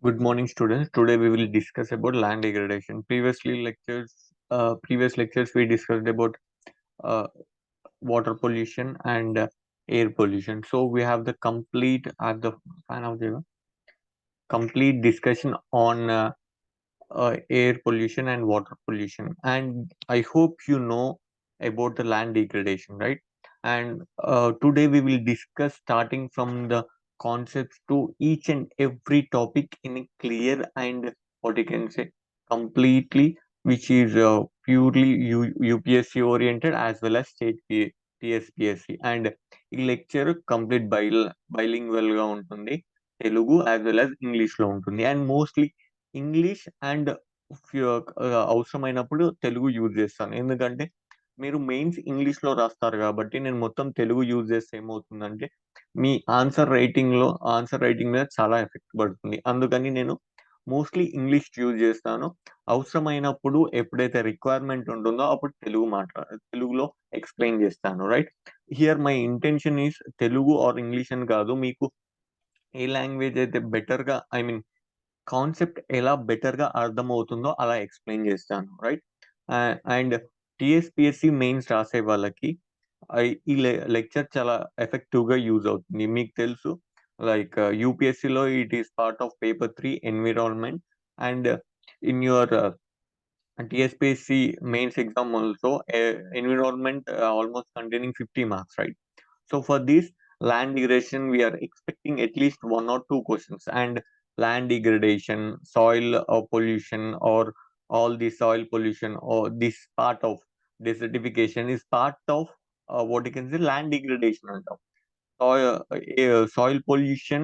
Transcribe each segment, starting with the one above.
Good morning, students. Today we will discuss about land degradation. Previous lectures we discussed about uh, water pollution and air pollution. So we have the complete discussion on air pollution and water pollution. And I hope you know about the land degradation, right? And today we will discuss starting from the concepts to each and every topic in a clear and what you can say completely, which is purely UPSC oriented as well as state TSPSC. And ఈ lecture complete bilingual గా ఉంటుంది, Telugu as well as English లో ఉంటుంది. And mostly English and అవసరమైనప్పుడు Telugu use చేస్తాను. ఎందుకంటే మీరు mains English లో రాస్తారు కాబట్టి నేను మొత్తం తెలుగు యూజ్ చేస్తే ఏమవుతుందంటే మీ ఆన్సర్ రైటింగ్ మీద చాలా ఎఫెక్ట్ పడుతుంది. అందుకని నేను మోస్ట్లీ ఇంగ్లీష్ యూజ్ చేస్తాను. అవసరమైనప్పుడు ఎప్పుడైతే రిక్వైర్మెంట్ ఉంటుందో అప్పుడు తెలుగులో ఎక్స్ప్లెయిన్ చేస్తాను, right? Here my intention is Telugu or English అని కాదు, మీకు ఏ లాంగ్వేజ్ అయితే బెటర్ గా కాన్సెప్ట్ ఎలా బెటర్ గా అర్థమవుతుందో అలా ఎక్స్ప్లెయిన్ చేస్తాను, రైట్? అండ్ టిఎస్పిఎస్సి మెయిన్స్ రాసే వాళ్ళకి ఈ లెక్చర్ చాలా ఎఫెక్టివ్ గా యూజ్ అవుతుంది. మీకు తెలుసు, లైక్ యూపీఎస్సిలో it is part of paper 3 environment. And in your TSPSC mains exam also, environment almost containing 50 marks, right? So for this land degradation, we are expecting at least one or two questions. And land degradation, soil pollution, or all the soil pollution, or this part of desertification is part of what you can say land degradation. And soil pollution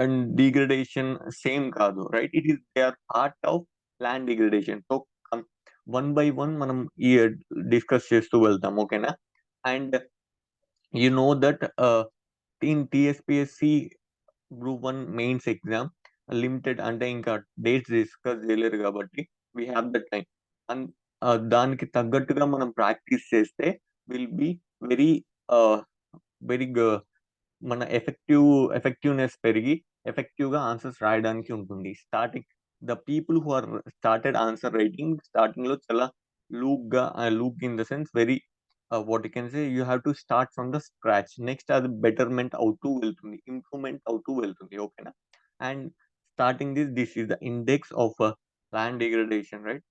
and degradation same కాదు, right? They are part of land degradation. So one by one మనం ఈ discuss చేస్తూ వెళ్తాం, ఓకేనా? And you know that in TSPSC group 1 mains exam limited, అంటే ఇంకా dates discuss చేయలేరు కాబట్టి we have the time. And దానికి తగ్గట్టుగా మనం ప్రాక్టీస్ చేస్తే విల్ బి వెరీ వెరీ మన ఎఫెక్టివ్నెస్ పెరిగి ఎఫెక్టివ్ గా ఆన్సర్స్ రాయడానికి ఉంటుంది. Starting the people who are started answer writing starting లో చాలా look in the sense very what you can say you have to start from the scratch. Next అది betterment అవుతూ వెళ్తుంది, ఇంప్రూవ్మెంట్ అవుతూ వెళ్తుంది, ఓకేనా? And starting this is the index of land degradation, right?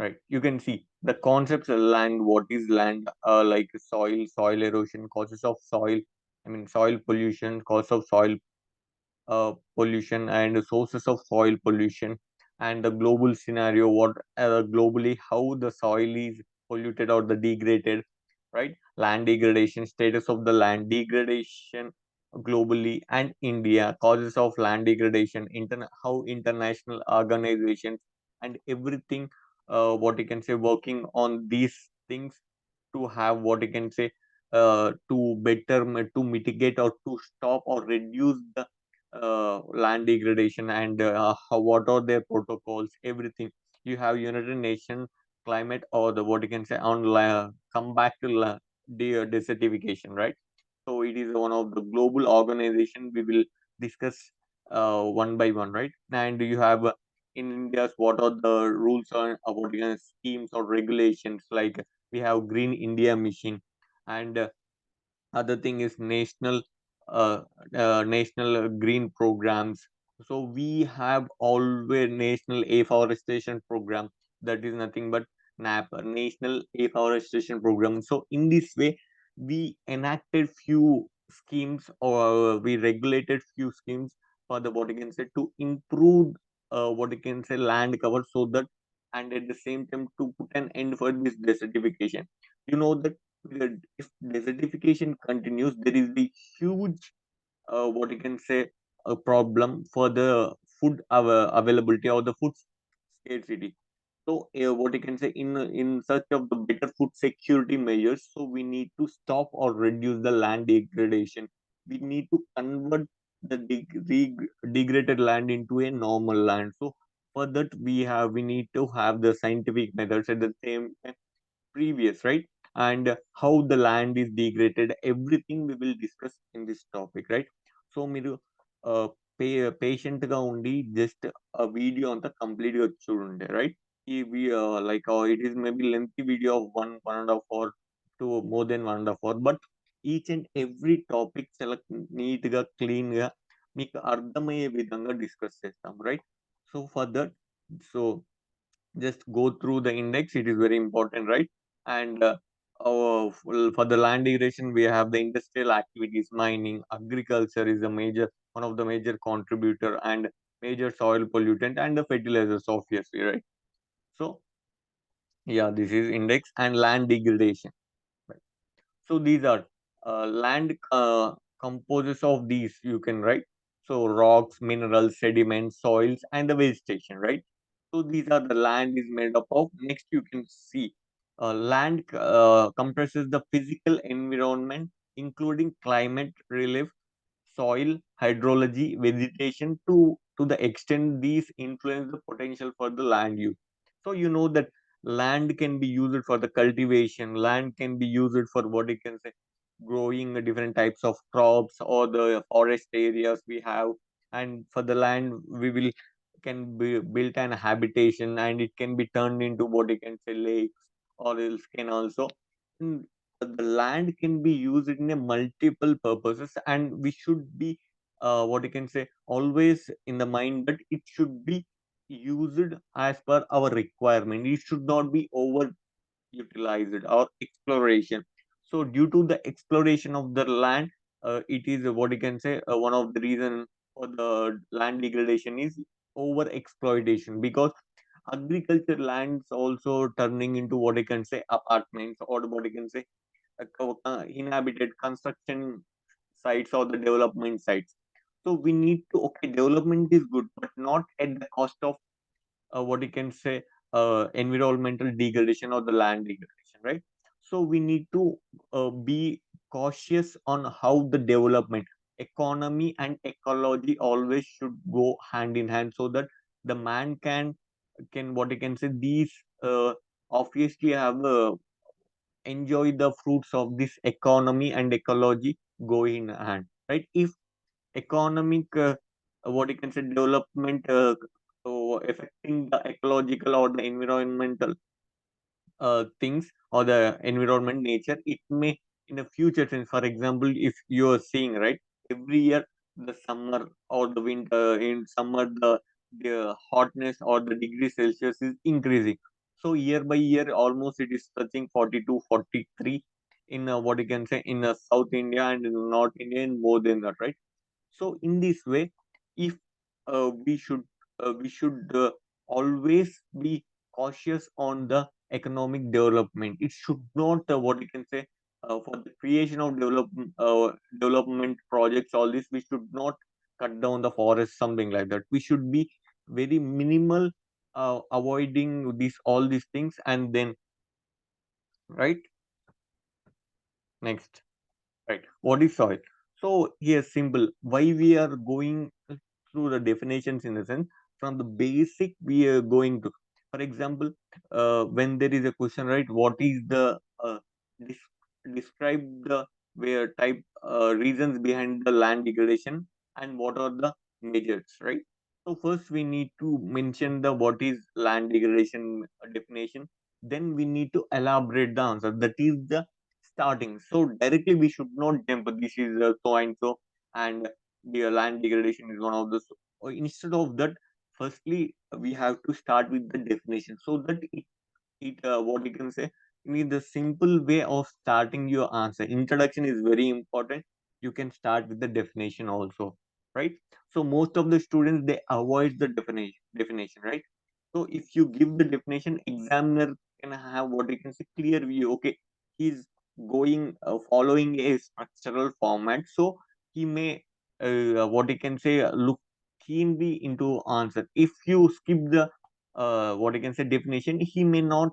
Right. You can see the concepts of land, what is land, like soil erosion, causes of soil pollution, cause of soil pollution, and sources of soil pollution, and the global scenario, what globally, how the soil is polluted or the degraded, right? Land degradation, status of the land degradation globally and India, causes of land degradation, how international organizations and everything, what you can say, working on these things to have what you can say, to mitigate or to stop or reduce the land degradation, and what are their protocols, everything. You have United Nations climate, or the what you can say on come back to desertification, right? So it is one of the global organization we will discuss one by one, right? And you have in India's what are the rules on what you can schemes or regulations, like we have Green India Mission, and other thing is uh, national green programs. So we have always national afforestation program, that is nothing but NAP, national afforestation program. So in this way we enacted few schemes, or we regulated few schemes for the what you can say to improve what you can say land cover, so that, and at the same time to put an end for this desertification. You know that if desertification continues, there is the huge what you can say a problem for the food availability or the food scarcity. So what you can say in search of the better food security measures, so we need to stop or reduce the land degradation. We need to convert the degraded land into a normal land. So for that we need to have the scientific methods at the same time previous, right? And how the land is degraded, everything we will discuss in this topic, right? So మీరు patient గా ఉండి just ఆ video అంతా complete గా చూడుండే right. Like it is maybe lengthy video of 1.5 hour to more than 1.5 hour, but each and every topic చాలా neat గా clean గా మీకు అర్థమయ్యే విధంగా డిస్కస్ చేస్తాం right. So for that, so just go through the index, it is very important, right? And for the land degradation we have the industrial activities, mining, agriculture is a major, one of the major contributor, and major soil pollutant and the fertilizers obviously, right? So yeah, this is index and land degradation, right? So these are land composes of these you can write. So rocks, minerals, sediments, soils, and the vegetation, right? So these are the land is made up of. Next, you can see land compresses the physical environment, including climate, relief, soil, hydrology, vegetation, to the extent these influence the potential for the land use. So you know that land can be used for the cultivation, land can be used for what you can say growing the different types of crops or the forest areas we have. And for the land we will can be built an habitation, and it can be turned into what you can say lakes, or else can also. Mm, the land can be used in a multiple purposes, and we should be what you can say always in the mind that it should be used as per our requirement. It should not be over utilized or exploration. So due to the exploration of the land, it is what you can say one of the reason for the land degradation is over exploitation, because agriculture lands also turning into what you can say apartments, or what you can say inhabited construction sites or the development sites. So we need to, okay, development is good, but not at the cost of what you can say environmental degradation or the land degradation, right? So we need to be cautious on how the development, economy and ecology always should go hand in hand, so that the man can what you can say these obviously have enjoy the fruits of this economy and ecology go in hand, right? If economic what you can say development affecting the ecological or the environmental things or the environment nature, it may in a future sense, for example, if you are seeing right every year the summer or the winter, in summer the hotness or the degree celsius is increasing. So year by year almost it is touching 42, 43 in what you can say in south india and in north india, and more than that, right? So in this way, if we should always be cautious on the economic development. It should not what you can say for the creation of development projects. All this we should not cut down the forest, something like that. We should be very minimal, avoiding these all these things, and then right next. Right. What is soil? So here, simple. Why we are going through the definitions in a sense from the basic we are going to. For example, when there is a question, right? What is the describe the where type reasons behind the land degradation, and what are the measures, right? So first we need to mention the what is land degradation definition. Then we need to elaborate the answer. That is the starting. So directly we should not jump. This is so and so, and the land degradation is one of the. Or instead of that, firstly we have to start with the definition, so that it what you can say in the simple way of starting your answer. Introduction is very important. You can start with the definition also, right? So most of the students they avoid the definition, right? So if you give the definition, examiner can have what you can say clear view. Okay, he's going following a structural format, so he may what you can say look keenly into answer. If you skip the what you can say definition, he may not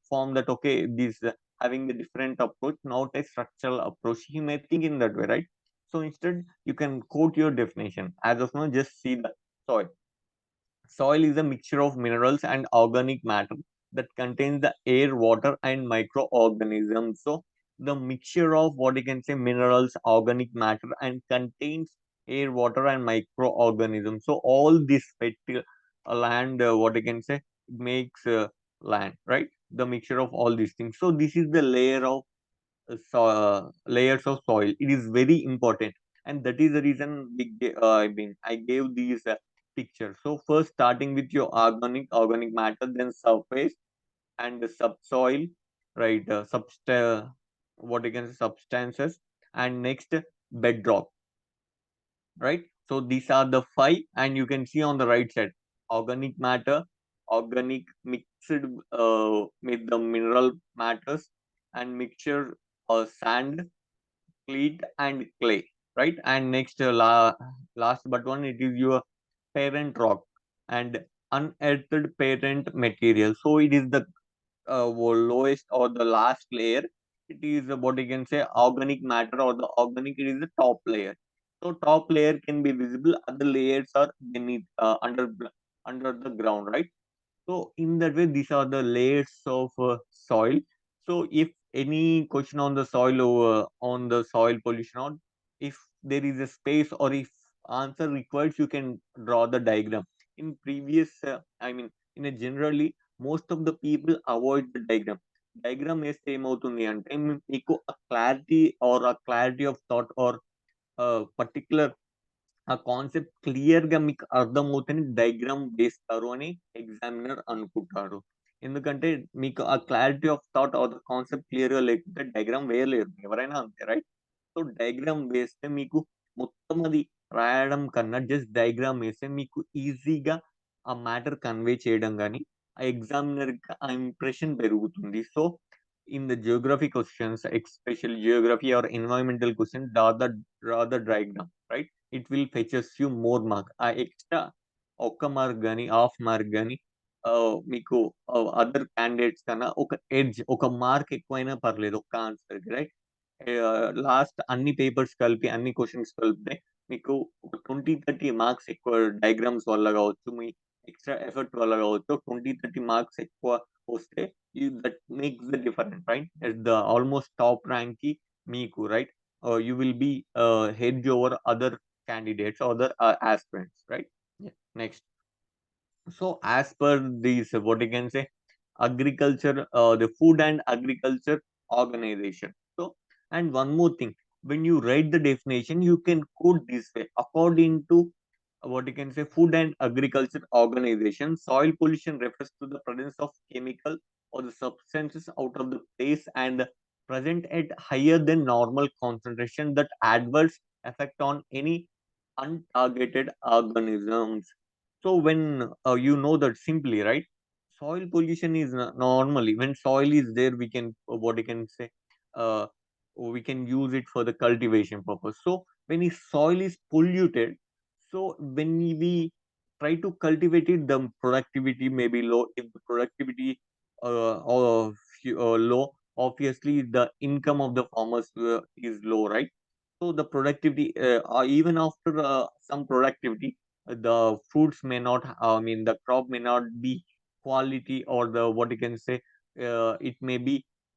form that okay this having a different approach, not a structural approach. He may think in that way, right? So instead you can quote your definition. As of now, just see the soil. Soil is a mixture of minerals and organic matter that contains the air, water, and microorganisms. So, the mixture of what you can say minerals, organic matter, and contains air, water, and microorganisms. So all this land, what I can say, makes land, right? The mixture of all these things. So this is the layer of layers of soil. It is very important, and that is the reason I gave these pictures. So first, starting with your organic matter, then surface and the subsoil, right? What you can say, substances, and next bedrock, right? So these are the five, and you can see on the right side, organic matter, organic mixed with the mineral matters, and mixture sand, peat, and clay, right? And next, last but one, it is your parent rock and unearthed parent material. So it is the lowest or the last layer. It is what you can say organic matter or the organic. It is the top layer. So top layer can be visible. Other layers are beneath under the ground, right? So in that way, these are the layers of soil. So if any question on the soil over on the soil pollution, or if there is a space or if answer requires, you can draw the diagram. In previous, in a generally, most of the people avoid the diagram. Diagram వేస్తే ఏమవుతుంది అంటే మీకు a clarity or a clarity of thought or a particular ఆ concept clear గా మీకు అర్థమవుతేనే diagram వేస్తారు అని examiner అనుకుంటారు. ఎందుకంటే మీకు ఆ clarity of thought or the concept clear గా లేకుంటే డయాగ్రామ్ వేయలేరు. ఎవరైనా అంతే, రైట్? సో డయాగ్రామ్ వేస్తే మీకు మొత్తం అది రాయడం కన్నా జస్ట్ డయాగ్రామ్ వేస్తే మీకు ఈజీగా ఆ మ్యాటర్ కన్వే చేయడం గాని, ఆ ఎగ్జామినర్ ఆ ఇంప్రెషన్ పెరుగుతుంది. So in the geography questions, especially geography or environmental questions, draw the diagram, right? It will fetches you more mark. ఆ ఎక్స్ట్రా ఒక్క మార్క్ గాని, హాఫ్ మార్క్ గాని మీకు అదర్ క్యాండిడేట్స్ కన్నా ఒక ఎడ్జ్, ఒక మార్క్ ఎక్కువైనా పర్లేదు ఒక్క ఆన్సర్‌కి, రైట్? లాస్ట్ అన్ని పేపర్స్ కలిపి, అన్ని క్వెషన్స్ కలిపితే మీకు ఒక 20, 30 మార్క్స్ ఎక్కువ డయాగ్రామ్స్ వల్ల కావచ్చు, మీ ఎక్స్‌ట్రా ఎఫర్ట్ వల్ల కావచ్చు, 20, 30 మార్క్స్ ఎక్కువ వస్తే that makes the difference, right? At the almost top rank ki meeku, right? You will be hedge over other candidates or other aspirants, right? Yeah. Next. So as per these, what you can say, agriculture, the Food and Agriculture Organization. So, and one more thing, when you write the definition, you can quote this way: according to what you can say, Food and Agriculture Organization, soil pollution refers to the presence of chemical or the substances out of the place and present at higher than normal concentration that adverse effect on any untargeted organisms. So when you know that simply, right? Soil pollution is normally when soil is there, we can what you can say, uh, we can use it for the cultivation purpose. So when the soil is polluted, so when we try to cultivate it, the productivity may be low. If the productivity low, obviously the income of the farmers is low, right? So the productivity, even after some productivity, the fruits may not, the crop may not be quality or the what you can say, it may be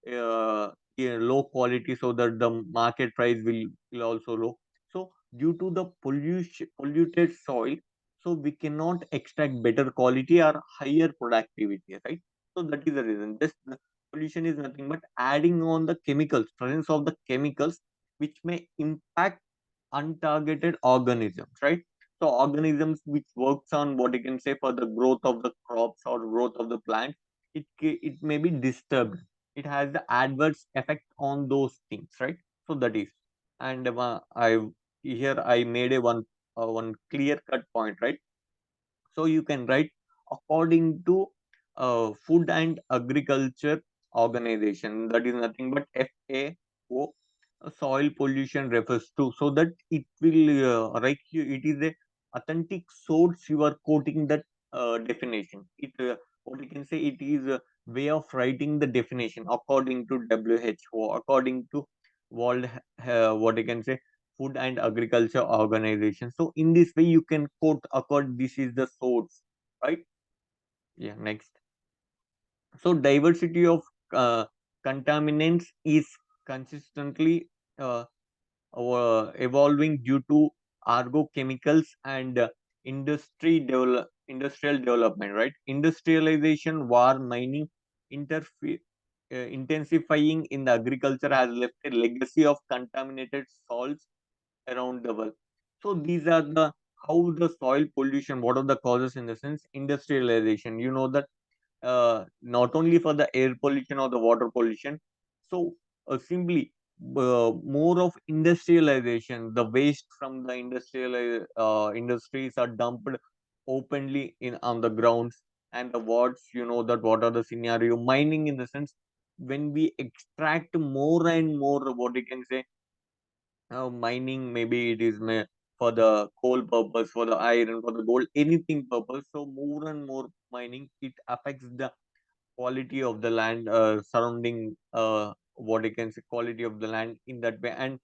low quality, so that the market price will also low. So due to the polluted soil, so we cannot extract better quality or higher productivity, right? So that is the reason. This the pollution is nothing but adding on the chemicals, presence of the chemicals which may impact untargeted organisms, right? So organisms which works on what you can say for the growth of the crops or growth of the plants, it may be disturbed. It has the adverse effect on those things, right? So that is, and I made a one clear cut point, right? So you can write according to Food and Agriculture Organization. That is nothing but FAO. Soil pollution refers to, so that it will write you. It is a authentic source. You are quoting that definition. It what you can say. It is a way of writing the definition according to WHO, according to World what you can say, Food and Agriculture Organization. So in this way, you can quote accord. This is the source, right? Yeah. Next. So diversity of uh, contaminants is consistently evolving due to agrochemicals and industrial development, right? Industrialization, war, mining, interfe- intensifying in the agriculture has left a legacy of contaminated soils around the world. So these are the how the soil pollution, what are the causes in the sense industrialization. You know that not only for the air pollution or the water pollution. So simply more of industrialization, the waste from the industrial industries are dumped openly in on the grounds, and the what's you know that what are the scenario mining in the sense when we extract more and more what you can say mining, maybe it is for the coal purpose, for the iron, for the gold, anything purpose. So more and more mining, it affects the quality of the land surrounding what you can say quality of the land in that way. And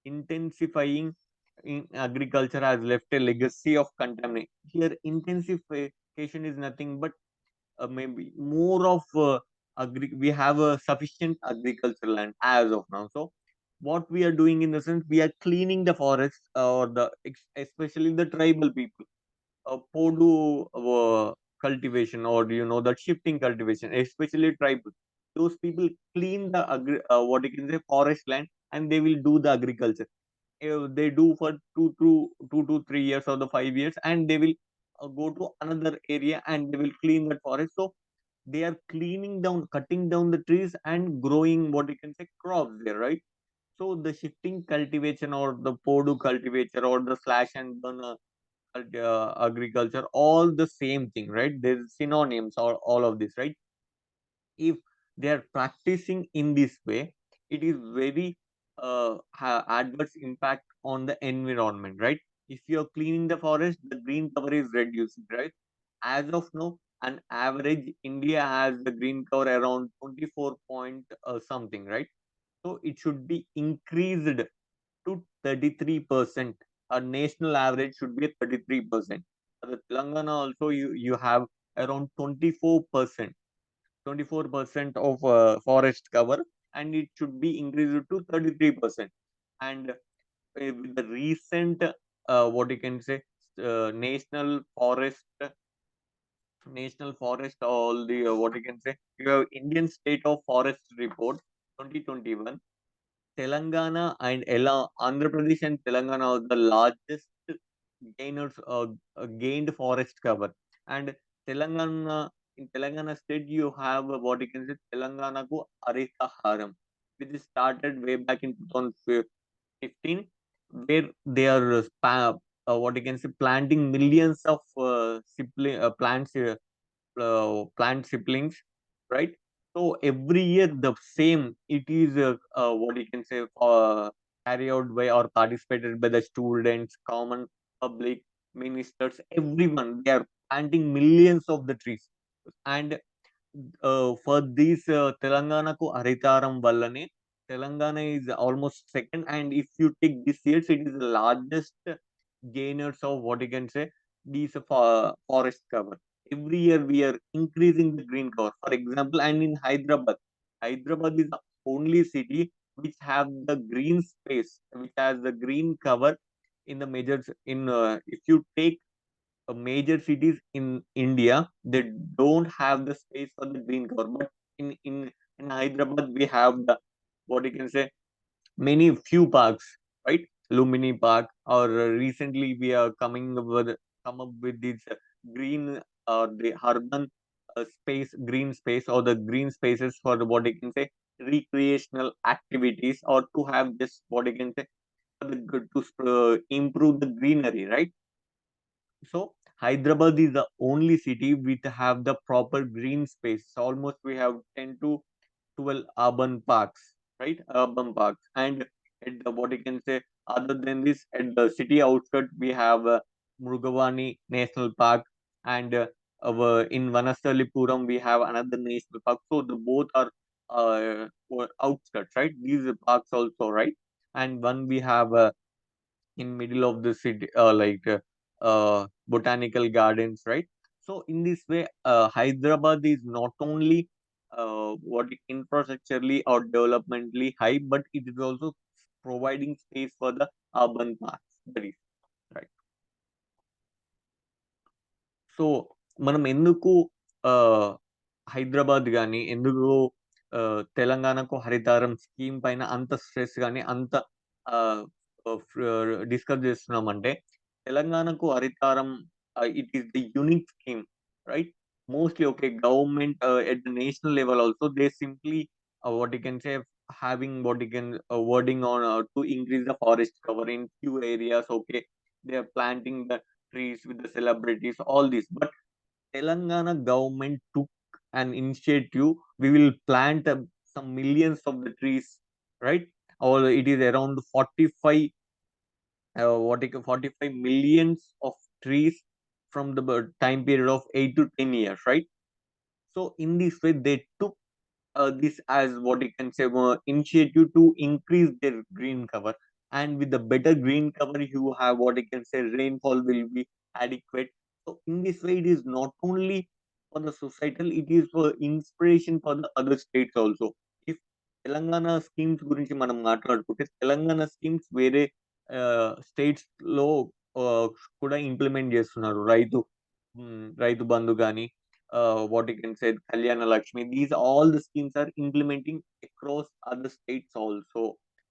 intensifying in agriculture has left a legacy of contamination. Here intensification is nothing but maybe more of we have a sufficient agricultural land as of now. So what we are doing in the sense we are cleaning the forest or especially the tribal people podu cultivation, or you know that shifting cultivation, especially tribal. Those people clean the what you can say forest land, and they will do the agriculture. They do for 2 to 3 years or the 5 years, and they will go to another area and they will clean that forest. So they are cleaning down, cutting down the trees and growing what you can say crops there, right? So the shifting cultivation or the podu cultivation or the slash and burn agriculture, all the same thing, right? There's synonyms or all of this, right? If they are practicing in this way, it is very adverse impact on the environment, right? If you're cleaning the forest, the green cover is reducing, right? As of now, an average India has the green cover around 24 point something, right? So it should be increased to 33%. A national average should be 33%. The Telangana also you have around 24% of forest cover, and it should be increased to 33%. And with the recent what you can say national forest, all the what you can say, you have Indian State of Forest Report 2021. Telangana and Andhra Pradesh and Telangana are the largest gainers gained forest cover. And Telangana, in Telangana state, you have what you can say Telangana ku Arita Haram, which is started way back in 2015, where they are what you can say planting millions of plant siblings, right? So every year the same, it is what you can say carried out by or participated by the students, common public, ministers, everyone. They are planting millions of the trees, and for this Telanganaku Haritaram Vallane, Telangana is almost second, and if you take this years, it is the largest gainers of what you can say these forest cover. Every year we are increasing the green cover. For example, and in Hyderabad, Hyderabad is the only city which have the green space, which has the green cover in the majors. In if you take major cities in India, they don't have the space for the green cover. But in Hyderabad, we have the what you can say many few parks, right? Lumini Park, or recently we are come up with this green the urban green space, or the green spaces for the what you can say recreational activities, or to have this what you can say for the good to improve the greenery, right? So Hyderabad is the only city with have the proper green space. So almost we have 10 to 12 urban parks, right? Urban parks. And at the, what you can say, other than this, at the city outskirts, we have Mrugavani National Park, and in Vanasthalipuram, we have another national park. So the both are outskirts, right? These are parks also, right? And one we have in middle of the city botanical gardens, right? So in this way Hyderabad is not only what infrastructurally or developmentally high, but it is also providing space for the urban parks. That is. right. So, మనం ఎందుకు ఆహ్, హైదరాబాద్ గాని, ఎందుకు తెలంగాణకు హరితారం scheme పైన అంత stress గాని, అంత ఆహ్, ఆహ్, ఫ్ డిస్కస్ చేస్తున్నామంటే, తెలంగాణకు Harithaharam it is the unique scheme, right? Mostly okay. Government at the national level also, they simply what you can say, having what you can wording on to increase the forest cover in few areas, okay. They are planting the trees with the celebrities, all this. But Telangana government took an initiative. We will plant some millions of the trees, right? Or it is around 45, 45 millions of trees from the time period of 8 to 10 years, right? So in this way, they took this as what you can say initiative to increase their green cover, and with the better green cover you have what you can say rainfall will be adequate. So in this way it is not only for the societal, it is for inspiration for the other states also. If Telangana schemes గురించి మనం మాట్లాడుకుంటే Telangana schemes వేరే states లో కూడా implement చేస్తున్నారు. రైతు బంధు గాని, what you can say, Kalyana Lakshmi. These all the schemes are implementing across other states also,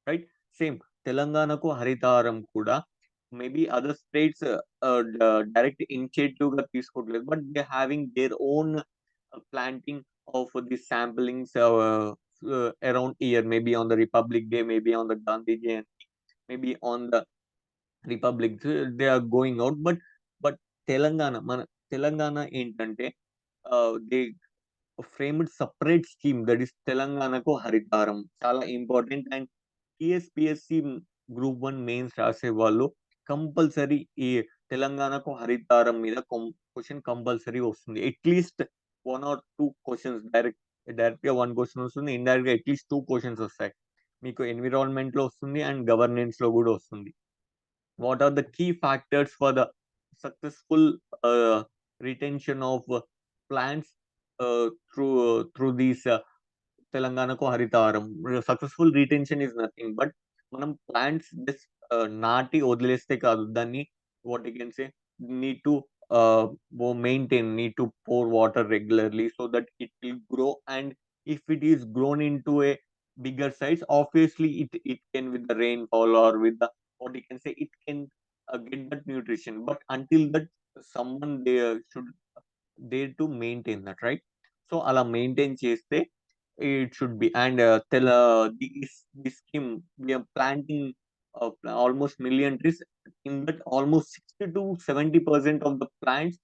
right? Same Telangana ko Haritaram kuda. Maybe other states direct initiative ga తీసుకోవట్లేదు, but they're having their own planting of these samplings around year, maybe on the Republic Day, maybe on the Gandhi Jayanti, maybe on the Republic. They are going out, but మన తెలంగాణ ఏంటంటే they framed separate scheme, that is తెలంగాణకు హరితారం చాలా important. And TSPSC group 1 mains రాసేవాళ్ళు compulsory ఈ తెలంగాణకు హరితారం మీద question compulsory వస్తుంది. At least 1 are 2 questions డైరెక్ట్‌గా 1 క్వెషన్ వస్తుంది. ఇండైరెక్ట్‌గా అట్‌లీస్ట్ 2 క్వెషన్స్ వస్తాయి. మీకు ఎన్విరాన్మెంట్‌లో వస్తుంది అండ్ గవర్నెన్స్‌లో గూడా వస్తుంది. What are the key factors for the successful retention of plants through these Telanganaku Haritaram? Successful retention is nothing but మనం ప్లాంట్స్ జస్ట్ నాటి వదిలేస్తే కాదు. దాన్ని what you can say need to maintain, need to pour water regularly so that it will grow. And if it is grown into a bigger size, obviously it can with the rainfall or with the what you can say, it can get that nutrition. But until that, someone there should there to maintain that, right? So అలా maintain చేస్తే it should be. And this scheme, we are planting almost million trees. In that, almost 60 to 70% of the plants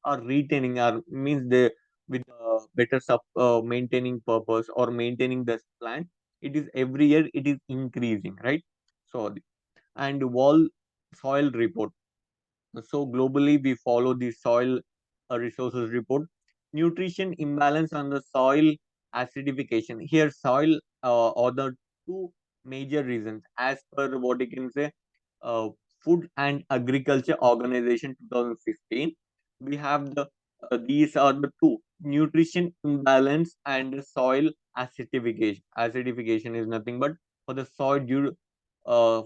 are retaining, or means they with better maintaining purpose or maintaining this plant. It is every year it is increasing, right? So and wall soil report. So globally, we follow the soil resources report. Nutrition imbalance on the soil acidification. Here, soil are the two major reasons, as per what you can say, uh, Food and Agriculture Organization 2015. We have these are the two: nutrition imbalance and soil acidification. Acidification is nothing but for the soil due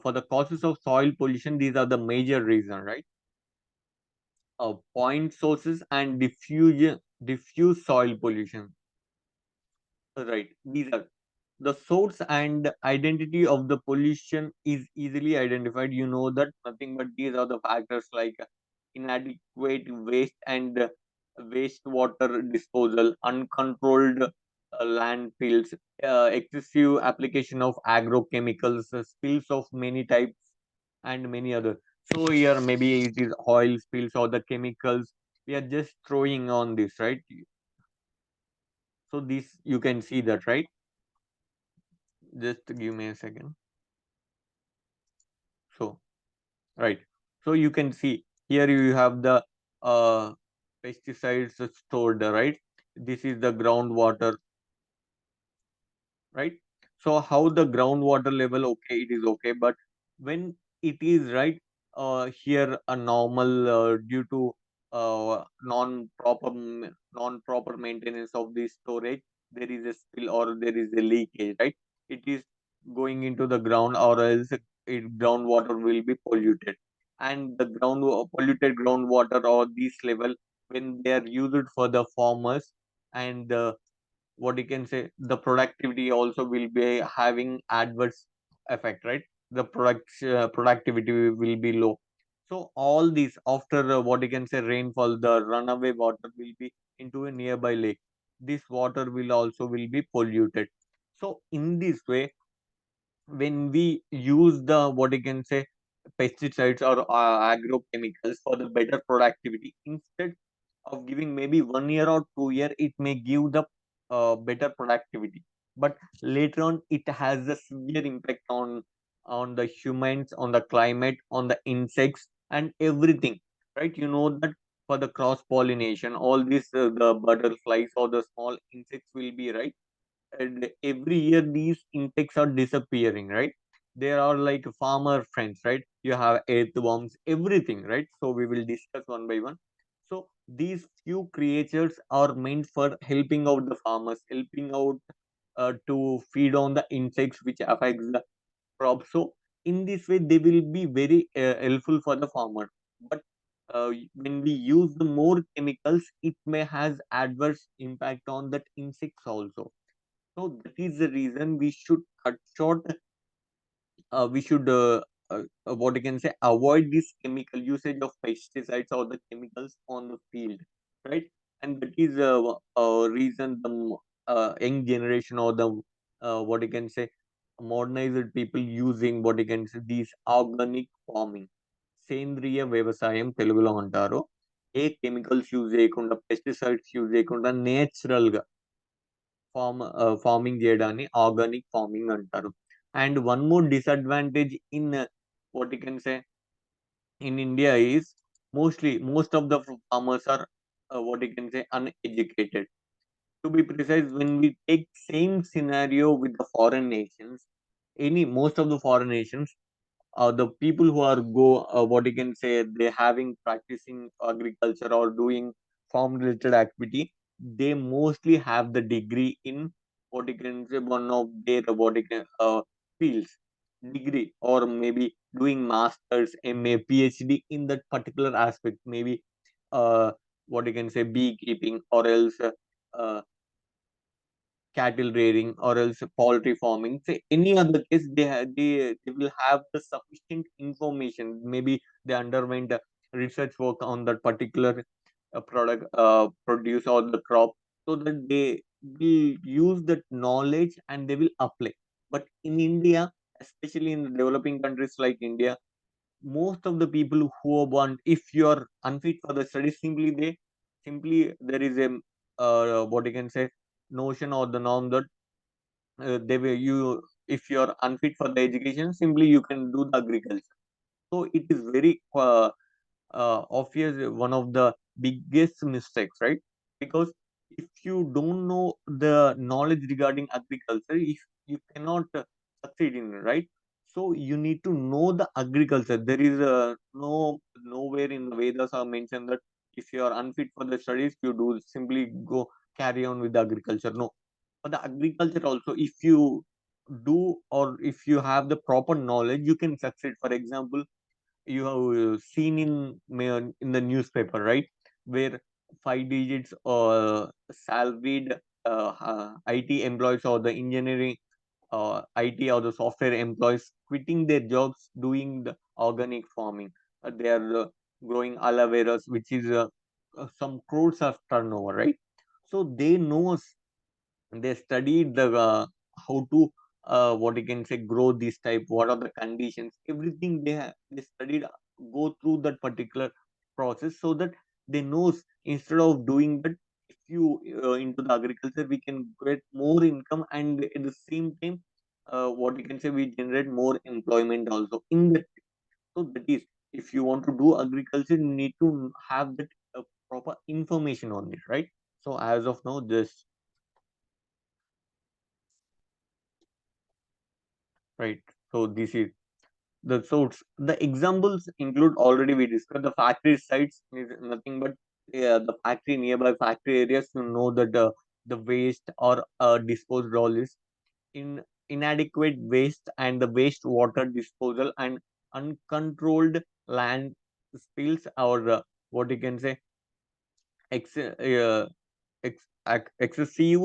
for the causes of soil pollution. These are the major reason, right? Point sources and diffuse soil pollution. Right. These are the source and identity of the pollution is easily identified. You know that nothing but these are the factors like inadequate waste and wastewater disposal, uncontrolled landfills, excessive application of agrochemicals, spills of many types, and many other. So here maybe it is oil spills or the chemicals. We are just throwing on this, right? So this you can see that, right? Just give me a second. So right. So you can see here you have the uh, pesticides stored, right? This is the groundwater, right? So how the groundwater level, okay, it is okay, but when it is right here a normal due to non proper maintenance of the storage, there is a spill or there is a leakage, right? It is going into the ground, or else groundwater will be polluted. and the polluted groundwater or these level, when they are used for the farmers, and what you can say, the productivity also will be having adverse effect, right? The productivity will be low. So all these, after what you can say, rainfall, the runaway water will be into a nearby lake. This water will also will be polluted. So in this way, when we use the what you can say, pesticides or agrochemicals for the better productivity, instead of giving maybe 1 year or 2 year, it may give the better productivity, but later on it has a severe impact on the humans, on the climate, on the insects and everything, right? You know that for the cross pollination, all these the butterflies or the small insects will be, right? And every year these insects are disappearing, right? There are like farmer friends, right? You have earthworms, everything, right? So we will discuss one by one. So these few creatures are meant for helping out the farmers, helping out to feed on the insects which affects the crop. So in this way they will be very helpful for the farmer. But when we use the more chemicals, it may has adverse impact on that insects also. So that is the reason we should cut short. We should what you can say, avoid this chemical usage of pesticides or the chemicals on the field, right? And that is a reason the young generation or the what you can say, modernized people using what you can say, these organic farming, సేంద్రియ వ్యవసాయం తెలుగులో అంటారు. ఏ chemicals use చేయకుండా, pesticides use చేయకుండా natural farming చేయడాన్ని organic farming అంటారు. And one more disadvantage in what you can say in India is mostly most of the farmers are what you can say, uneducated. To be precise, when we take same scenario with the foreign nations, any most of the foreign nations, the people who are go what you can say, they having practicing agriculture or doing farm related activity, they mostly have the degree in what you can say, one of their what you can fields, degree, or maybe doing masters, MA, PhD in that particular aspect, maybe uh, what you can say, beekeeping, or else uh, cattle rearing, or else poultry farming. Say any other case, they will have the sufficient information. Maybe they underwent research work on that particular product, produce or the crop, so that they will use that knowledge and they will apply. But in India, especially in the developing countries like India, most of the people who want, if you are unfit for the study, simply there is a what you can say, notion or the norm that they will you, if you are unfit for the education, simply you can do the agriculture. So it is very obvious, one of the biggest mistakes, right? Because if you don't know the knowledge regarding agriculture, if you cannot succeed in it, right? So you need to know the agriculture. There is nowhere in the Vedas are mentioned that if you are unfit for the studies, you do simply go carry on with the agriculture. No, for the agriculture also, if you do, or if you have the proper knowledge, you can succeed. For example, you have seen in the newspaper, right? Where five digits salaried IT employees or the engineering IT or the software employees quitting their jobs doing the organic farming. They are growing aloe vera, which is some crores of turnover, right? So they know, they studied the how to what you can say, grow this type, what are the conditions, everything they studied, go through that particular process, so that they knows, instead of doing that, if you into the agriculture, we can get more income, and at the same time what you can say, we generate more employment also in that. So that is, if you want to do agriculture, you need to have that proper information on it, right? So as of now, this, right? So this is the source. The examples include, already we discussed, the factory sites is nothing but the factory, nearby factory areas, to know that the waste or disposed all is in inadequate waste and the waste water disposal and uncontrolled land spills, or what you can say, ex- uh, excessive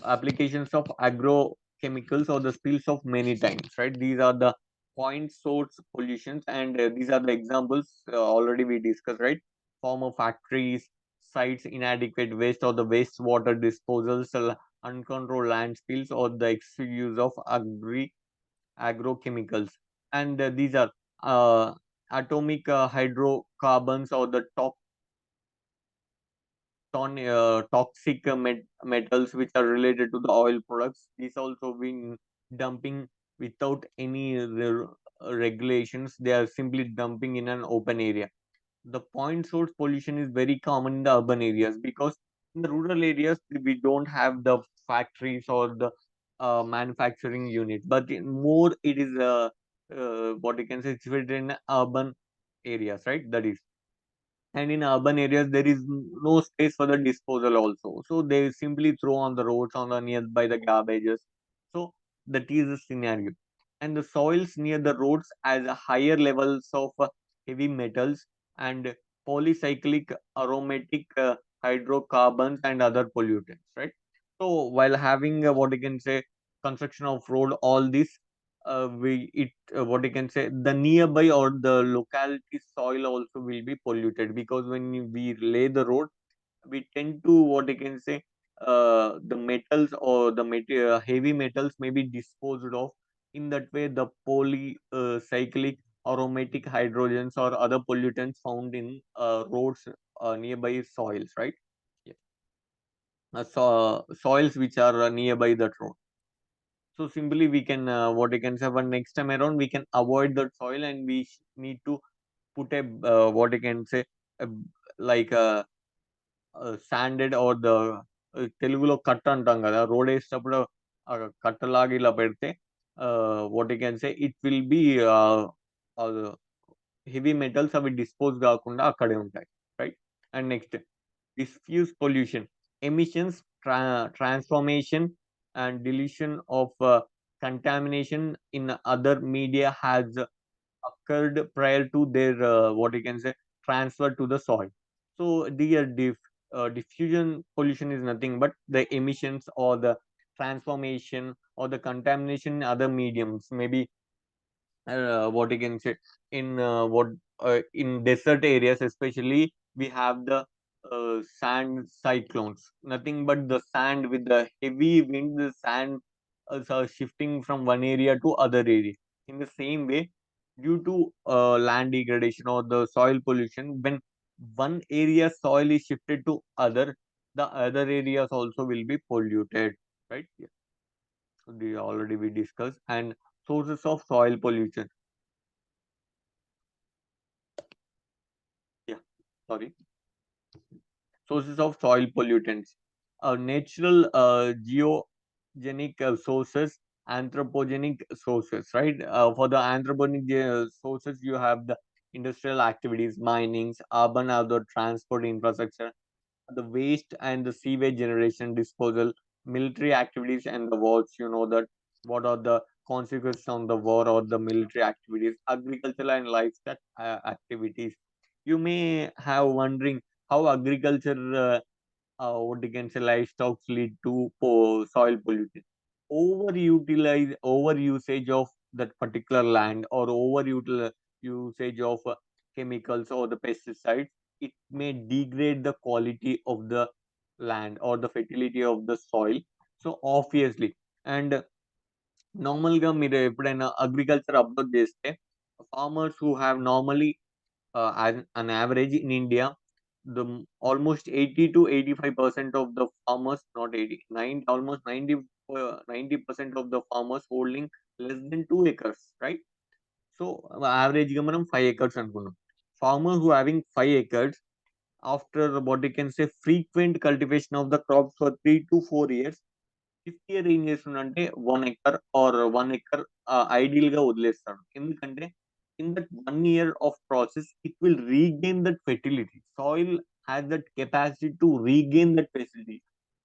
applications of agrochemicals or the spills of many times, right? These are the point source pollutions, and these are the examples already we discussed, right? Former factories, sites, inadequate waste or the wastewater disposals, uncontrolled land spills, or the excessive use of agrochemicals. And these are uh, atomic hydrocarbons or the toxic metals which are related to the oil products. These also been dumping without any regulations. They are simply dumping in an open area. The point source pollution is very common in the urban areas, because in the rural areas we don't have the factories or the manufacturing unit, but more it is what you can say, situated in urban areas, right? That is, and in urban areas there is no space for the disposal also, so they simply throw on the roads, on the nearby the garbages. So that is the scenario. And the soils near the roads has a higher levels of heavy metals and polycyclic aromatic hydrocarbons and other pollutants, right? So while having what you can say, construction of road, all this we it what you can say, the nearby or the locality soil also will be polluted, because when we lay the road, we tend to what you can say, the metals or the heavy metals may be disposed of. In that way the polycyclic aromatic hydrogens or other pollutants found in roads, nearby soils, right? Yeah. Soils which are nearby that road. So simply we can what you can say, when next time around we can avoid that soil, and we need to put a what you can say, a, like a sanded or the తెలుగులో కట్ట అంటాం కదా, road వేసేటప్పుడు కట్టలాగా ఇలా పెడితే what you can say, it will be heavy metals అవి dispose కాకుండా అక్కడే ఉంటాయి, right? And next, diffuse pollution, emissions, transformation, and dilution of contamination in other media has occurred prior to their what you can say, transfer to the soil. So the diffusion pollution is nothing but the emissions or the transformation or the contamination in other mediums, maybe what you can say, in in desert areas especially, we have the sand cyclones, nothing but the sand with the heavy wind, the sand are shifting from one area to other area. In the same way, due to land degradation or the soil pollution, when one area soil is shifted to other, the other areas also will be polluted, right? Yeah. So they already we discussed. And sources of soil pollution. Yeah, sorry. Sources of soil pollutants. Natural geogenic sources, anthropogenic sources, right? For the anthropogenic sources, you have the industrial activities, minings, urban or the transport infrastructure, the waste and the sewage generation disposal, military activities and the wars. You know that what are the consequences on the war or the military activities, agricultural and livestock activities. You may have wondering how agriculture what you can say, livestock lead to soil pollution. Overusage of that particular land, or usage of chemicals or the pesticides, it may degrade the quality of the land or the fertility of the soil. So obviously, and నార్మల్గా మీరు ఎప్పుడైనా agriculture observe చేస్తే, farmers who have normally an average in India, the almost 80 to 85% of the farmers, not 89, almost 90% of the farmers holding less than 2 acres, right? So average గా మనం 5 acres అనుకున్నాం. Farmer who having 5 acres, after what you can say, frequent cultivation of the crops for 3 to 4 years, fifth year ఏం చేస్తుండంటే 1 acre are 1 acre ideal గా వదిలేస్తాడు. ఎందుకంటే in that 1 year of process it will regain that fertility. Soil has that capacity to regain that facility.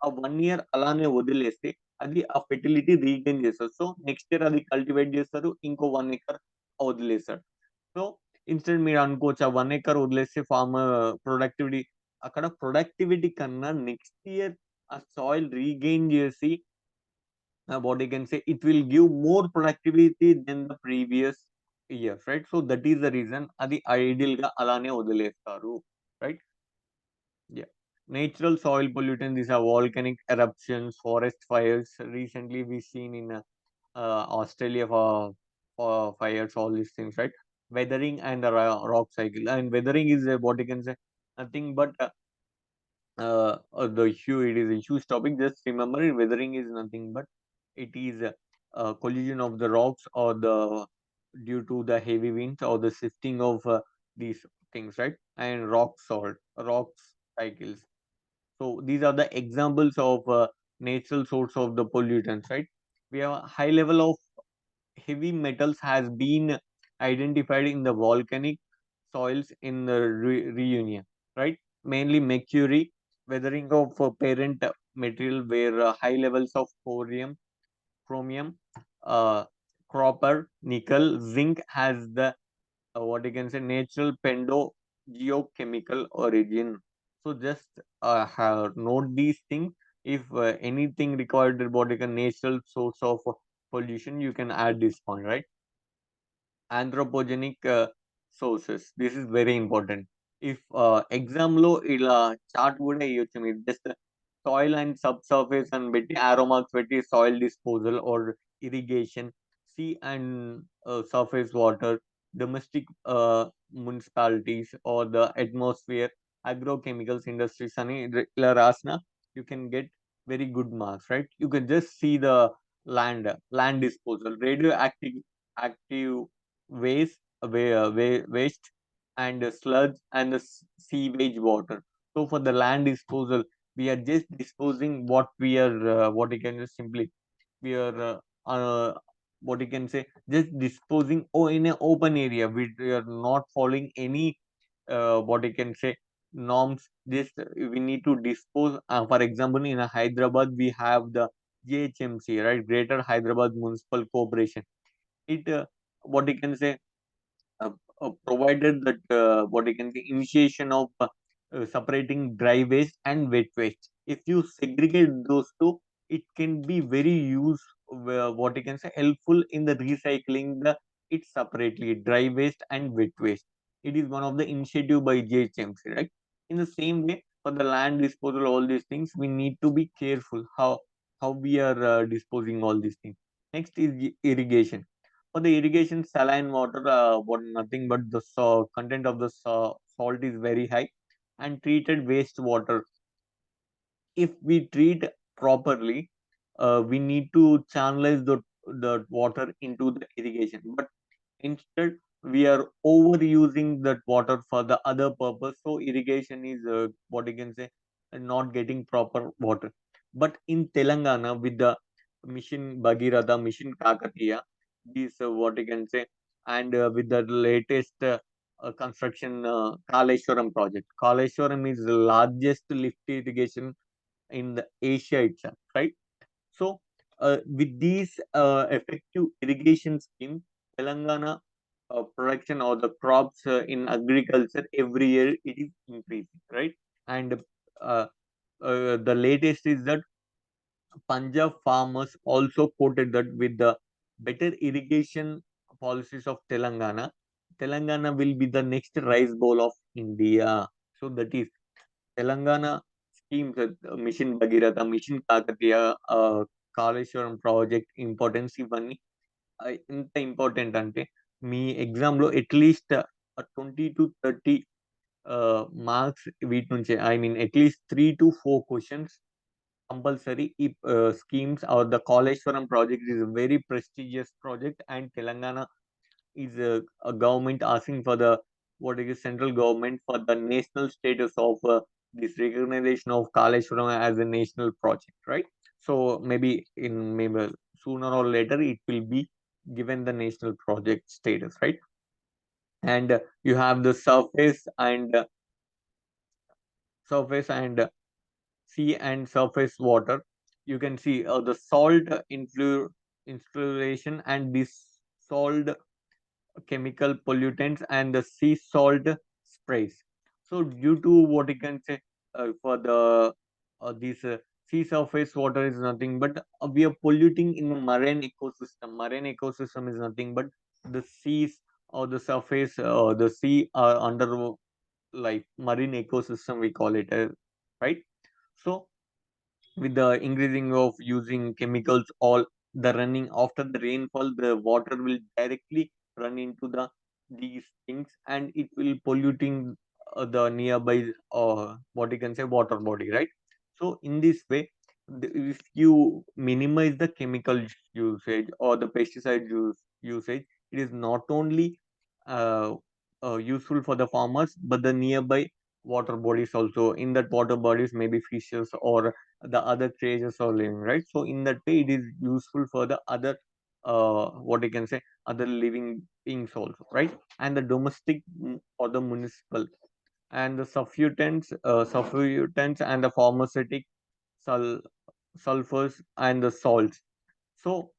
ఆ 1 year అలానే వదిలేస్తే అది ఆ fertility regain చేస్తారు. సో నెక్స్ట్ ఇయర్ అది కల్టివేట్ చేస్తారు, ఇంకో 1 ఎకర్ వదిలేస్తారు. సో ఇన్స్టెంట్ మీరు అనుకోవచ్చు, ఆ 1 ఎకర్ వదిలేస్తే ప్రొడక్టివిటీ, అక్కడ ప్రొడక్టివిటీ కన్నా నెక్స్ట్ ఇయర్ ఆ సాయిల్ రీగెయిన్ చేసి, what you can say, it will give more productivity than the previous years, right? So that is the reason అది ideal గా అలానే వదిలేస్తారు, right? Yeah. Natural soil pollutants, these are volcanic eruptions, forest fires. Recently we seen in Australia for fires, all these things, right? Weathering and the rock cycle. And weathering is what you can say, nothing but it is a huge topic. Just remember it, weathering is nothing but it is a collision of the rocks or the due to the heavy winds or the shifting of these things, right? And rocks cycles. So these are the examples of natural source of the pollutants, right? We have a high level of heavy metals has been identified in the volcanic soils in the reunion, right? Mainly mercury, weathering of parent material where high levels of chromium, uh, copper, nickel, zinc has the what you can say natural geochemical origin. So just note these things. If anything required about like a natural source of pollution, you can add this point, right? Anthropogenic sources. This is very important. If exam లో ఇలా chart కూడా వేయొచ్చు మీరు, just soil and sub surface అని పెట్టి arrow marks పెట్టి soil disposal or irrigation, sea and surface water, domestic municipalities or the atmosphere, agrochemicals industries అని ఇలా రాసిన you can get very good marks, right? You can just see the land disposal, radioactive waste, waste and sludge and the sewage water. So for the land disposal, we are just disposing what we are, what you can just simply, we are, what you can say, just disposing in an open area. We are not following any, what you can say, norms. Just we need to dispose. For example, in Hyderabad, we have the GHMC, right? Greater Hyderabad Municipal Corporation. It, what you can say, uh, provided that what you can say initiation of separating dry waste and wet waste. If you segregate those two, it can be very what you can say helpful in the recycling the it separately dry waste and wet waste. It is one of the initiative by JHMC, right? In the same way, for the land disposal, all these things we need to be careful how we are disposing all these things. Next is irrigation. For the irrigation, saline water, what nothing but the content of the salt is very high, and treated wastewater. If we treat properly, we need to channelize the water into the irrigation. But instead, we are overusing that water for the other purpose. So irrigation is what you can say, not getting proper water. But in Telangana, with the mission Bhagirath, mission Kakatiya, these what you can say, and with the latest construction Kaleshwaram project. Kaleshwaram is the largest lift irrigation in the Asia itself, right? So, with these effective irrigation scheme, Telangana production or the crops in agriculture every year it is increasing, right? And uh, the latest is that Punjab farmers also quoted that with the better irrigation policies of Telangana, Telangana will be the next rice bowl of India. So that is Telangana schemes, Mission Bhagirath, Mission Kakatiya, Kaleshwaram project importance ఇవన్నీ ఎంత important అంటే మీ ఎగ్జామ్లో at least 20 to 30 marks వీటి నుంచే, I mean at least 3 to 4 questions compulsory ఈ schemes are the Kaleshwaram project is a very prestigious project, and Telangana is a government asking for the what is central government for the national status of this recognition of Kaleshwaram as a national project, right? So maybe sooner or later it will be given the national project status, right? And you have the surface and sea and surface water. You can see the salt infiltration and dissolved chemical pollutants and the sea salt sprays. So due to what you can say, for the this sea surface water is nothing but we are polluting in the marine ecosystem. Marine ecosystem is nothing but the seas or the surface, the sea are under like marine ecosystem we call it, right? So with the increasing of using chemicals, all the running after the rainfall, the water will directly run into these things and it will polluting the nearby what you can say water body, right? So in this way, if you minimize the chemical usage or the pesticide usage, it is not only uh, useful for the farmers but the nearby water bodies also. In that water bodies maybe fishes or the other creatures are living, right? So in that way, it is useful for the other, what you can say, other living beings also, right? And the domestic or the municipal and the suffutants and the pharmaceutic sul- sulfurs and the salts. So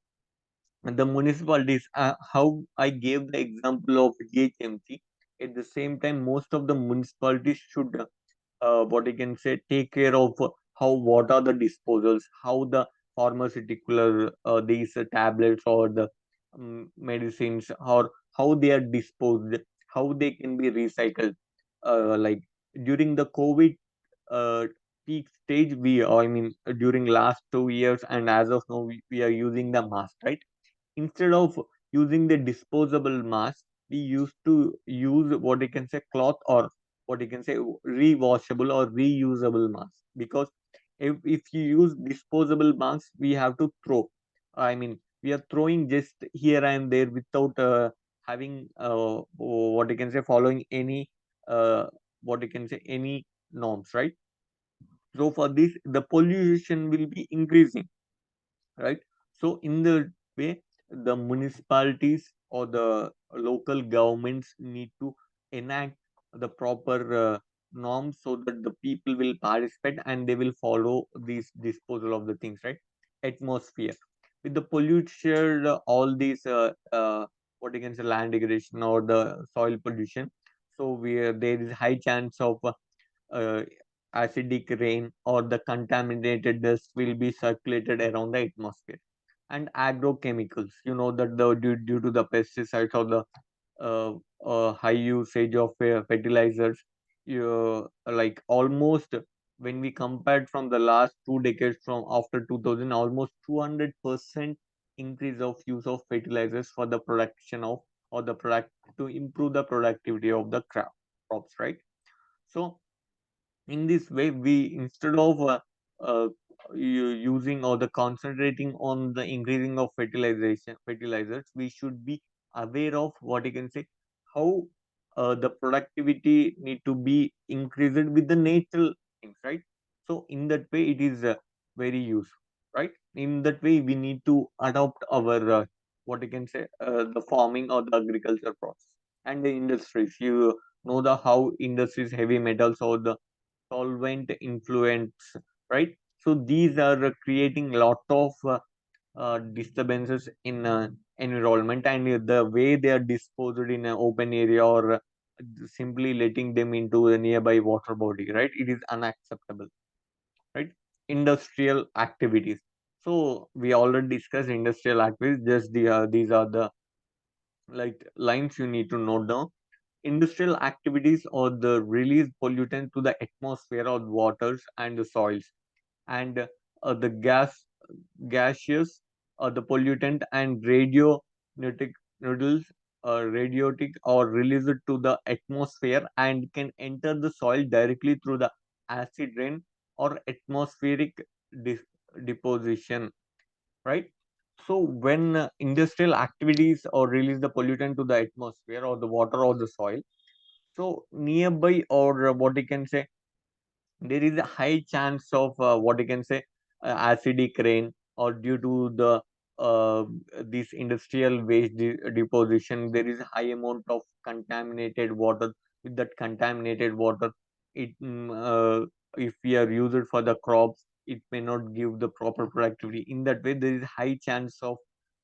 the municipalities, how I gave the example of GHMC. At the same time, most of the municipalities should what you can say take care of how what are the disposals, how the pharmaceutical these tablets or the medicines or how they are disposed, how they can be recycled. Like during the COVID uh, peak stage, I mean during last 2 years and as of now we are using the mask, right? Instead of using the disposable mask, we used to use what you can say cloth or what you can say rewashable or reusable mask. Because if you use disposable masks, we have to throw. I mean, we are throwing just here and there without having what you can say following any uh, what you can say any norms, right? So for this, the pollution will be increasing, right? So in the way, the municipalities or the local governments need to enact the proper norms so that the people will participate and they will follow these disposal of the things, right? Atmosphere with the pollution, all these what you can say land degradation or the soil pollution. So there is high chance of uh, acidic rain or the contaminated dust will be circulated around the atmosphere. And agrochemicals, you know that due to the pesticides or the uh, high usage of fertilizers, like almost when we compared from the last 2 decades from after 2000, almost 200% increase of use of fertilizers for the production of or the product to improve the productivity of the crops, right? So in this way, we instead of uh, using or the concentrating on the increasing of fertilizers, we should be aware of what you can say how the productivity need to be increased with the natural things, right? So in that way, it is very useful, right? In that way, we need to adopt our what you can say the farming or the agriculture process and the industries. You know the how industries, heavy metals or the solvent influence, right? So these are creating a lot of disturbances in environment, and the way they are disposed in an open area or simply letting them into a nearby water body, right? It is unacceptable, right? Industrial activities. So we already discussed industrial activities. Just these are the like lines you need to note down. Industrial activities or the release pollutant to the atmosphere or waters and the soils, and the gaseous, the pollutant and radionuclic noodles, radiotic or released to the atmosphere and can enter the soil directly through the acid rain or atmospheric dis- deposition, right? So when industrial activities or release the pollutant to the atmosphere or the water or the soil, so nearby or what you can say, there is a high chance of what you can say acidic rain, or due to the uh, this industrial waste deposition, there is a high amount of contaminated water. With that contaminated water, if we are used it for the crops, it may not give the proper productivity. In that way, there is high chance of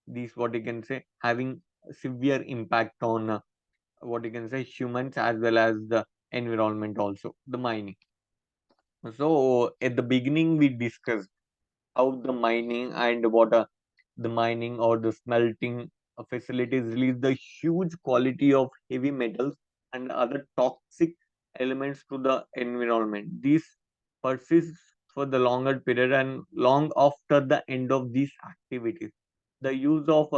these what you can say having severe impact on what you can say humans as well as the environment also, the mining. So at the beginning we discussed how the mining and what the mining or the smelting facilities release the huge quality of heavy metals and other toxic elements to the environment. This persists for the longer period and long after the end of these activities. The use of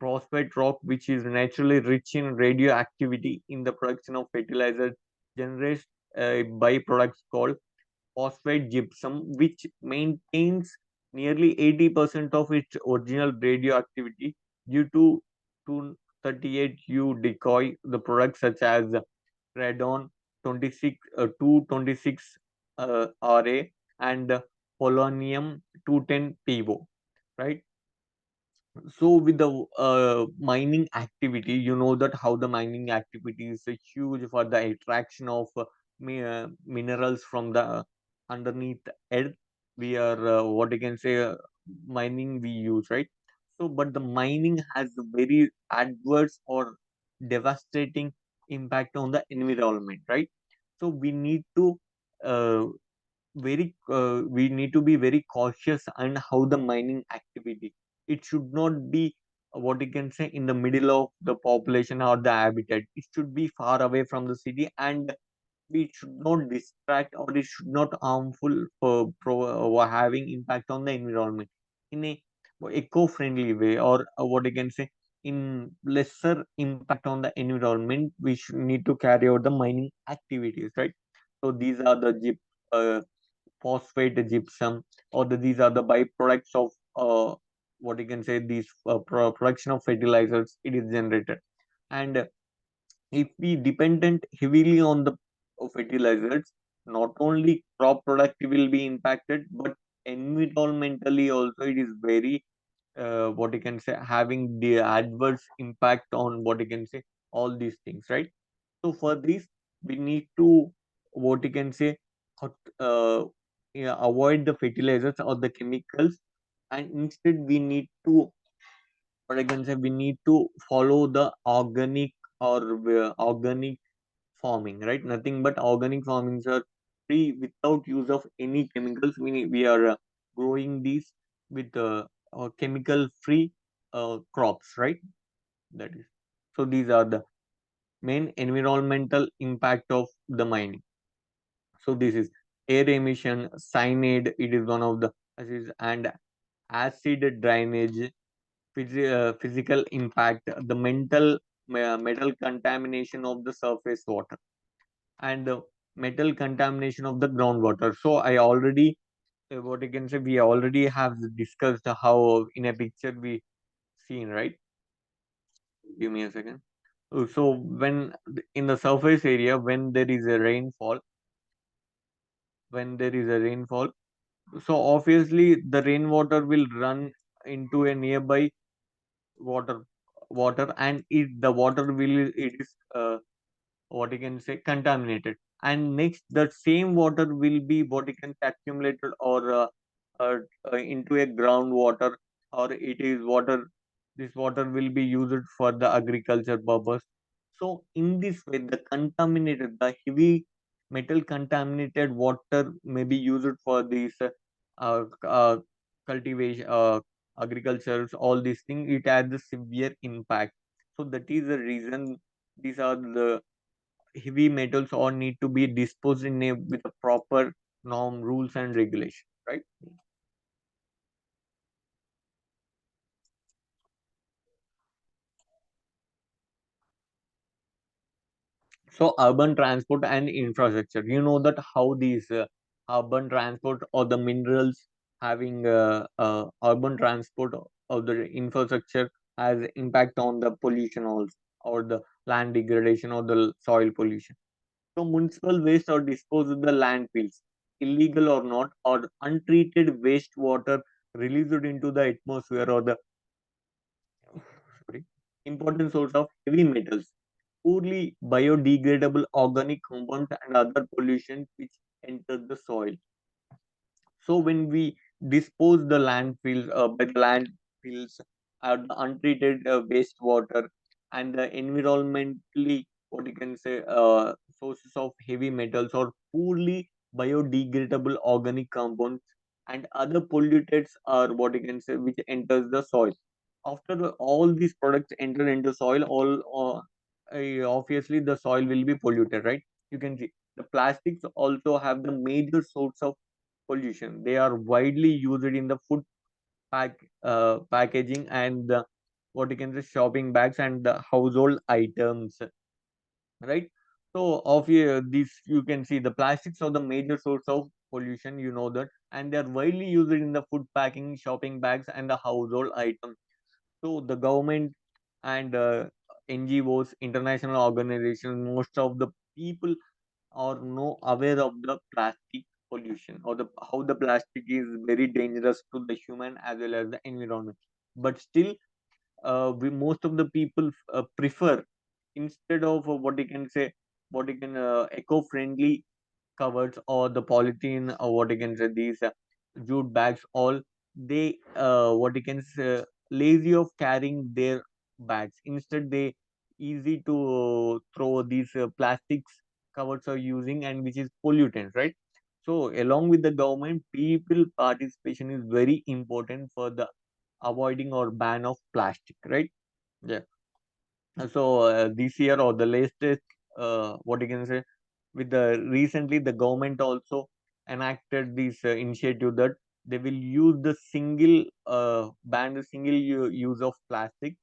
phosphate rock, which is naturally rich in radioactivity in the production of fertilizer, generates byproducts called phosphate gypsum, which maintains nearly 80% of its original radioactivity due to 238U decoy. The products such as radon 26 226 Ra and polonium 210 PO, right? So with the mining activity, you know that how the mining activity is huge for the extraction of minerals from the underneath earth. We are what you can say mining we use, right? So but the mining has a very adverse or devastating impact on the environment, right? So uh, we need to be very cautious and how the mining activity, it should not be what you can say in the middle of the population or the habitat. It should be far away from the city, and we should not distract or it should not harmful for having impact on the environment in a eco-friendly way, or what you can say in lesser impact on the environment. We should need to carry out the mining activities, right? So these are the uh, phosphate gypsum, or these are the byproducts of what you can say these production of fertilizers it is generated. And if we dependent heavily on the fertilizers, not only crop productivity will be impacted, but environmentally also it is very what you can say having the adverse impact on what you can say all these things, right? So for this, we need to what you can say uh, yeah, avoid the fertilizers or the chemicals, and instead we need to what I can say we need to follow the organic or organic farming, right? Nothing but organic farmings are free without use of any chemicals. We are growing these with chemical free crops, right? That is. So these are the main environmental impact of the mining. So this is air emission, cyanide. It is one of the and acid drainage, physical impact, the mental metal contamination of the surface water, and the metal contamination of the groundwater. So I already what I can say we already have discussed how in a picture we seen, right? Give me a second. So when in the surface area when there is a rainfall, when there is a rainfall, so obviously the rainwater will run into a nearby water and the water will it is what you can say contaminated, and next the same water will be what you can say accumulated or uh, into a groundwater, or it is water, this water will be used for the agriculture purpose. So in this way the contaminated, the heavy metal contaminated water may be used for these cultivation agricultures, all these things it has a severe impact. So that is the reason these are the heavy metals all need to be disposed in a with a proper norm, rules and regulation, right? So urban transport and infrastructure, you know that how these urban transport or the minerals having urban transport of the infrastructure has impact on the pollution also, or the land degradation or the soil pollution. So municipal waste or disposed in the landfills, illegal or not, or untreated wastewater released into the atmosphere or the sorry, important source of heavy metals, poorly biodegradable organic compounds and other pollutions which enter the soil. So when we dispose the landfills by the landfills, the untreated wastewater, and the environmentally, what you can say, sources of heavy metals or poorly biodegradable organic compounds and other pollutants are, what you can say, which enters the soil. After all these products enter into soil, obviously the soil will be polluted, right? You can see the plastics also have the major source of pollution. They are widely used in the food packaging and the, what you can say, shopping bags and the household items, right? So of these, you can see the plastics are the major source of pollution, you know that, and they are widely used in the food packing, shopping bags, and the household items. So the government and NGOs, international organizations, most of the people are no aware of the plastic pollution or the how the plastic is very dangerous to the human as well as the environment. But still, most of the people prefer, instead of what you can say, what you can eco-friendly covers or the polythene or what you can say, these jute bags, all they, what you can say, lazy of carrying their bags. Instead they easy to throw these plastics covers are using, and which is pollutant, right? So along with the government, people participation is very important for the avoiding or ban of plastic, right? Yeah. So this year or the latest, what you can say, with the recently the government also enacted this initiative that they will use the single ban the single use of plastic.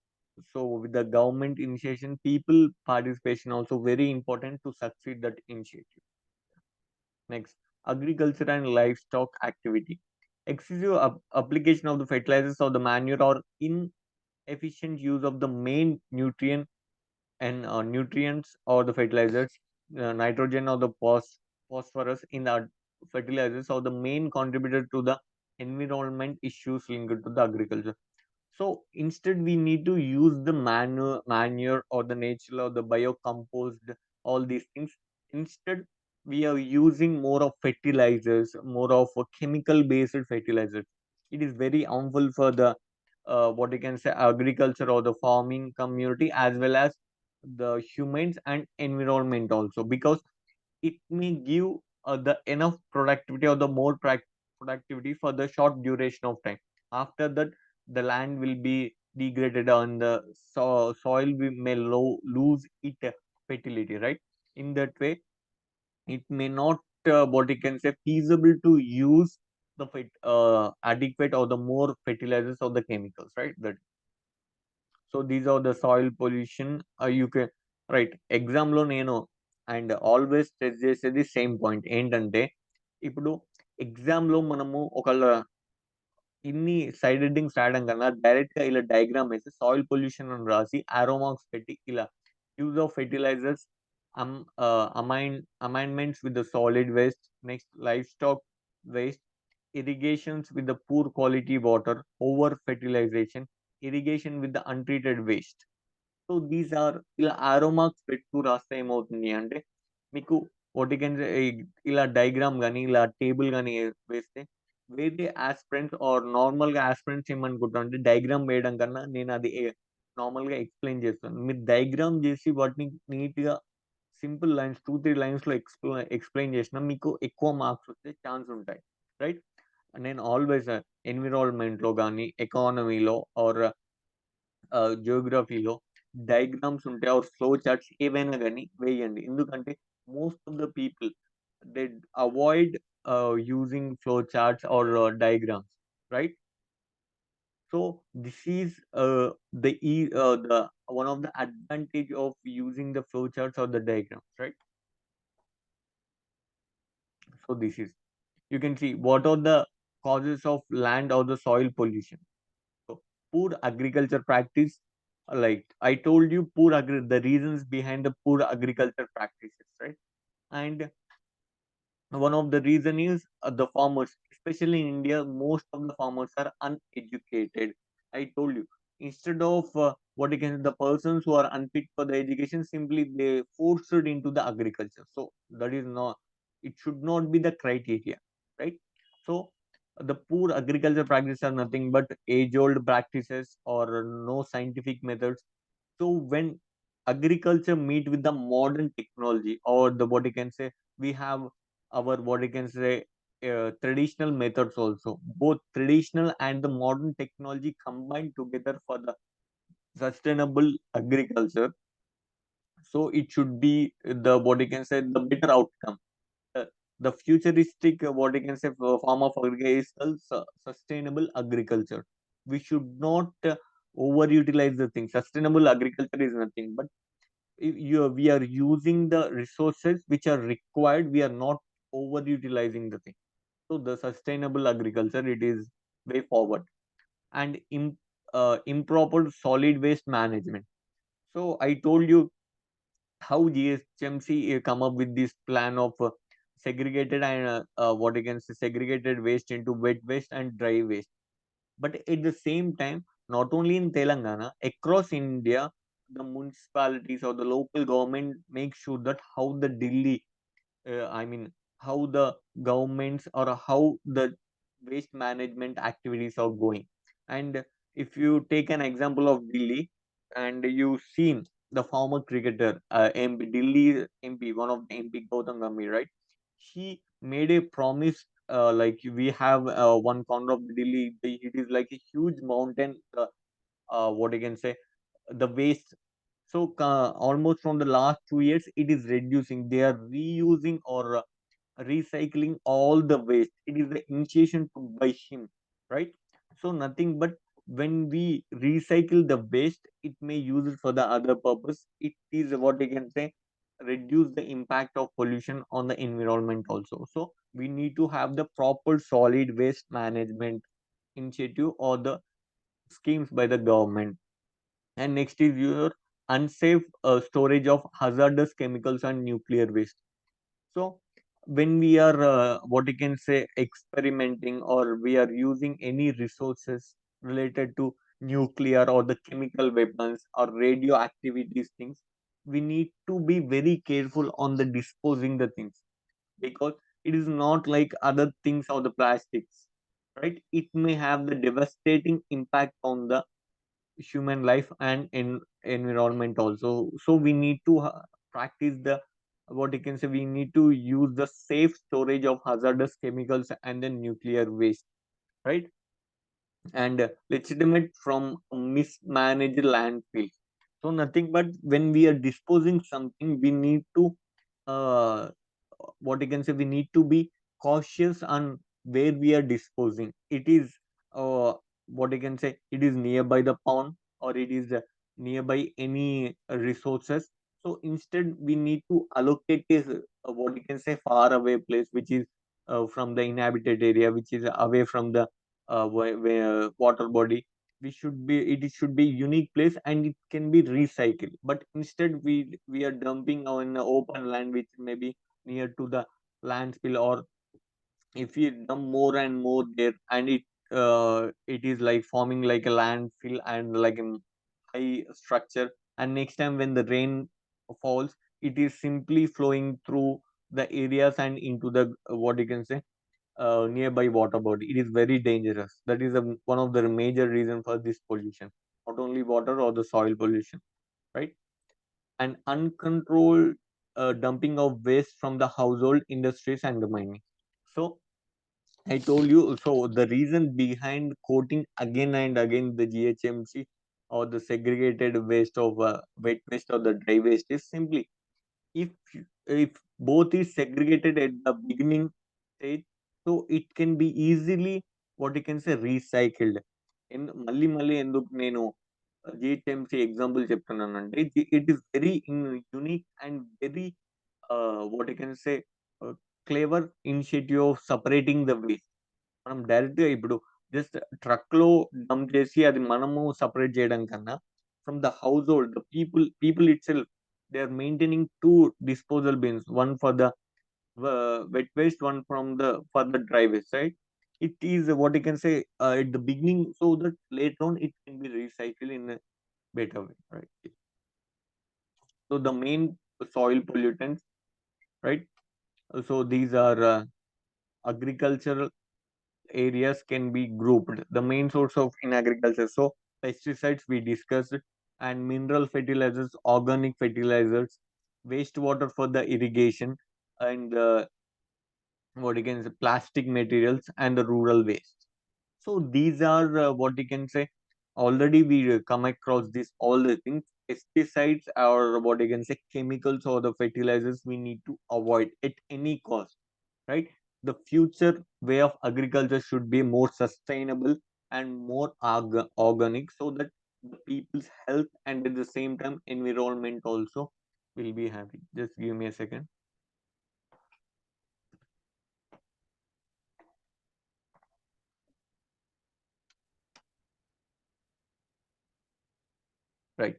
So with the government initiation, people participation also very important to succeed that initiative. Next, agriculture and livestock activity. Excessive application of the fertilizers or the manure or inefficient use of the main nutrient and nutrients or the fertilizers, nitrogen or the phosphorus in the fertilizers are the main contributor to the environment issues linked to the agriculture. So instead, we need to use the manure or the natural or the biocomposed, all these things. Instead, we are using more of fertilizers, more of chemical-based fertilizers. It is very harmful for the, what you can say, agriculture or the farming community as well as the humans and environment also, because it may give the enough productivity or the more productivity for the short duration of time. After that, the land will be degraded and the soil may lose its fertility, right? In that way, it may not, what you can say, feasible to use the adequate or the more fertilizers or the chemicals, right? That, so these are the soil pollution. You can, right, exam లో నేను and always stress చేసేది same point ఏంటంటే, ఇప్పుడు exam లో మనము ఒకళ్ళ ఇన్ని side headings రాయడం కన్నా డైరెక్ట్ గా ఇలా డయాగ్రామ్ వేసి సాయిల్ పొల్యూషన్ అని రాసి ఆరో మార్క్స్ పెట్టి ఇలా use of fertilizers, um, amendments with the solid waste, next livestock waste, irrigations with the poor quality water, over fertilization, irrigation with the untreated waste. So these are ఇలా arrow marks పెట్టుకు రాస్తే ఏమవుతుంది అంటే, మీకు what you can ఇలా diagram గాని ఇలా table గాని వేస్తే, వేరే ఆస్పిరెంట్స్ ఆర్ నార్మల్ గా ఆస్పిరెంట్స్ ఏమనుకుంటారు అంటే, డయాగ్రామ్ వేయడం కన్నా నేను అది నార్మల్ గా ఎక్స్ప్లెయిన్ చేస్తాను. మీరు డయాగ్రామ్ చేసి వాటిని నీట్ గా సింపుల్ లైన్స్ 2, 3 లైన్స్ లో ఎక్స్ప్లెయిన్ చేసినా మీకు ఎక్కువ మార్క్స్ వచ్చే ఛాన్స్ ఉంటాయి, రైట్? నేను ఆల్వేస్ ఎన్విరాన్మెంట్ లో కానీ ఎకానమీలో ఆర్ జియోగ్రఫీలో డయాగ్రామ్స్ ఉంటాయి ఆర్ ఫ్లో చార్ట్స్ ఏవైనా గానీ వేయండి. ఎందుకంటే most of the people they avoid using flow charts or diagrams, right? So this is the one of the advantage of using the flow charts or the diagrams, right? So this is, you can see what are the causes of land or the soil pollution. So poor agriculture practice, like I told you, the reasons behind the poor agriculture practices, right? And one of the reason is the farmers, especially in India, most of the farmers are uneducated. I told you, instead of what you can, the persons who are unfit for the education, simply they forced into the agriculture. So that is not, it should not be the criteria, right? So The poor agriculture practices are nothing but age-old practices or no scientific methods. So when agriculture meet with the modern technology, or the what you can say, we have our what you can say traditional methods also. Both traditional and the modern technology combined together for the sustainable agriculture. So it should be the what you can say the better outcome. Uh, the futuristic what you can say form of agriculture is called sustainable agriculture. We should not overutilize the thing. Sustainable agriculture is nothing but if we are using the resources which are required. We are not overutilizing the thing. So the sustainable agriculture, it is way forward. And improper solid waste management. So I told you how GHMC come up with this plan of segregated and what you can say segregated waste into wet waste and dry waste. But at the same time, not only in Telangana, across India, the municipalities or the local government make sure that how the Delhi, I mean, how the governments or how the waste management activities are going. And if you take an example of Delhi, and you've seen the former cricketer, MP, Delhi MP, one of the MP, Gautam Gambhir, right? He made a promise. Like we have one corner of Delhi, it is like a huge mountain. What I can say, the waste. So almost from the last 2 years, it is reducing. They are reusing or recycling all the waste. It is the initiation took by him, right? So nothing but when we recycle the waste, it may use it for the other purpose. It is what we can say reduce the impact of pollution on the environment also. So we need to have the proper solid waste management initiative or the schemes by the government. And next is your unsafe storage of hazardous chemicals and nuclear waste. So when we are what you can say experimenting or we are using any resources related to nuclear or the chemical weapons or radioactivities things, we need to be very careful on the disposing the things, because it is not like other things or the plastics, right? It may have the devastating impact on the human life and environment also. So we need to practice the what you can say we need to use the safe storage of hazardous chemicals and the nuclear waste, right? And legitimate from mismanaged landfills. So nothing but when we are disposing something, we need to uh, what you can say we need to be cautious on where we are disposing. It is uh, what you can say it is nearby the pond or it is nearby any resources. So instead we need to allocate this what you can say far away place, which is from the inhabited area, which is away from the water body. We should be it should be unique place and it can be recycled. But instead we are dumping on open land which may be near to the landfill, or if we dump more and more there, and it is like forming like a landfill and like a high structure, and next time when the rain falls, it is simply flowing through the areas and into the what you can say nearby water body. It is very dangerous. That is one of the major reason for this pollution, not only water or the soil pollution, right? And uncontrolled dumping of waste from the household, industries, and the mining. So I told you. So the reason behind quoting again and again the GHMC or the segregated waste of wet waste or the dry waste is simply if if both is segregated at the beginning stage, so it can be easily what you can say recycled. In మళ్ళీ మళ్ళీ ఎందుకు నేను GHMC example చెప్తున్నానంటే it is very unique and very what you can say clever initiative of separating the waste. మనం direct గా ఇప్పుడు just truck లో dump చేసి అది మనము సపరేట్ చేయడం కన్నా, from the household the people itself they are maintaining two disposal bins, one for the wet waste, one from the for the dry waste, right? It is what you can say at the beginning, so that later on it can be recycled in a better way, right? So the main soil pollutants, right? So these are agricultural, areas can be grouped. The main source of in agriculture. So pesticides we discussed, and mineral fertilizers, organic fertilizers, wastewater for the irrigation, and what you can say plastic materials and the rural waste. So these are what you can say. Already we come across this all the things. Pesticides or what you can say chemicals or the fertilizers we need to avoid at any cost, right? The future way of agriculture should be more sustainable and more organic, so that the people's health and at the same time environment also will be happy. Just give me a second. Right.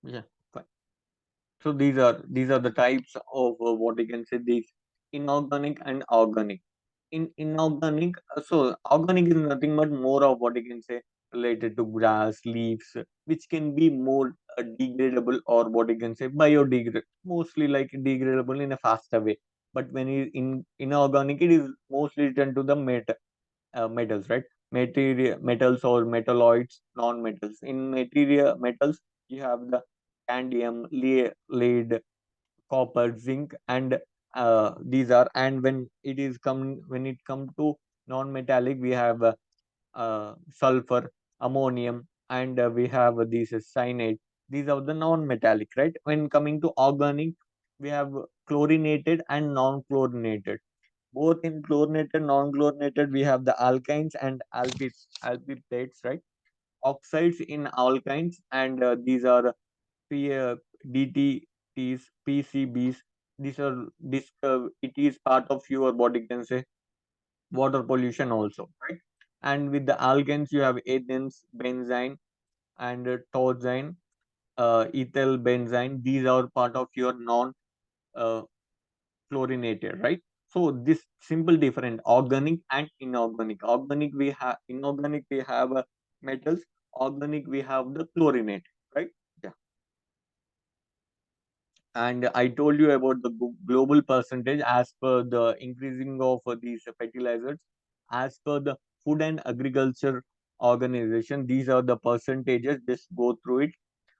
Yeah. Fine. So these are the types of what you can say these inorganic and organic. In inorganic, so organic is nothing but more of what you can say related to grass, leaves, which can be more degradable or what you can say biodegradable, mostly like degradable in a faster way. But when in inorganic, it is mostly written to the metals, right? Material metals or metalloids, non-metals. In material metals, you have the cadmium, lead, copper, zinc, and these are. And when it come to non-metallic, we have sulfur, ammonium, and we have these cyanide. These are the non-metallic, right? When coming to organic, we have chlorinated and non-chlorinated. Both in chlorinated, non-chlorinated, we have the alkynes and alkylates, right? Oxides in alkynes, and these are DTTs, PCBs. These are it is part of your body can say water pollution also, right? And with the alkanes, you have ethane, benzene, and toluene, ethyl benzene. These are part of your non uh, chlorinated, right? So this simple different organic and inorganic. Organic we have inorganic we have metals. Organic we have the chlorinate, right? Yeah. And I told you about the global percentage as per the increasing of these fertilizers, as per the Food and Agriculture Organization. These are the percentages. Just go through it.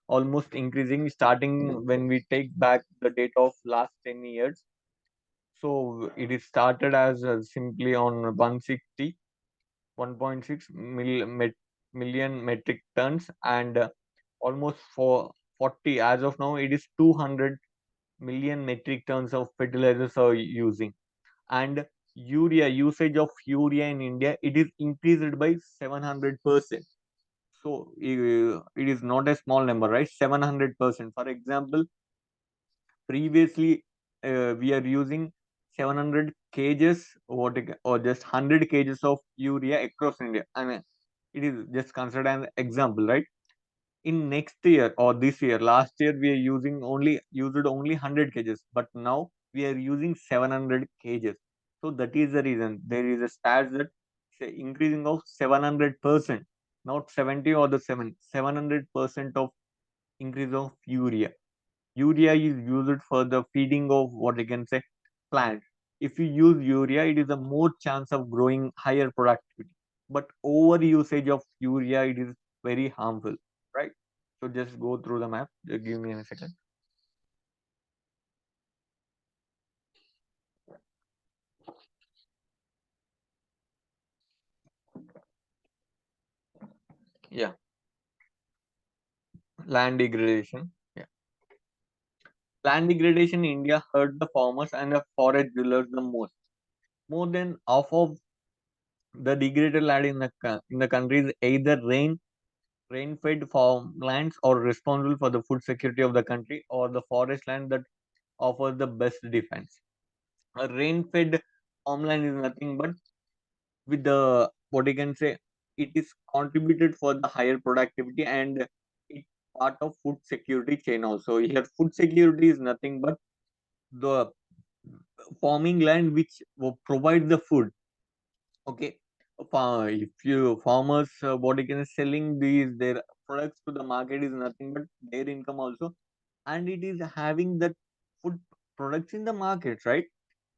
Almost increasing, starting when we take back the date of last 10 years. So it is started as simply on 160, 1.6 million metric tons, and almost for 40 as of now it is 200 million metric tons of fertilizers are using. And urea usage of urea in India, it is increased by 700%. So it is not a small number, right? 700%. For example, previously we are using 700 kgs or just 100 kgs of urea across India. I mean, it is just considered an example, right? In next year or this year, last year we are used only 100 kgs, but now we are using 700 kgs. So that is the reason there is a stats that say increasing of 700%, not 70 or the 700% of increase of urea. Urea is used for the feeding of what you can say plants. If you use urea, it is a more chance of growing higher productivity. But over usage of urea, it is very harmful, right? So just go through the map. Just give me a second. Yeah, land degradation. Yeah, land degradation in India hurt the farmers and the forest dwellers the most. More than half of the degraded land in the country is either rain-fed farmlands or responsible for the food security of the country, or the forest land that offers the best defense. A rain-fed farmland is nothing but with the what you can say, it is contributed for the higher productivity, and it's part of food security chain also. Here, food security is nothing but the farming land which will provide the food. Okay, if you farmers what you can selling these their products to the market is nothing but their income also, and it is having that food products in the market, right?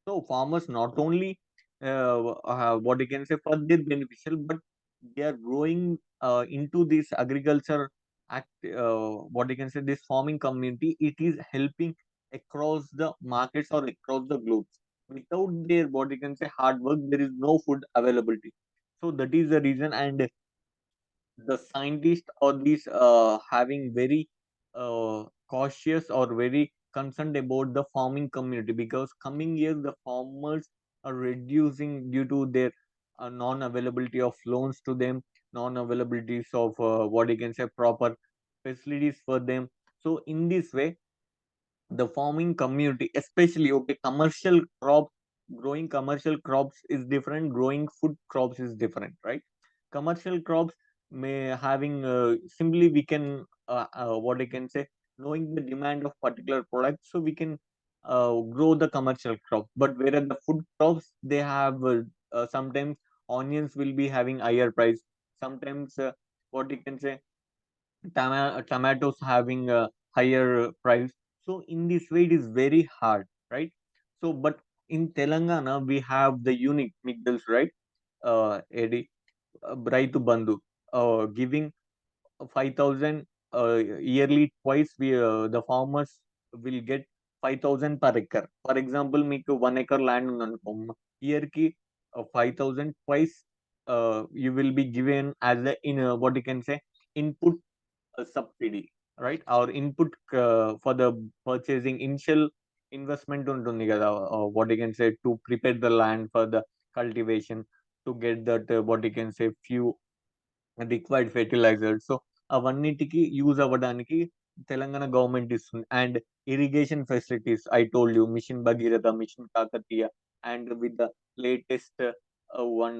So farmers not only what you can say for their beneficial, but they are growing into this agriculture act. What you can say, this farming community, it is helping across the markets or across the globe. Without their what you can say hard work, there is no food availability. So that is the reason, and the scientists or these having very cautious or very concerned about the farming community, because coming years the farmers are reducing due to their non-availability of loans to them, non-availabilities of what you can say proper facilities for them. So in this way, the farming community, especially okay, commercial crops, growing commercial crops is different, growing food crops is different, right? Commercial crops may having simply we can what I can say, knowing the demand of particular product, so we can grow the commercial crop. But whereas the food crops, they have sometimes onions will be having higher price, sometimes what you can say tomatoes having a higher price. So in this way, it is very hard, right? So, but in Telangana, we have the unique Migdals, right? Eddie, Braitu Bandhu, giving 5,000 yearly twice. The farmers will get 5,000 per acre. For example, మీకు 1 acre land ఉందనుకో, year కి 5,000 twice. You will be given as a in what you can say input subsidy, right? Our input for the purchasing initial investment ఉంటుంది కదా, what you can say to prepare the land for the cultivation, to get that what you can say few required fertilisers. So అవన్నిటికి use అవ్వడానికి Telangana government ఇస్తుంది. And irrigation facilities I told you, mission Bhagiratha, mission Kakatiya, and with the latest one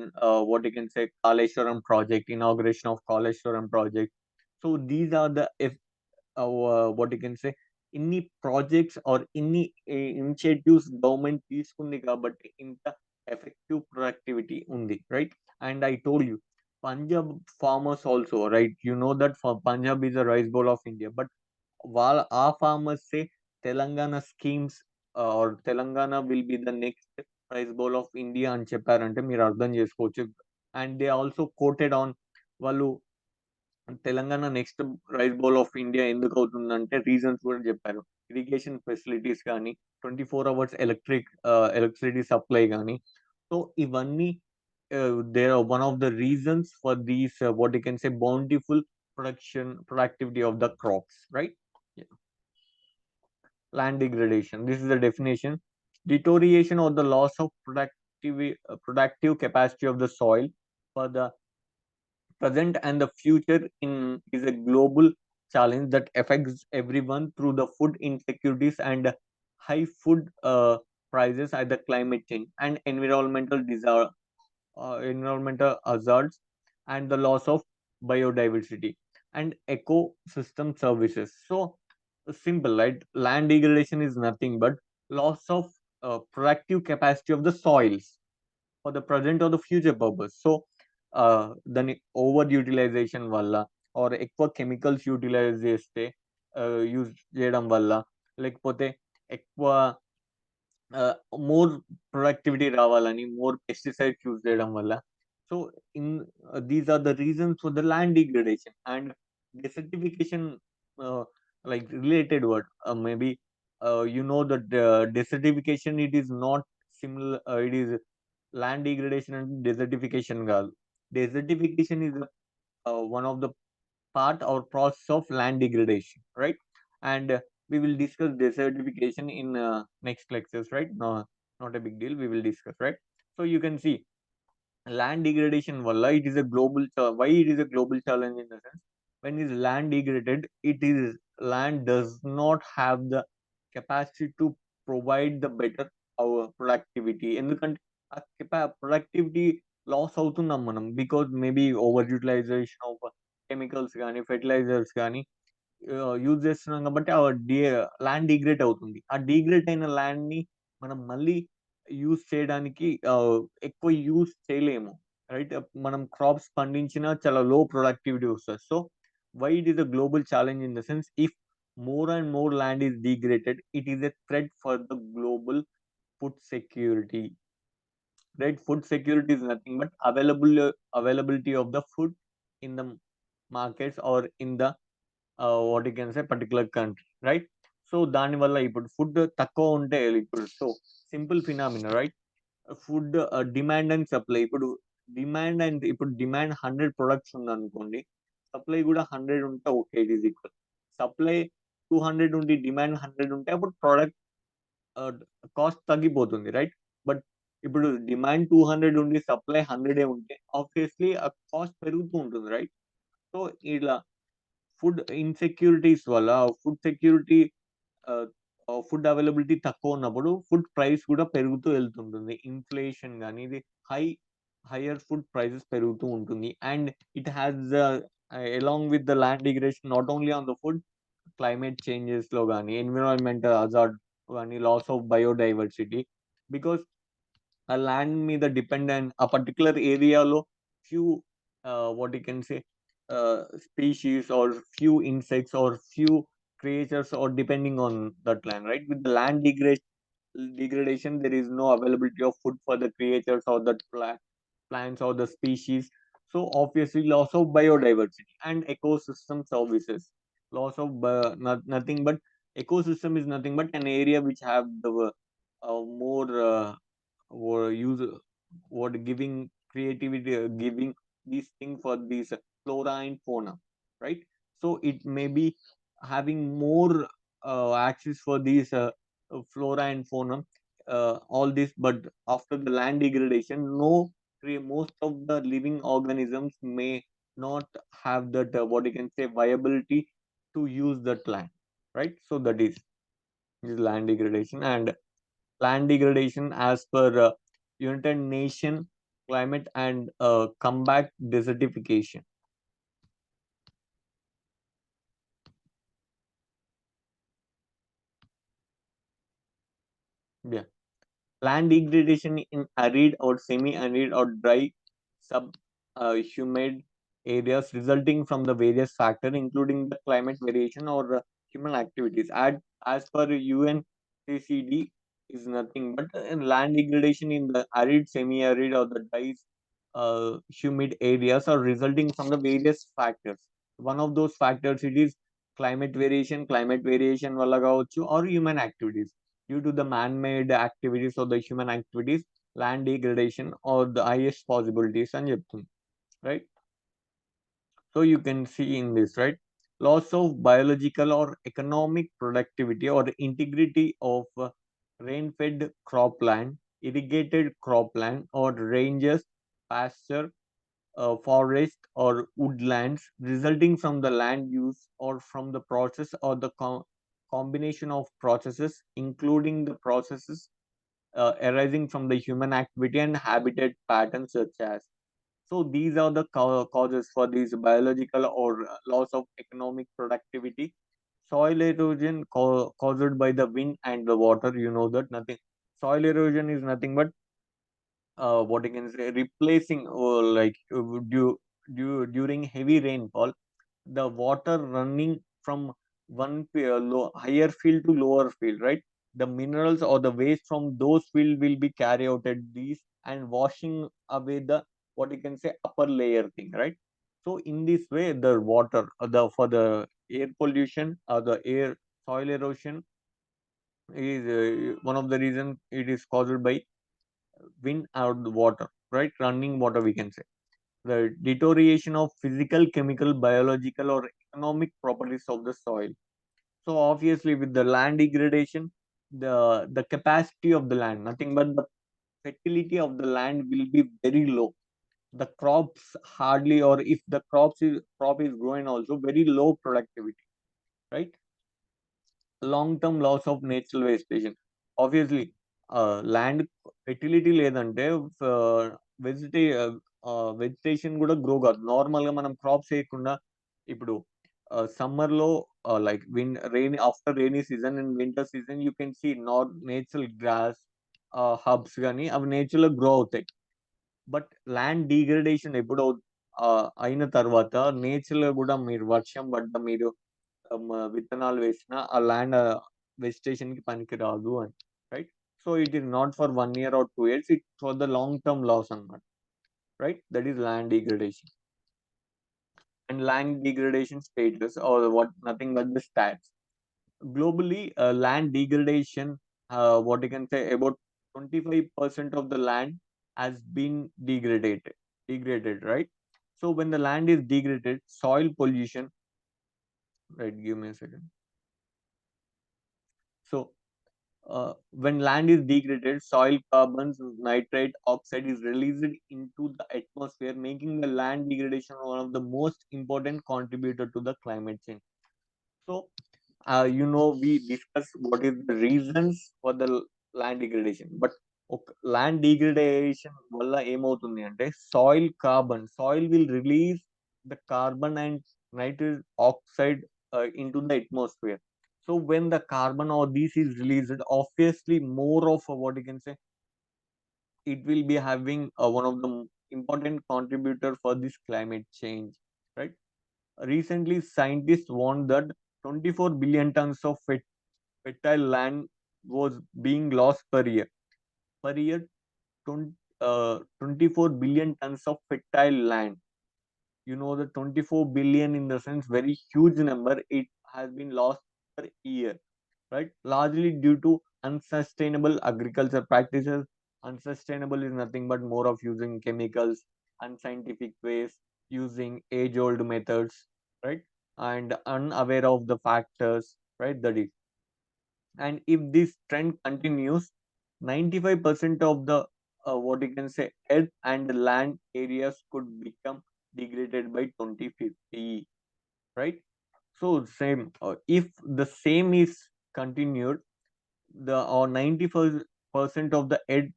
what you can say Kaleshwaram project, inauguration of Kaleshwaram project. So these are the what you can say ఇన్ని projects are ఇన్ని initiatives government తీసుకుంది కాబట్టి ఇంత effective productivity ఉంది, right? And I told you Punjab farmers also, right? You know that for Punjab is the rice bowl of India, but while our farmers say Telangana schemes or Telangana will be the next rice bowl of India అని చెప్పారంటే మీరు అర్థం చేసుకోవచ్చు. And they also quoted on వాళ్ళు Telangana next rice bowl of India ఎందుకు అవుతుందంటే reasons కూడా చెప్పారు. ఇరిగేషన్ ఫెసిలిటీస్ కానీ, 24 hours ఎలక్ట్రిసిటీ సప్లై కానీ. సో ఇవన్నీ they are one of the reasons for these what you can say bountiful productivity of the crops, right? Yeah. Land degradation, this is the definition: deterioration or the loss of productive capacity of the soil for the present and the future in is a global challenge that affects everyone through the food insecurities and high food prices at the climate change and environmental hazards and the loss of biodiversity and ecosystem services. So simple, right? Land degradation is nothing but loss of productive capacity of the soils for the present or the future purpose. So దాని over utilization వల్ల or ఎక్కువ chemicals utilize చేస్తే use చేయడం వల్ల, లేకపోతే ఎక్కువ more productivity రావాలని more pesticides use చేయడం వల్ల. So in these are the reasons for the land degradation and desertification, like related word, maybe you know that desertification, it is not similar, it is land degradation and desertification కాదు. Desertification is one of the part or process of land degradation, right? And we will discuss desertification in next lectures, right? No, not a big deal, we will discuss, right? So you can see land degradation valla it is a why it is a global challenge in the sense, when is land degraded, it is land does not have the capacity to provide the better productivity, ఎందుకంటే ఆ productivity loss అవుతున్నాం మనం, because maybe over utilization of chemicals కానీ fertilizers కానీ use చేస్తున్నాం కాబట్టి ఆ land degrade అవుతుంది. ఆ డిగ్రేడ్ అయిన ల్యాండ్ ని మనం మళ్ళీ యూజ్ చేయడానికి ఎక్కువ యూజ్ చేయలేము, రైట్? మనం క్రాప్స్ పండించినా చాలా లో ప్రొడక్టివిటీ వస్తుంది. So why it is a global challenge in the sense, if more and more land is degraded, it is a threat for the global food security. Right? Food security is nothing but availability of the food in the markets or in the what you can say particular country, right? So దానివల్ల ఇప్పుడు food తక్కువ ఉంటే ఇప్పుడు so simple phenomena, right? Food demand and supply. ఇప్పుడు demand and ఇప్పుడు demand 100 products ఉందనుకోండి, supply కూడా 100 ఉంటే okay, it is equal. Supply 200 ఉండి డిమాండ్ 100 ఉంటే అప్పుడు ప్రొడక్ట్ కాస్ట్ తగ్గిపోతుంది, రైట్? బట్ ఇప్పుడు డిమాండ్ 200 ఉండి సప్లై 100 ఉంటే ఆబ్వియస్లీ ఆ కాస్ట్ పెరుగుతూ ఉంటుంది, రైట్? సో ఇలా ఫుడ్ ఇన్‌సెక్యూరిటీస్ వల్ల ఫుడ్ సెక్యూరిటీ ఆహ్, ఫుడ్ అవైలబిలిటీ తక్కువ ఉన్నప్పుడు ఫుడ్ ప్రైస్ కూడా పెరుగుతూ వెళ్తుంటుంది. ఇన్‌ఫ్లేషన్ గాని ఇది హై హైయర్ ఫుడ్ ప్రైసెస్ పెరుగుతూ ఉంటుంది. And it has along with the land degradation not only on the food, climate చేంజెస్‌లో గాని, ఎన్విరాన్మెంటల్ హజార్డ్ గాని, లాస్ ఆఫ్ బయోడైవర్సిటీ. బికాస్ ఆ ల్యాండ్ మీద డిపెండ్ అండ్ ఆ పర్టిక్యులర్ ఏరియాలో few what you can say species or few insects or few creatures or depending on that land, right? With the land degradation, there is no availability of food for the creatures or the plants or the species. So obviously loss of biodiversity and ecosystem services. Loss of nothing but ecosystem is nothing but an area which have the more or use what giving creativity, giving these thing for these flora and fauna, right? So it may be having more access for these flora and fauna, all this. But after the land degradation, most of the living organisms may not have that what you can say viability to use that land, right? So that is land degradation. And land degradation as per United Nation climate and combat desertification. Yeah. Land degradation in arid or semi-arid or dry humid areas resulting from the various factors, including the climate variation or human activities. As per UNCCD, is nothing but land degradation in the arid, semi-arid, or the dry, humid areas are resulting from the various factors. One of those factors it is climate variation వల్ల కావచ్చు, or human activities. Due to the man-made activities or the human activities, land degradation or the highest possibilities అని చెప్తుంది, right? So you can see in this, right? Loss of biological or economic productivity or integrity of rain-fed cropland, irrigated cropland, or ranges, pasture, forest, or woodlands resulting from the land use or from the process or the combination of processes, including the processes arising from the human activity and habitat patterns such as. So these are the causes for these biological or loss of economic productivity. Soil erosion caused by the wind and the water. You know that nothing. Soil erosion is nothing but what you can say replacing like during heavy rainfall, the water running from higher field to lower field, right? The minerals or the waste from those field will be carried out at these and washing away the what you can say upper layer thing, right? So in this way, the water, the for the air pollution or the air soil erosion is one of the reasons it is caused by wind or the water, right? Running water, we can say the deterioration of physical, chemical, biological, or economic properties of the soil. So obviously, with the land degradation, the capacity of the land, nothing but the fertility of the land will be very low. The crops hardly, or if the crop is growing, also very low productivity, right? Long-term loss of natural vegetation. Obviously, land fertility లేదంటే వెజిటే vegetation కూడా grow కాదు. నార్మల్‌గా మనం crops ఏయకుండా ఇప్పుడు సమ్మర్‌లో like rain after rainy season and winter season you can see natural grass herbs గాని అవి నేచురల్‌గా గ్రో అవుతాయి. బట్ ల్యాండ్ డిగ్రేడేషన్ ఎప్పుడో అయిన తర్వాత నేచురల్‌గా కూడా మీరు వర్షం పడ్డ మీరు విత్తనాలు వేసినా ఆ ల్యాండ్ వెజిటేషన్ కి పనికి రాదు అని, right. So it is not for 1 year or 2 years, it for the long term loss అన్నమాట, right. That is land degradation. And land degradation status, or what, nothing but the stats. Globally, land degradation, what you can say, about 25% of the land has been degraded, right? So when the land is degraded, soil pollution, right? Give me a second. So when land is degraded, soil carbons, nitrate oxide is released into the atmosphere, making the land degradation one of the most important contributor to the climate change. So we discuss what is the reasons for the land degradation, but land degradation వల్ల ఏమవుతుంది అంటే soil will release the carbon and nitrous oxide into the atmosphere. So when the carbon or this is released, obviously more of what you can say, it will be having one of the important contributor for this climate change, right? Recently scientists warned that 24 billion tons of fertile land was being lost per year. Per year, 20, 24 billion tons of fertile land. You know, the 24 billion in the sense very huge number. It has been lost per year, right? Largely due to unsustainable agriculture practices. Unsustainable is nothing but more of using chemicals, unscientific ways, using age-old methods, right? And unaware of the factors, right? That is, and if this trend continues, 95% of the what you can say earth and land areas could become degraded by 2050, right? So same, if the same is continued, the or 95% of the earth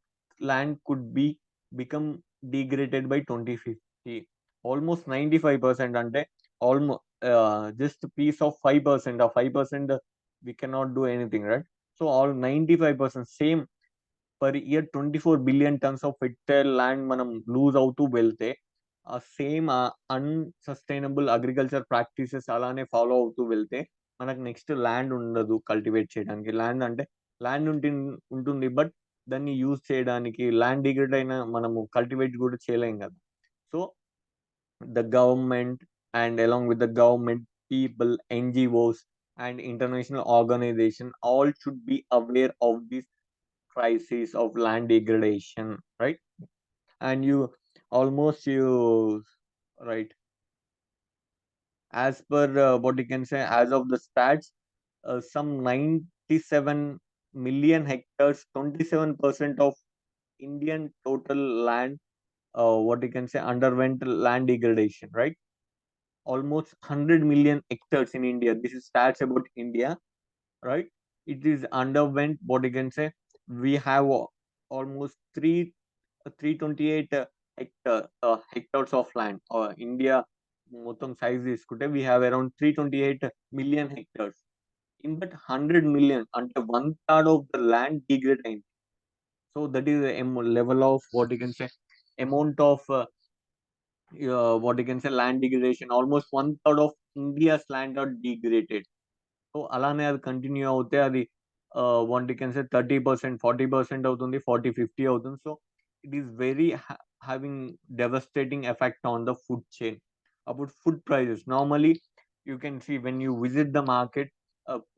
land could be become degraded by 2050. Almost 95%, ante almost just a piece of 5%, or 5% we cannot do anything, right? So all 95% same, per year 24 billion tons of fertile land మనం loose అవుతూ వెళ్తే, ఆ same unsustainable agriculture practices అలానే follow అవుతూ వెళ్తే, మనకు next land ఉండదు cultivate చేయడానికి. ల్యాండ్ అంటే ల్యాండ్ ఉంటుంది, బట్ దాన్ని యూజ్ చేయడానికి ల్యాండ్ డిగ్రేడ్ అయినా మనము కల్టివేట్ కూడా చేయలేం కదా. So the government, and along with the government, people, NGOs, and international organization all should be aware of this crisis of land degradation, right? And you right, as per what you can say, as of the stats, some 97 million hectares, 27% of Indian total land, what you can say, underwent land degradation, right? Almost 100 million hectares in India. This is stats about India, right? It is underwent, what you can say. We have almost 328 hectares of land. India మొత్తం size తీసుకుంటే we have around 328 million hectares. In that 100 million, అంటే one third of the land degrade అయింది. So that is a level of what you can say, amount of what you can say, land degradation. Almost one third of India's land are degraded. So అలానే అది continue అవుతే అది one can say 30%, 40% అవుతుంది, 40-50 అవుతుంది. So it is very having devastating effect on the food chain. అప్పుడు food prices normally you can see when you visit the market,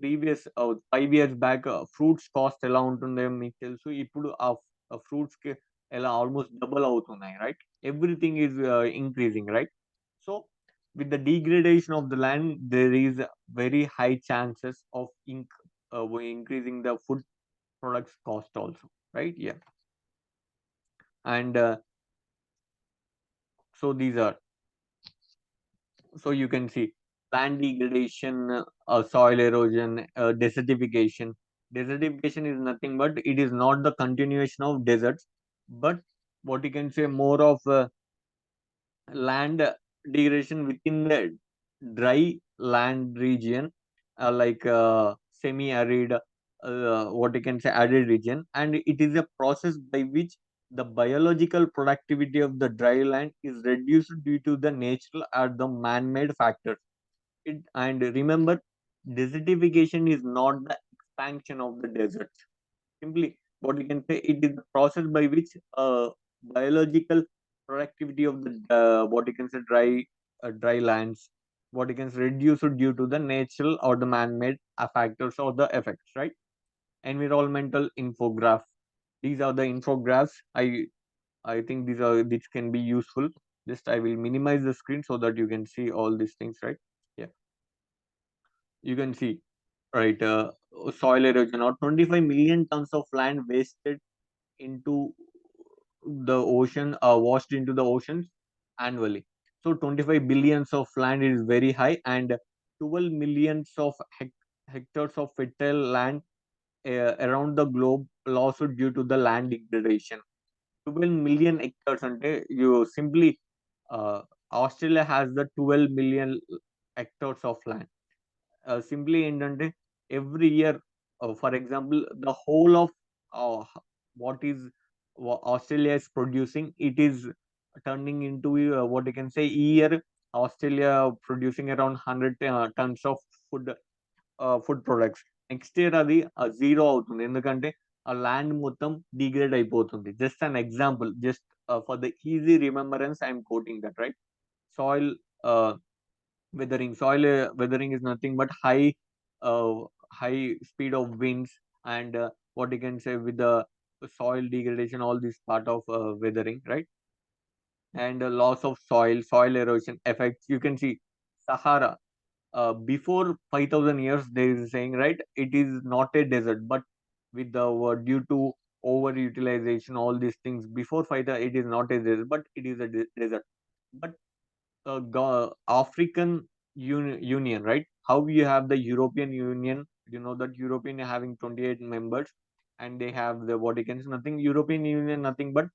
previous 5 years back fruits cost ఎలా ఉంటుందో మీకు తెలుసు. ఇప్పుడు ఆ ఫ్రూట్స్ కి ఎలా ఆల్మోస్ట్ డబుల్ అవుతున్నాయి, right? Everything is increasing, right? So with the degradation of the land, there is very high chances of increasing the food products cost also, right? Yeah. And so these are, so you can see land degradation, soil erosion, desertification. Desertification is nothing but it is not the continuation of deserts, but what you can say, more of land degradation within the dry land region, like semi-arid, what you can say, arid region, and it is a process by which the biological productivity of the dry land is reduced due to the natural or the man-made factors. And remember, desertification is not the expansion of the desert. Simply, what you can say, it is the process by which biological productivity of the what you can say dry lands, what you can say, reduce due to the natural or the man-made factors or the effects, right? Environmental infograph. These are the infographics. I think these can be useful. Just I will minimize the screen so that you can see all these things, right? Yeah, you can see, right? Soil erosion or 25 million tons of land wasted into the ocean, washed into the oceans annually. So 25 billions of land is very high, and 12 millions of hectares of fertile land around the globe lost due to the land degradation. 12 million hectares ante you simply Australia has the 12 million hectares of land. Simply ఏంటంటే every year, for example, the whole of uh, what is Australia is producing, it is turning into what you can say year Australia producing around 100 tons of food, food products. Next year అది zero అవుతుంది. ఎందుకంటే ఆ land మొత్తం degrade అయిపోతుంది. Just an example, just for the easy remembrance I'm quoting that, right? Soil weathering. Soil weathering is nothing but uh, high speed of winds, and what you can say with the soil degradation, all this part of weathering, right? And loss of soil erosion effects. You can see Sahara, before 5,000 years, they is saying, right, it is not a desert, but with the due to overutilization, all these things, before 5,000 it is not a desert, but it is a desert. But African Union, right? How you have the European Union, you know that European having 28 members, and they have the what you can say, nothing European Union, nothing but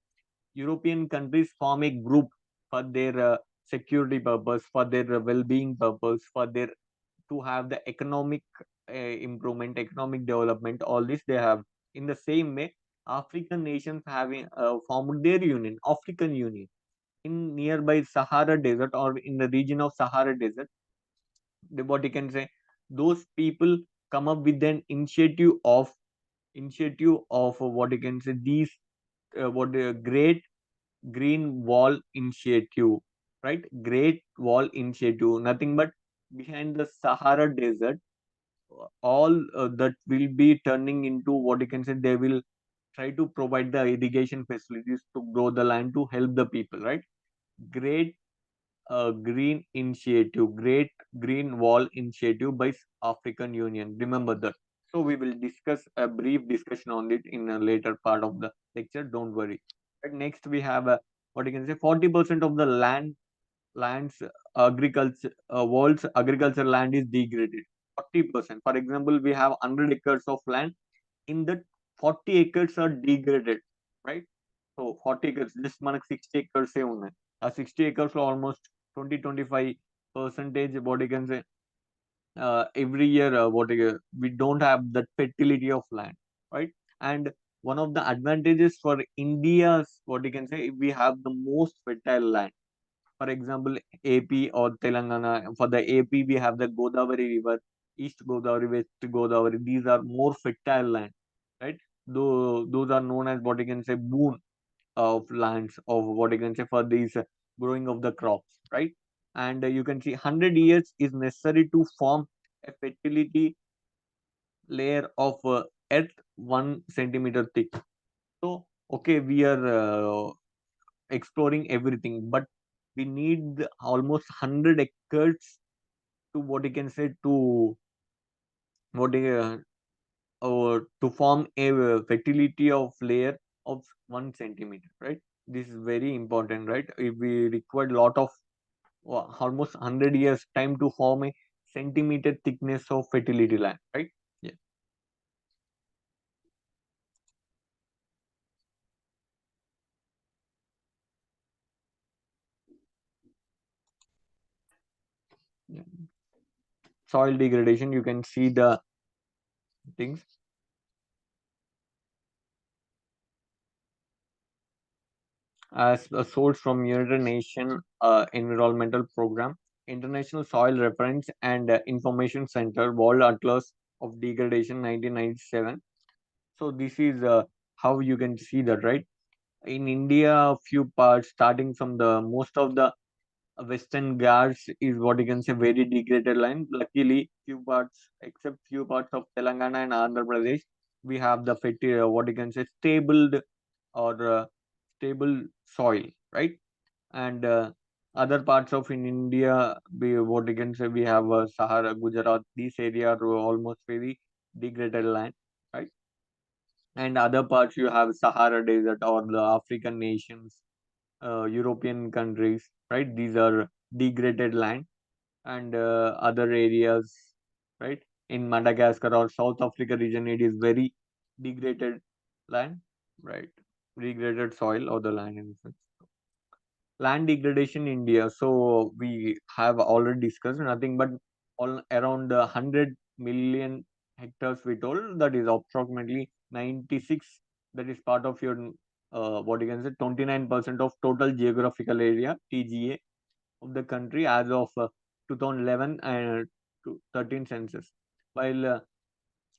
European countries form a group for their security purpose, for their well-being purpose, for their to have the economic improvement, economic development, all this they have. In the same way, African nations having formed their union, African Union, in nearby Sahara Desert or in the region of Sahara Desert. What you can say, those people come up with an initiative of what you can say these what Great Green Wall Initiative, right? Great Wall Initiative, nothing but behind the Sahara Desert, all that will be turning into what you can say, they will try to provide the irrigation facilities to grow the land to help the people, right? Great Green Initiative, Great Green Wall Initiative by African Union. Remember that. So we will discuss a brief discussion on it in a later part of the lecture. Don't worry. Right, next we have what you can say 40% of the lands agriculture world's agriculture land is degraded. 40%. For example, we have 100 acres of land. In that, 40 acres are degraded, right? So 40 acres, just మనకు 60 acres ఏ ఉన్నాయి. ఆ 60 acres లో almost 20-25% what you can say every year we don't have that fertility of land, right? And one of the advantages for India's what you can say, we have the most fertile land. For example, AP or Telangana. For the AP, we have the Godavari River, East Godavari, West Godavari. These are more fertile land, right? Though those are known as what you can say boon of lands of what you can say for these growing of the crops, right? And you can see 100 years is necessary to form a fertility layer of earth 1 centimeter thick. So, okay, we are exploring everything, but we need almost 100 acres to what you can say to what to form a fertility of layer of 1 centimeter, right? This is very important, right? If we require lot of almost 100 years time to form a centimeter thickness of fertility land, right? Yeah, yeah. Soil degradation, you can see the things as a source from United Nation environmental program. International Soil Reference and Information Center World Atlas of Degradation 1997. So this is how you can see that, right? In India, a few parts starting from the most of the Western Ghats is what you can say very degraded land. Luckily, few parts, except few parts of Telangana and Andhra Pradesh, we have the what you can say stable soil, right? And other parts of in India, we what you can say we have Sahara, Gujarat. These areas are almost very degraded land, right? And other parts you have Sahara Desert or the African nations, European countries, right? These are degraded land and other areas, right? In Madagascar or South Africa region, it is very degraded land, right? Degraded soil or the land in sense. Land degradation in India. So we have already discussed nothing but all around 100 million hectares we told that is approximately 96, that is part of your what you can say 29% of total geographical area TGA of the country as of 2011 and 13 census. While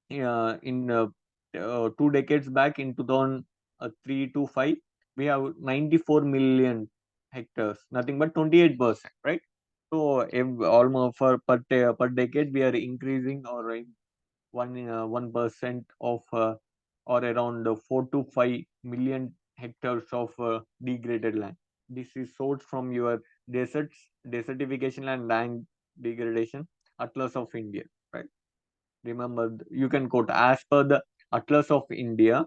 in 2 decades back in 2003 to 5, we have 94 million hectares, nothing but 28%, right? So almost per decade, we are increasing or 1% of or around 4 to 5 million hectares of degraded land. This is sourced from your desertification and land degradation atlas of India, right? Remember, you can quote as per the atlas of India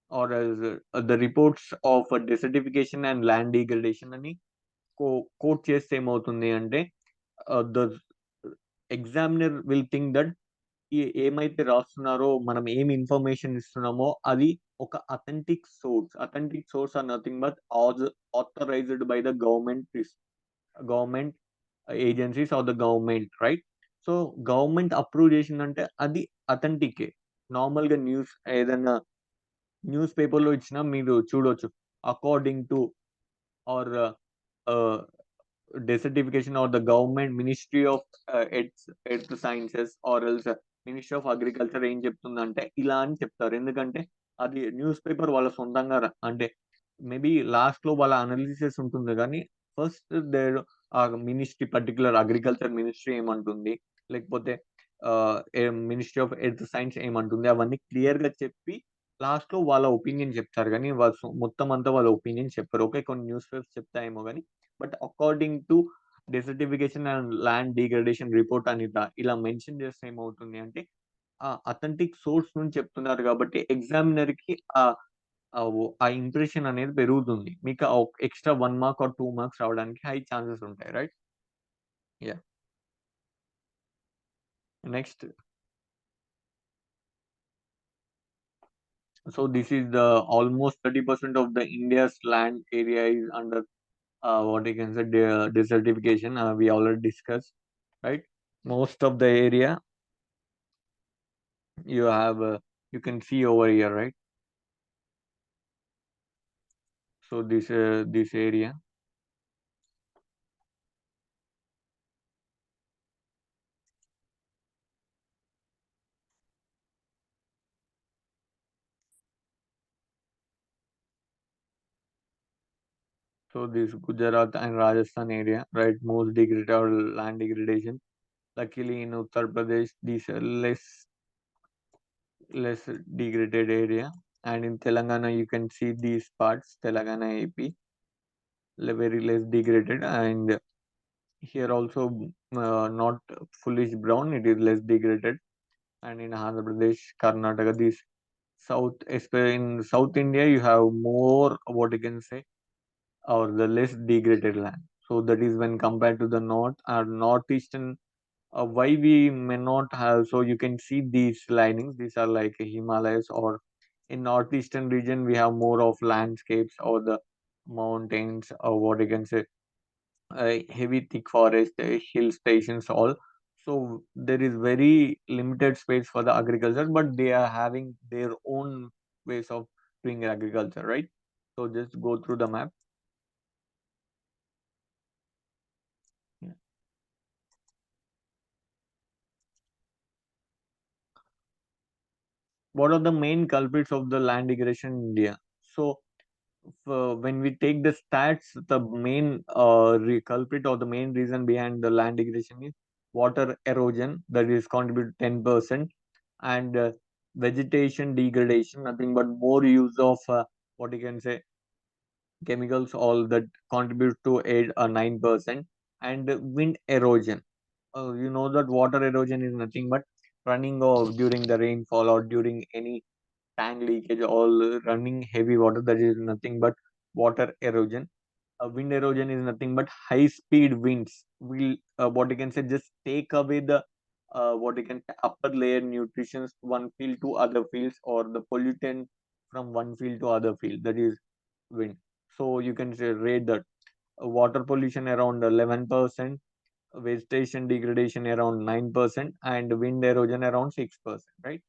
or as the reports of desertification and land degradation అని quote చేస్తే ఏమవుతుంది అంటే the examiner will think that ఏమైతే రాస్తున్నారో మనం ఏం information ఇస్తున్నామో అది ఒక authentic source or nothing but authorized by the government agencies or the government, right? So government approve చేసిందంటే అది అథెంటికే. నార్మల్ గా ఏదైనా న్యూస్ పేపర్ లో ఇచ్చినా మీరు చూడొచ్చు according to or desertification or the government ministry of earth sciences or else ministry of agriculture ఏం చెప్తుందంటే ఇలా అని చెప్తారు. ఎందుకంటే అది న్యూస్ పేపర్ వాళ్ళ సొంతంగా అంటే మేబీ లాస్ట్ లో వాళ్ళ అనాలిసిస్ ఉంటుంది కానీ ఫస్ట్ ఆ మినిస్ట్రీ పర్టికులర్ అగ్రికల్చర్ మినిస్ట్రీ ఏమంటుంది, లేకపోతే మినిస్ట్రీ ఆఫ్ ఎర్త్ సైన్స్ ఏమంటుంది, అవన్నీ క్లియర్ గా చెప్పి లాస్ట్ లో వాళ్ళ ఒపీనియన్ చెప్తారు. కానీ వాళ్ళు మొత్తం అంతా వాళ్ళ ఒపీనియన్ చెప్పారు. ఓకే, కొన్ని న్యూస్ పేపర్స్ చెప్తాయేమో కానీ but according to desertification and land degradation report అని ఇలా మెన్షన్ చేస్తే ఏమవుతుంది అంటే ఆ అథెంటిక్ సోర్స్ నుంచి చెప్తున్నారు కాబట్టి ఎగ్జామినర్ కి ఆ ఇంప్రెషన్ అనేది పెరుగుతుంది. మీకు ఎక్స్ట్రా 1 మార్క్ ఆర్ 2 మార్క్స్ రావడానికి హై ఛాన్సెస్ ఉంటాయి, right? Yeah. Next, so this is the almost 30% of the India's land area is under what you can say desertification. We already discussed, right? Most of the area you have you can see over here, right? So this area, so this Gujarat and Rajasthan area, right? Most degraded or land degradation. Luckily in Uttar Pradesh, these are less degraded area, and in Telangana you can see these parts, Telangana AP, very less degraded, and here also not fullish brown, it is less degraded. And in Andhra Pradesh, Karnataka, these south, especially in South India, you have more what you can say or the less degraded land. So that is when compared to the north or northeastern, why we may not have. So you can see these linings, these are like Himalayas, or in northeastern region we have more of landscapes or the mountains or what you can say heavy thick forest, hill stations, all. So there is very limited space for the agriculture, but they are having their own ways of doing agriculture, right? So just go through the map. Yeah. What are the main culprits of the land degradation in India? So, when we take the stats, the main culprit or the main reason behind the land degradation is water erosion, that is contribute 10%, and vegetation degradation, nothing but more use of what you can say chemicals, all that contribute to 8 or 9%, and wind erosion. You know that water erosion is nothing but running off during the rainfall or during any tank leakage, all running heavy water, that is nothing but water erosion. Wind erosion is nothing but high speed winds will what you can say just take away the what you can say upper layer nutrition one field to other fields, or the pollutant from one field to other field, that is wind. So you can say rate that water pollution around 11%, vegetation degradation around 9%, and wind erosion around 6%, right?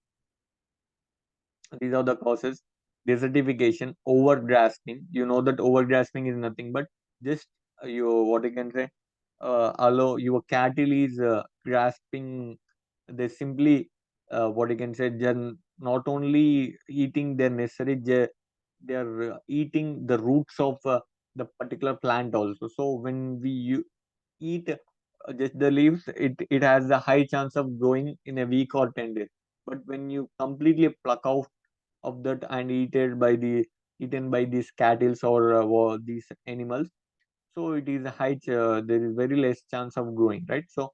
These are the causes. Desertification, overgrasping. You know that overgrasping is nothing but just you what you can say allow your cattle is grasping. They simply what you can say not only eating their necessary, they are eating the roots of the particular plant also. So when we eat just the leaves, it has a high chance of growing in a week or 10 days. But when you completely pluck out of that and eaten by these cattle or these animals, so it is a there is very less chance of growing, right? So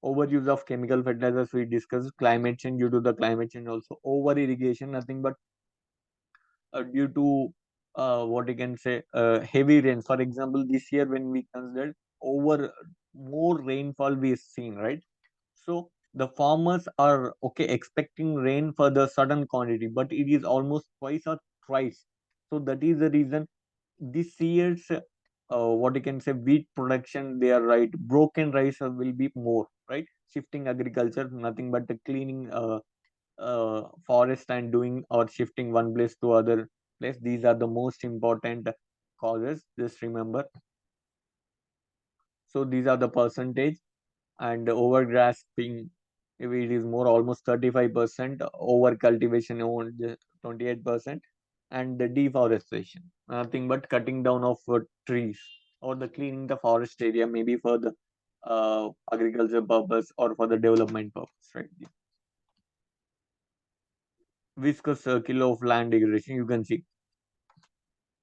overuse of chemical fertilizers, we discussed climate change. Due to the climate change also, over irrigation, nothing but due to what you can say heavy rain. For example, this year when we consider over more rainfall we seen, right? So the farmers are okay expecting rain for the sudden quantity, but it is almost twice or thrice. So that is the reason this year's what you can say wheat production, they are right, broken rice will be more, right? Shifting agriculture, nothing but the cleaning forest and doing or shifting one place to other place. These are the most important causes, just remember. So these are the percentage. And over grasping, if it is more almost 35%, over cultivation on 28%, and the deforestation, nothing but cutting down of trees or the cleaning the forest area, maybe for the agriculture purpose or for the development purpose, right? Viscous circle of land degradation, you can see.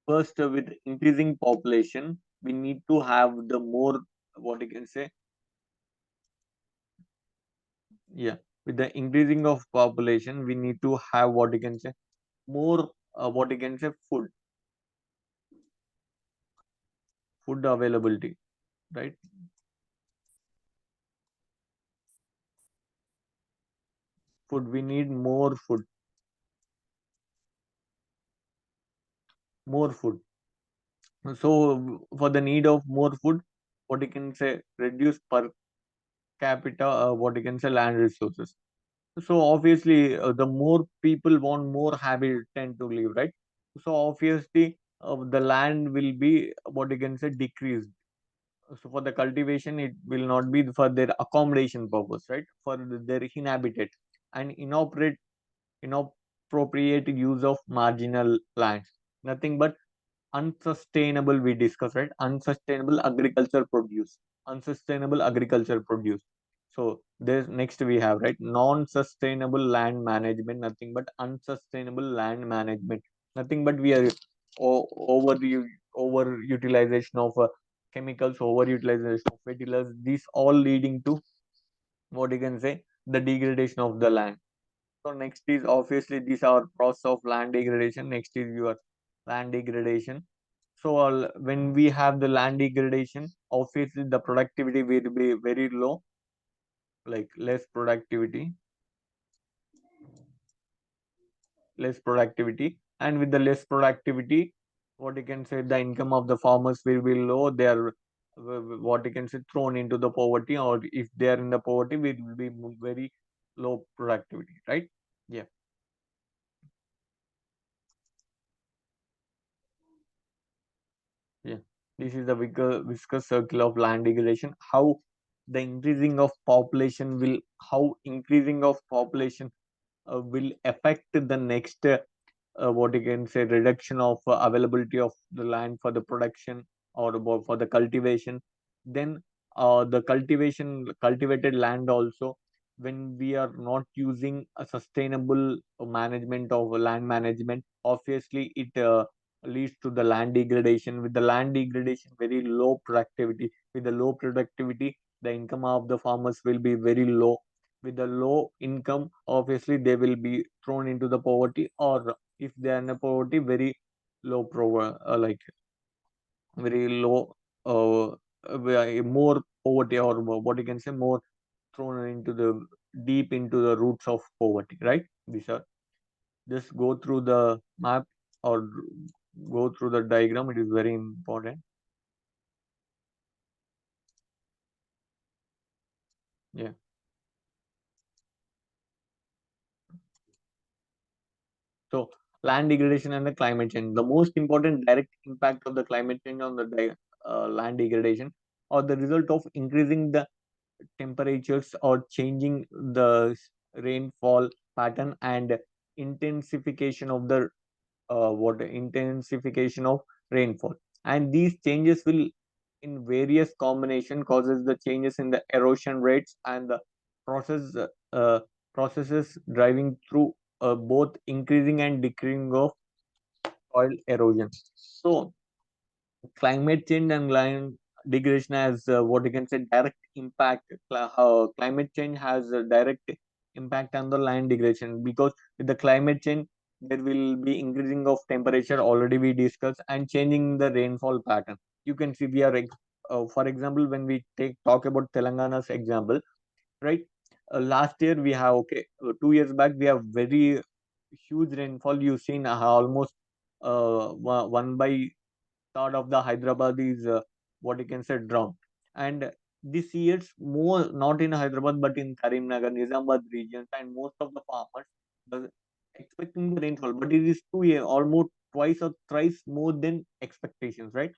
First, with increasing population, we need to have the more what you can say, yeah. With the increasing of population, we need to have what you can say more what you can say food availability, right? Food, we need more food, more food. So for the need of more food, what you can say reduce per capita what you can say land resources. So obviously, the more people want more habitat to live, right? So obviously, the land will be what you can say decreased. So for the cultivation, it will not be for their accommodation purpose, right? For their inhabitat and inappropriate use of marginal lands. Nothing but unsustainable, we discuss, right? Unsustainable agriculture produce. So there's next we have, right, non-sustainable land management, nothing but unsustainable land management, nothing but we are over the over utilization of chemicals, over utilization of fertilizers, these all leading to what you can say the degradation of the land. So next is obviously these are process of land degradation. Next is your land degradation. So when we have the land degradation, obviously the productivity will be very low, like less productivity, and with the less productivity, what you can say the income of the farmers will be low. They are what you can say thrown into the poverty, or if they are in the poverty, it will be very low productivity, right? Yeah. Yeah, this is the viscous circle of land degradation. How the increasing of population will, how increasing of population. will affect the next what you can say reduction of availability of the land for the production or for the cultivation. Then the cultivated land also, when we are not using a sustainable management of land management, obviously it leads to the land degradation. With the land degradation, very low productivity. With the low productivity, the income of the farmers will be very low. With the low income, obviously they will be thrown into the poverty, or if they are in a poverty, very like very low, more poverty, or what you can say, more thrown into the deep into the roots of poverty, right? These are, just go through the map or go through the diagram. It is very important. Yeah. So land degradation and the climate change. The most important direct impact of the climate change on the land degradation, or the result of increasing the temperatures or changing the rainfall pattern and intensification of the what intensification of rainfall. And these changes will in various combination causes the changes in the erosion rates and the process uh, processes driving through both increasing and decreasing of soil erosion. So climate change and land degradation has what you can say direct impact. Climate change has a direct impact on the land degradation, because with the climate change there will be increasing of temperature, already we discussed, and changing the rainfall pattern. You can see we are for example, when we take talk about Telangana's example, right? Last year we have, okay, 2 years back we have very huge rainfall. You've seen almost 1/3 of the Hyderabad is what you can say drowned. And this year's more not in Hyderabad but in Karimnagar, Nizamabad regions, and most of the farmers were expecting the rainfall, but it is 2 year almost twice or thrice more than expectations, right?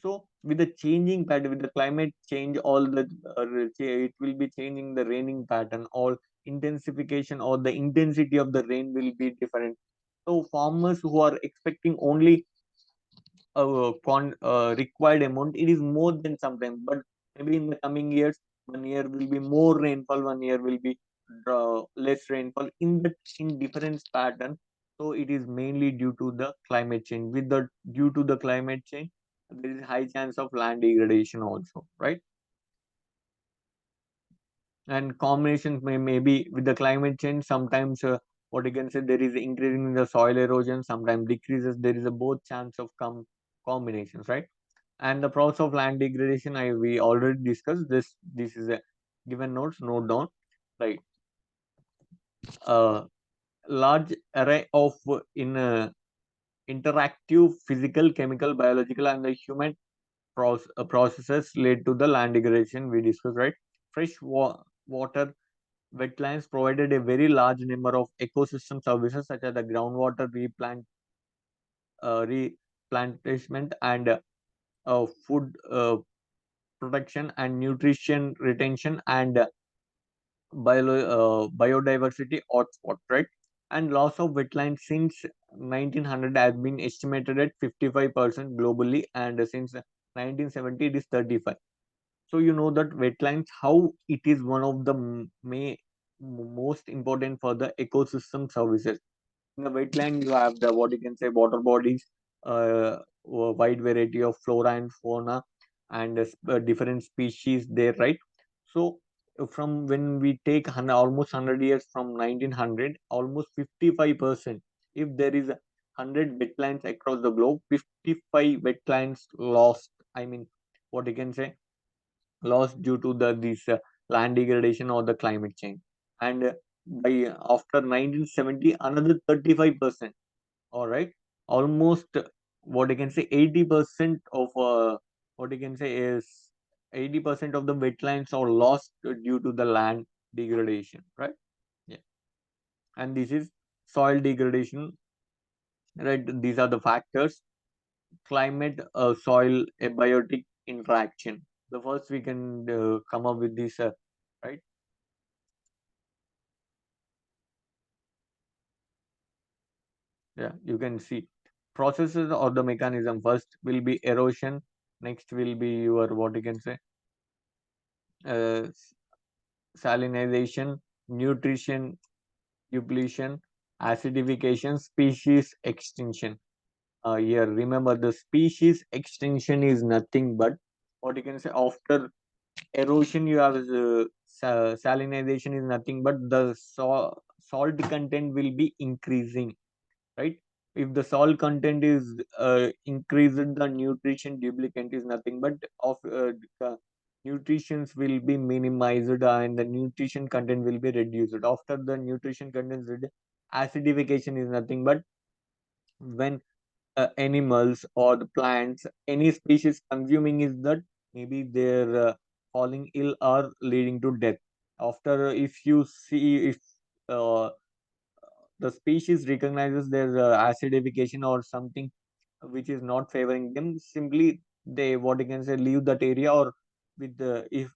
So with the changing pattern, with the climate change, all the it will be changing the raining pattern, all intensification or the intensity of the rain will be different. So farmers who are expecting only required amount, it is more than sometimes. But maybe in the coming years, 1 year will be more rainfall, 1 year will be less rainfall in the in different pattern. So it is mainly due to the climate change. With the due to the climate change, there is high chance of land degradation also, right? And combinations maybe with the climate change, sometimes what you can say, there is increasing in the soil erosion, sometimes decreases. There is a both chance of combinations, right? And the process of land degradation, we already discussed this. This is a given notes, note down, right? A large array of in interactive physical, chemical, biological, and the human processes led to the land degradation we discussed, right? Fresh water wetlands provided a very large number of ecosystem services such as the groundwater replantation and food protection and nutrition retention and biodiversity hotspot, right? And loss of wetlands since 1900 has been estimated at 55% globally, and since 1970 it is 35. So you know that wetlands, how it is one of the most important for the ecosystem services. In the wetland, you have the what you can say water bodies, a wide variety of flora and fauna, and different species there, right? So from when we take almost 100 years from 1900, almost 55%. If there is 100 wetlands across the globe, 55 wetlands lost. I mean, what you can say, lost due to the this land degradation or the climate change. And by after 1970, another 35%. All right, almost what I can say, 80% of what you can say is 80% of the wetlands are lost due to the land degradation, right? Yeah. And this is soil degradation, right? These are the factors: climate, soil, abiotic interaction. The first we can come up with this, right? Yeah, you can see processes or the mechanism. First will be erosion, next will be your what you can say uh, s- salinization, nutrition depletion, acidification, species extinction. Here remember, the species extinction is nothing but what you can say after erosion. You have salinization is nothing but the salt content will be increasing, right? If the salt content is increased, the nutrition duplicant is nothing but of nutritions will be minimized and the nutrition content will be reduced. After the nutrition content is reduced, acidification is nothing but when animals or the plants, any species consuming is that maybe they're falling ill or leading to death. After if you see if uh, the species recognizes their acidification or something which is not favoring them, simply they what you can say leave that area, or with the if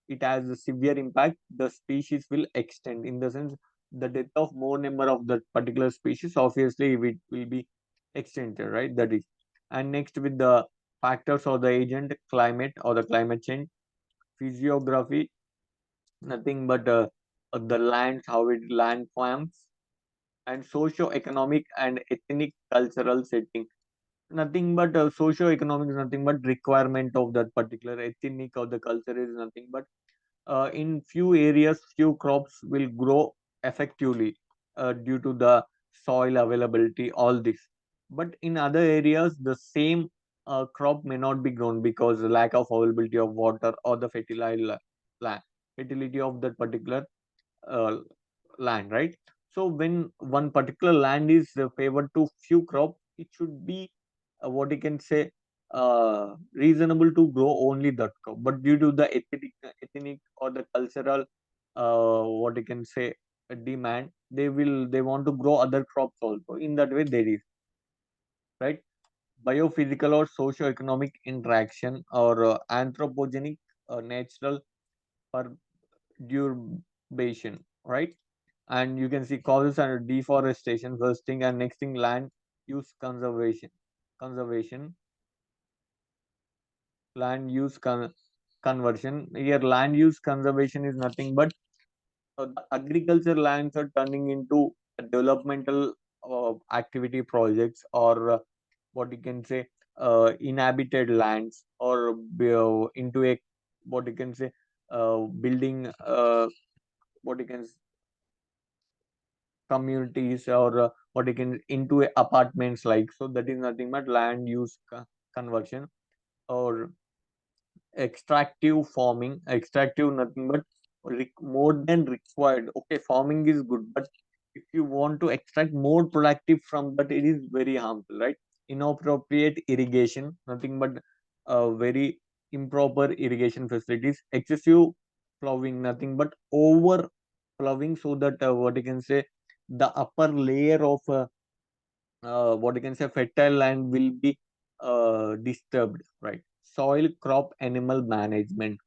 it has a severe impact, the species will extend, in the sense the death of more number of that particular species, obviously it will be extended, right? That is. And next with the factors or the agent, climate or the climate change, physiography, nothing but the land, how it land forms, and socio-economic and ethnic cultural setting. Nothing but socio-economic is nothing but requirement of that particular ethnic or the culture is nothing but in few areas few crops will grow effectively due to the soil availability, all this. But in other areas the same crop may not be grown because the lack of availability of water or the fertility of that particular uh, land, right? So when one particular land is favored to few crop, it should be what you can say reasonable to grow only that crop. But due to the ethnic or the cultural what you can say demand, they want to grow other crops also. In that way, there is, right, biophysical or socio-economic interaction or anthropogenic natural perturbation, right? And you can see causes and deforestation first thing, and next thing land use conservation, land use conversion. Here land use conservation is nothing but the agriculture lands are turning into developmental activity projects, or what you can say inhabited lands, or into a what you can say building what you can communities, or what you can into apartments, like, so that is nothing but land use conversion. Or extractive farming, extractive nothing but more than required. Okay, farming is good, but if you want to extract more productive from that, it is very harmful, right? Inappropriate irrigation, nothing but very improper irrigation facilities. Excessive plowing, nothing but over plowing, so that what you can say the upper layer of what you can say fertile land will be disturbed, right? Soil, crop, animal management.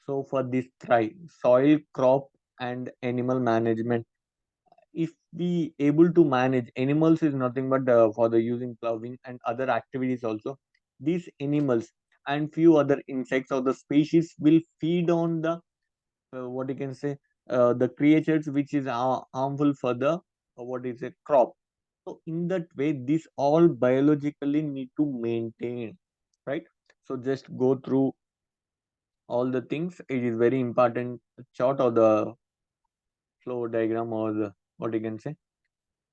So for this thrive, soil, crop, and animal management, if we able to manage animals is nothing but for the using plowing and other activities also, these animals and few other insects or the species will feed on the what you can say the creatures which is harmful for the what is it crop. So in that way, this all biologically need to maintain, right? So just go through all the things. It is very important chart or the flow diagram, or the what you can say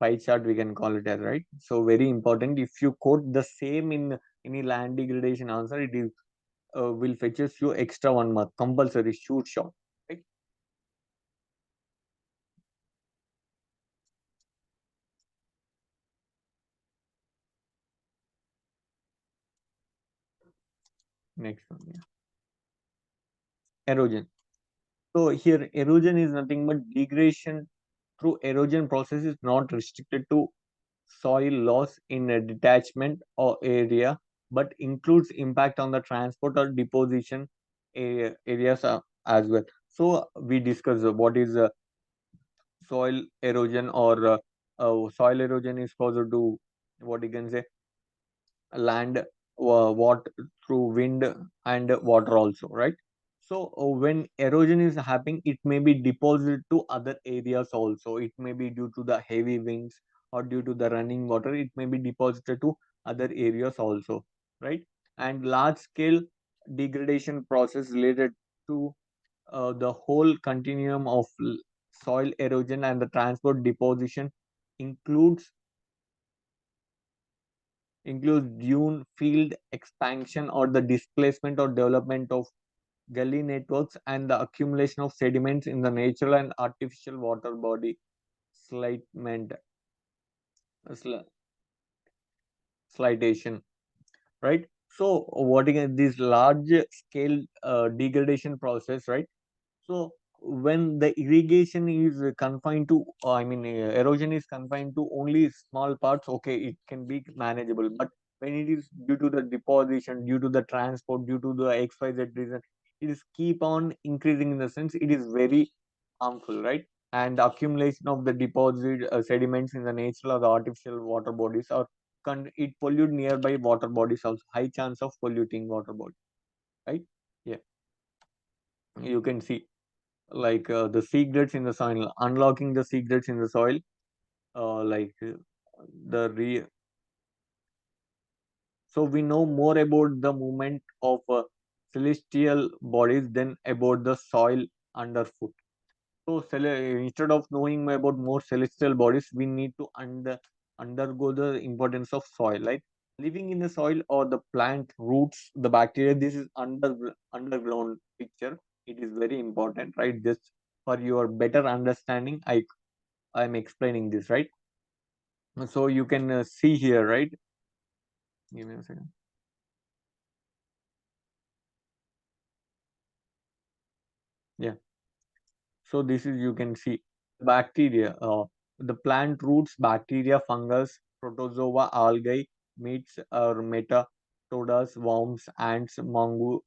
pie chart we can call it as, right? So very important. If you quote the same in any land degradation answer, it is will fetches you extra 1 mark compulsory, shoot shot, right? Next one, yeah. Erosion. So here erosion is nothing but degradation through erosion process is not restricted to soil loss in a detachment or area, but includes impact on the transport or deposition areas as well. So we discussed what is soil erosion, or soil erosion is caused to what you can say land, what through wind and water also, right? So when erosion is happening, it may be deposited to other areas also. It may be due to the heavy winds or due to the running water. It may be deposited to other areas also, right? And large scale degradation process related to the whole continuum of soil erosion and the transport deposition includes dune field expansion or the displacement or development of gully networks and the accumulation of sediments in the natural and artificial water body slitement sl- slitation, right? So what is this large scale degradation process, right? So when the irrigation is confined to, erosion is confined to only small parts, okay, it can be manageable. But when it is due to the deposition, due to the transport, due to the XYZ reason, it is keep on increasing in the sense it is very harmful, right? And the accumulation of the deposit sediments in the natural or the artificial water bodies, or it pollute nearby water bodies also. High chance of polluting water body, right? Yeah, you can see like the secrets in the soil, unlocking the secrets in the soil, like the re so we know more about the movement of celestial bodies than about the soil underfoot. So instead of knowing about more celestial bodies, we need to undergo the importance of soil, right? Living in the soil or the plant roots, the bacteria. This is underground picture. It is very important, right? Just for your better understanding, I'm explaining this, right? So you can see here, right? Give me a second. Yeah. So this is, you can see bacteria, the plant roots, bacteria, fungus, protozoa, algae, meats or metatodas, worms, ants, mangoes,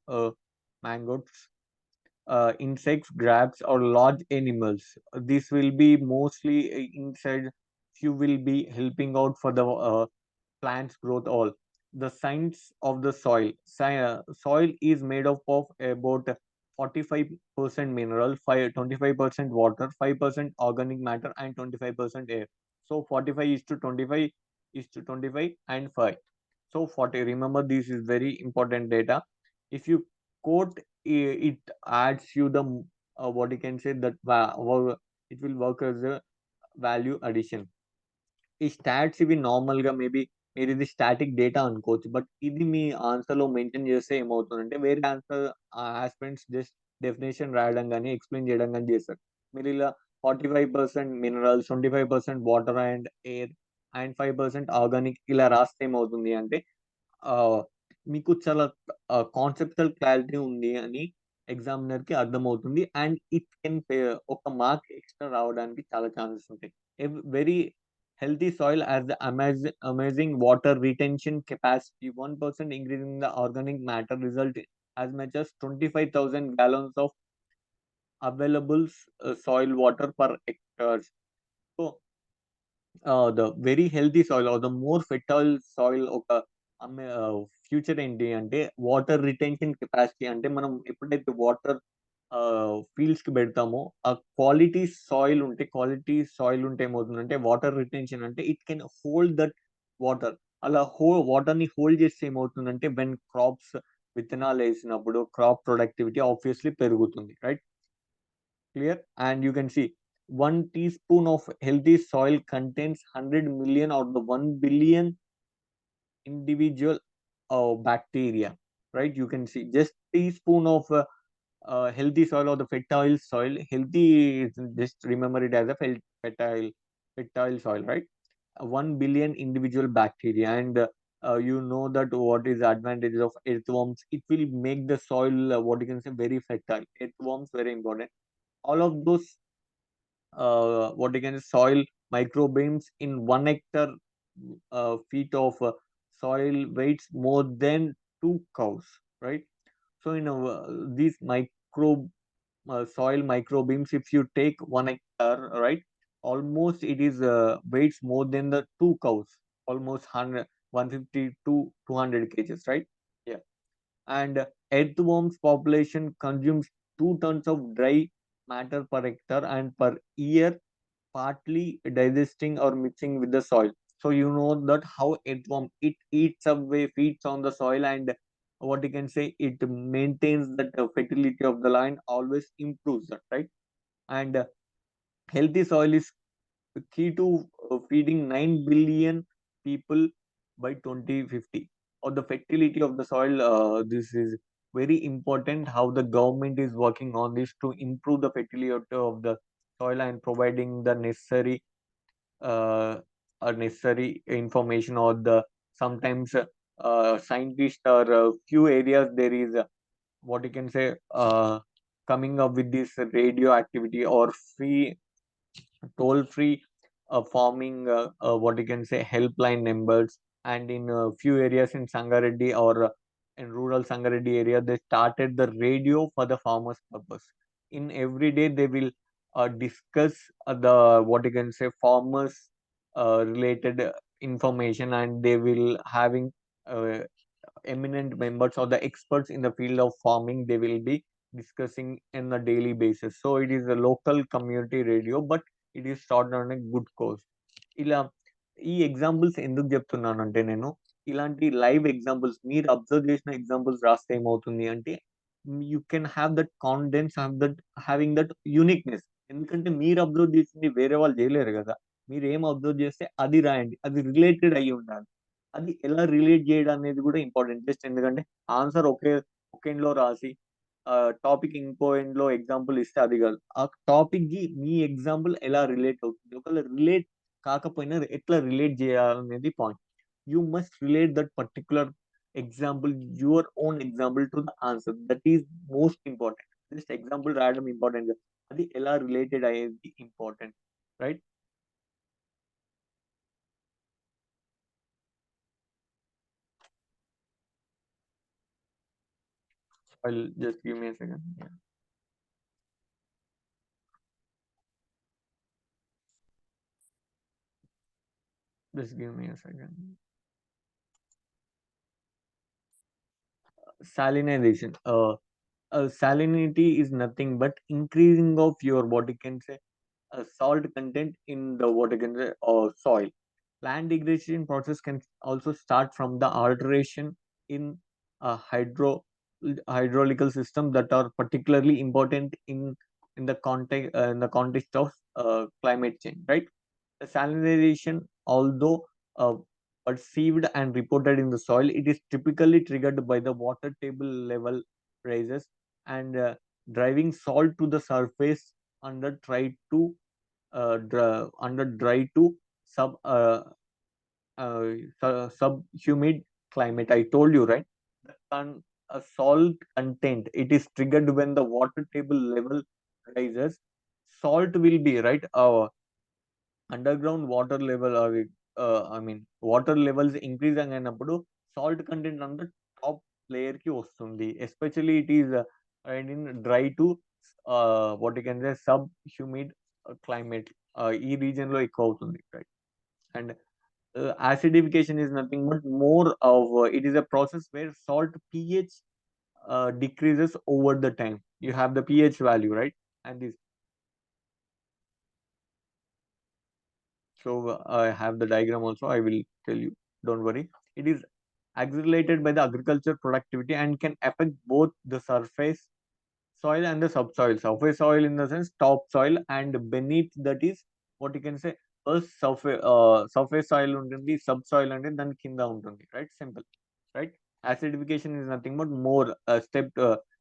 insects, grabs, or large animals. This will be mostly inside. You will be helping out for the plants growth all. The science of the soil. Soil is made up of about 45% mineral, 25% water, 5% organic matter, and 25% air. So 45 is to 25 is to 25 and 5. So 40. Remember, this is very important data. If you quote, it adds you the what you can say that it will work as a value addition. ఈ stats ఇవి నార్మల్‌గా maybe మీరిది static data అనుకోవచ్చు. But ఇది మీ ఆన్సర్‌లో mention చేస్తే ఏమవుతుందంటే వేరే answer aspirants just definition రాయడం గాని, ఎక్స్‌ప్లెయిన్ చేయడం గాని చేస్తారు. మీరిలా 45% minerals, 25% water and air and 5% organic ఇలా రాస్తే ఏమవుతుంది అంటే ఆహ్, మీకు చాలా కాన్సెప్చువల్ క్లారిటీ ఉంది అని ఎగ్జామినర్‌కి అర్థమవుతుంది. అండ్ ఇట్ కెన్ ఒక మార్క్ ఎక్స్‌ట్రా రావడానికి చాలా ఛాన్సెస్ ఉంటాయి. Very healthy soil has the amazing water retention capacity. 1% increase in the organic matter result as much as 25,000 gallons of available soil water per hectare. So the very healthy soil or the more fertile soil ఒక future ఏంటి అంటే water retention capacity. అంటే మనం ఎప్పుడైతే water fields కి పెడతామో ఆ quality soil ఉంటే ఏమవుతుందంటే వాటర్ రిటెన్షన్ అంటే it can hold that water. అలా వాటర్ ని హోల్డ్ చేస్తే ఏమవుతుందంటే వెన్ క్రాప్స్ విత్తనాలు వేసినప్పుడు క్రాప్ ప్రొడక్టివిటీ ఆబ్వియస్లీ పెరుగుతుంది, right? Clear? And you can see 1 teaspoon of healthy soil contains 100 million or the 1 billion individual bacteria, right? You can see just teaspoon of healthy soil or the fertile soil. Healthy is just remember it as a fertile soil, right? 1 billion individual bacteria. And you know that what is the advantages of earthworms. It will make the soil what you can say very fertile. Earthworms very important. All of those what you can say soil microbes in 1 hectare feet of soil weighs more than 2 cows, right? So in these soil microbes, if you take 1 hectare, right, almost it is weights more than the two cows, almost 100, 150 to 200 kgs, right? Yeah. And earthworms population consumes 2 tons of dry matter per hectare and per year, partly digesting or mixing with the soil. So you know that how earthworm it eats away, feeds on the soil, and what you can say, it maintains that fertility of the land, always improves that, right? And healthy soil is key to feeding 9 billion people by 2050. Or the fertility of the soil, this is very important how the government is working on this to improve the fertility of the soil and providing the uh, necessary information, or the sometimes scientists or few areas there is what you can say, coming up with this radioactivity or free toll free farming, what you can say, helpline numbers. And in a few areas in Sangareddy, or in rural Sangareddy area, they started the radio for the farmers purpose. In every day they will discuss the what you can say farmers related information, and they will having uh, eminent members or the experts in the field of farming, they will be discussing in a daily basis. So it is a local community radio, but it is started on a good course. ఇలా ఈ examples ఎందుకు చెప్తున్నానంటే, నేను ఇలాంటి live examples మీరు observe చేసిన examples రాస్తే ఏమవుతుంది అంటే, you can have that confidence, have that having that uniqueness. ఎందుకంటే మీరు అబ్జర్వ్ చేసింది వేరే వాళ్ళు చేయలేరు కదా. మీరు ఏం అబ్జర్వ్ చేస్తే అది రాయండి, అది రిలేటెడ్ అయ్యి ఉండాలి. అది ఎలా రిలేట్ చేయడం అనేది కూడా ఇంపార్టెంట్. జస్ట్ ఎందుకంటే ఆన్సర్ ఒక ఎండ్‌లో రాసి టాపిక్ ఇంకో ఎండ్‌లో ఎగ్జాంపుల్ ఇస్తే అది కాదు. ఆ టాపిక్‌కి మీ ఎగ్జాంపుల్ ఎలా రిలేట్ అవుతుంది? ఒకవేళ రిలేట్ కాకపోయినా ఎట్లా రిలేట్ చేయాలనేది point. You must relate that particular example, your own example to the answer. That is most important. Just example రాయడం ఇంపార్టెంట్ కాదు. అది ఎలా రిలేటెడ్ అయ్యేది important. Right? I'll just give me a second. Yeah. Just give me a second. Salinization. Salinity is nothing but increasing of your what you can say salt content in the what you can say soil. Plant degradation process can also start from the alteration in hydraulical system that are particularly important in the context of climate change, right? The salinization, although perceived and reported in the soil, it is typically triggered by the water table level rises and driving salt to the surface under try to under dry to sub uh, subhumid climate. I told you, right? The salt content, it is triggered when the water table level rises. Salt will be right. Underground water level, I mean water levels increasing అయినప్పుడు salt content on the top layer కి వస్తుంది. Especially it is and in dry to what you can say sub humid climate, ఈ region లో ఎక్కువ అవుతుంది, right? And acidification is nothing but more of it is a process where salt pH decreases over the time. You have the pH value, right? And this, so I have the diagram also. I will tell you. Don't worry. It is accelerated by the agriculture productivity and can affect both the surface soil and the subsoil. Surface soil in the sense top soil, and beneath that is what you can say first surface soil ఉంటుంది, subsoil అంటే దాని కింద ఉంటుంది, right? Simple, right? Acidification is nothing but more step.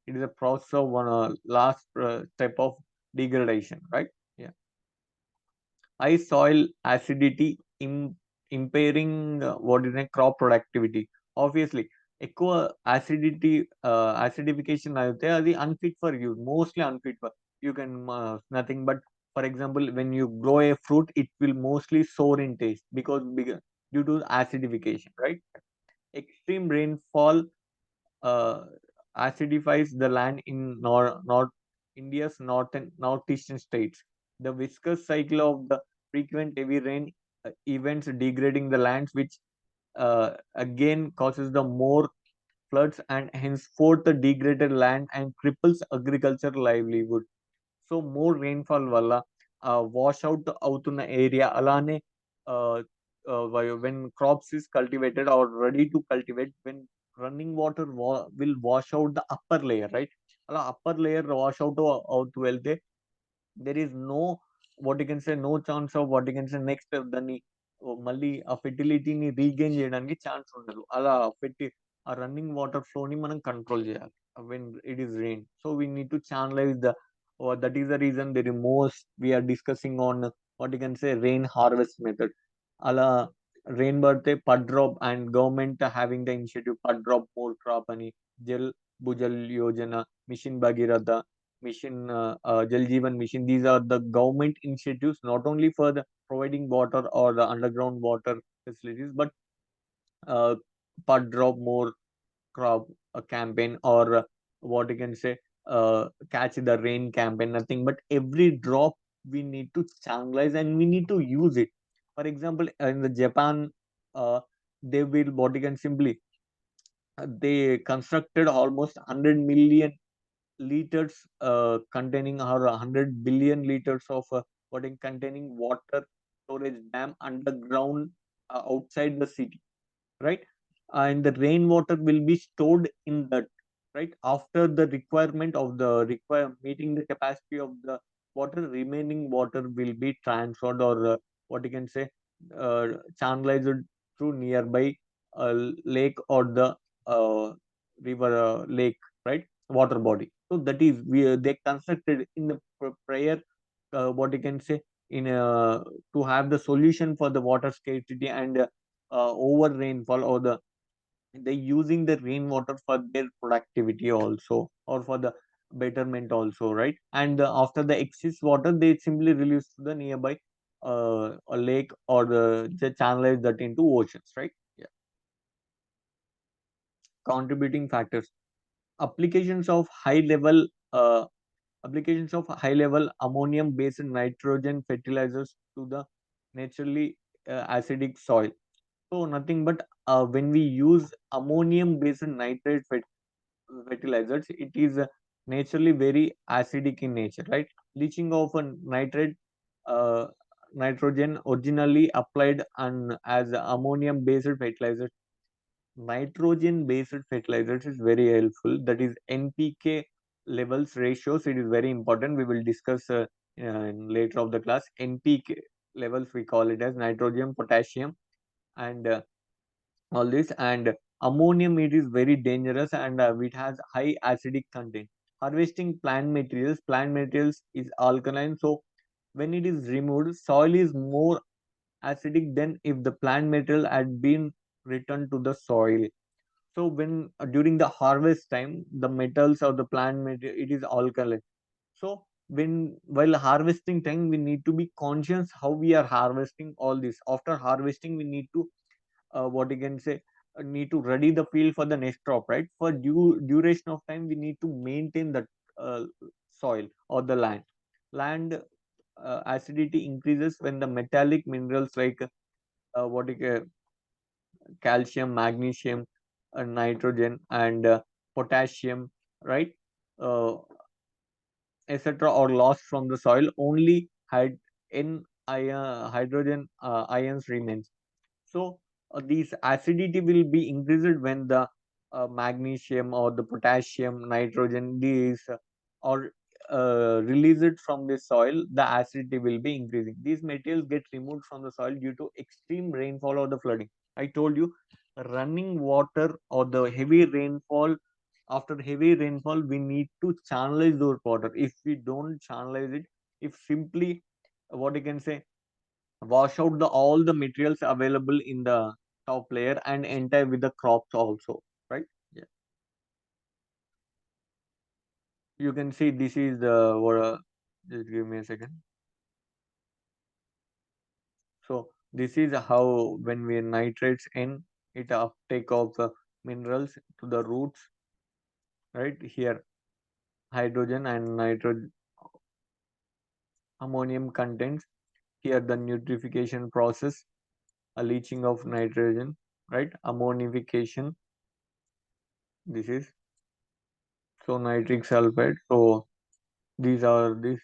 It is a process of one last step of degradation, right? Yeah. High soil acidity impairing what is a crop productivity. Obviously ఎక్కువ acidity acidification అయితే అది unfit for use, mostly unfit for you can nothing but, for example, when you grow a fruit it will mostly sour in taste because due to acidification, right? Extreme rainfall uh, acidifies the land in North India's northeastern states. The viscous cycle of the frequent heavy rain events degrading the lands, which again causes the more floods and henceforth the degraded land and cripples agriculture livelihood. So more rainfall వల్ల wash out అవుతున్న area అలానే ah, when crops is cultivated or ready to cultivate when running water will wash out the upper layer right. అలా upper layer wash అవుతూ వెళ్తే there is no what you can say no chance of what you can say next దాన్ని మళ్ళీ ఆ ఫెర్టిలిటీని regain చేయడానికి chance ఉండదు. అలా ఆ రన్నింగ్ వాటర్ ఫ్లోని మనం కంట్రోల్ చేయాలి. When it is rain. So we need to channelise that is the reason there is most we are discussing on what you can say rain harvest method. అలా rain పడితే per drop and government having the initiative per drop more crop అని Jal Bhujal Yojana, mission Bhagiratha, mission Jal Jeevan Mission. These are the government initiatives not only for the providing water or the underground water facilities, but uh, per drop more crop campaign or what you can say catch the rain campaign. Nothing but every drop we need to channelize and we need to use it. For example, in the Japan, they will what you can simply they constructed almost 100 million liters containing or 100 billion liters of what in containing water storage dam underground outside the city, right? And the rainwater will be stored in that, right? After the requirement of the require meeting the capacity of the water, remaining water will be transferred or what you can say uh, channelized through nearby lake or the river lake, right? Water body. So that is they constructed in the prior what you can say in to have the solution for the water scarcity and over rainfall or the they using the rainwater for their productivity also or for the betterment also, right? And after the excess water they simply release to the nearby a lake or the channelize that into oceans, right? Yeah. Contributing factors, applications of high level ammonium based nitrogen fertilizers to the naturally acidic soil. So nothing but when we use ammonium based nitrate fertilizers, it is naturally very acidic in nature, right? Leaching of a nitrate uh, nitrogen originally applied and as ammonium based fertilizers. Nitrogen based fertilizers is very helpful. That is NPK levels ratios. It is very important. We will discuss in later of the class. NPK levels we call it as nitrogen, potassium, and all this. And ammonium it is very dangerous and it has high acidic content. Harvesting plant materials is alkaline. So when it is removed, soil is more acidic than if the plant material had been returned to the soil. So when during the harvest time, the metals or the plant material it is alkaline. So when while harvesting time, we need to be conscious how we are harvesting all this. After harvesting, we need to what you can say need to ready the field for the next crop, right? For duration of time, we need to maintain that soil or the land. Land acidity increases when the metallic minerals like what you calcium, magnesium, nitrogen, and potassium, right? Uh, etc. or lost from the soil. Only hydrogen ions remains. So these acidity will be increased when the magnesium or the potassium, nitrogen, these are released from the soil. The acidity will be increasing. These materials get removed from the soil due to extreme rainfall or the flooding. I told you, running water or the heavy rainfall. After heavy rainfall, we need to channelize those water. If we don't channelize it, if simply what you can say wash out all the materials available in the top layer and enter with the crops also, right? Yeah. You can see this is the what just give me a second. So this is how when we nitrates in it uptake of minerals to the roots, right? Here hydrogen and nitrogen ammonium contents Here the nitrification process, a leaching of nitrogen, right? Ammonification. This is so nitric sulfide. So these are this,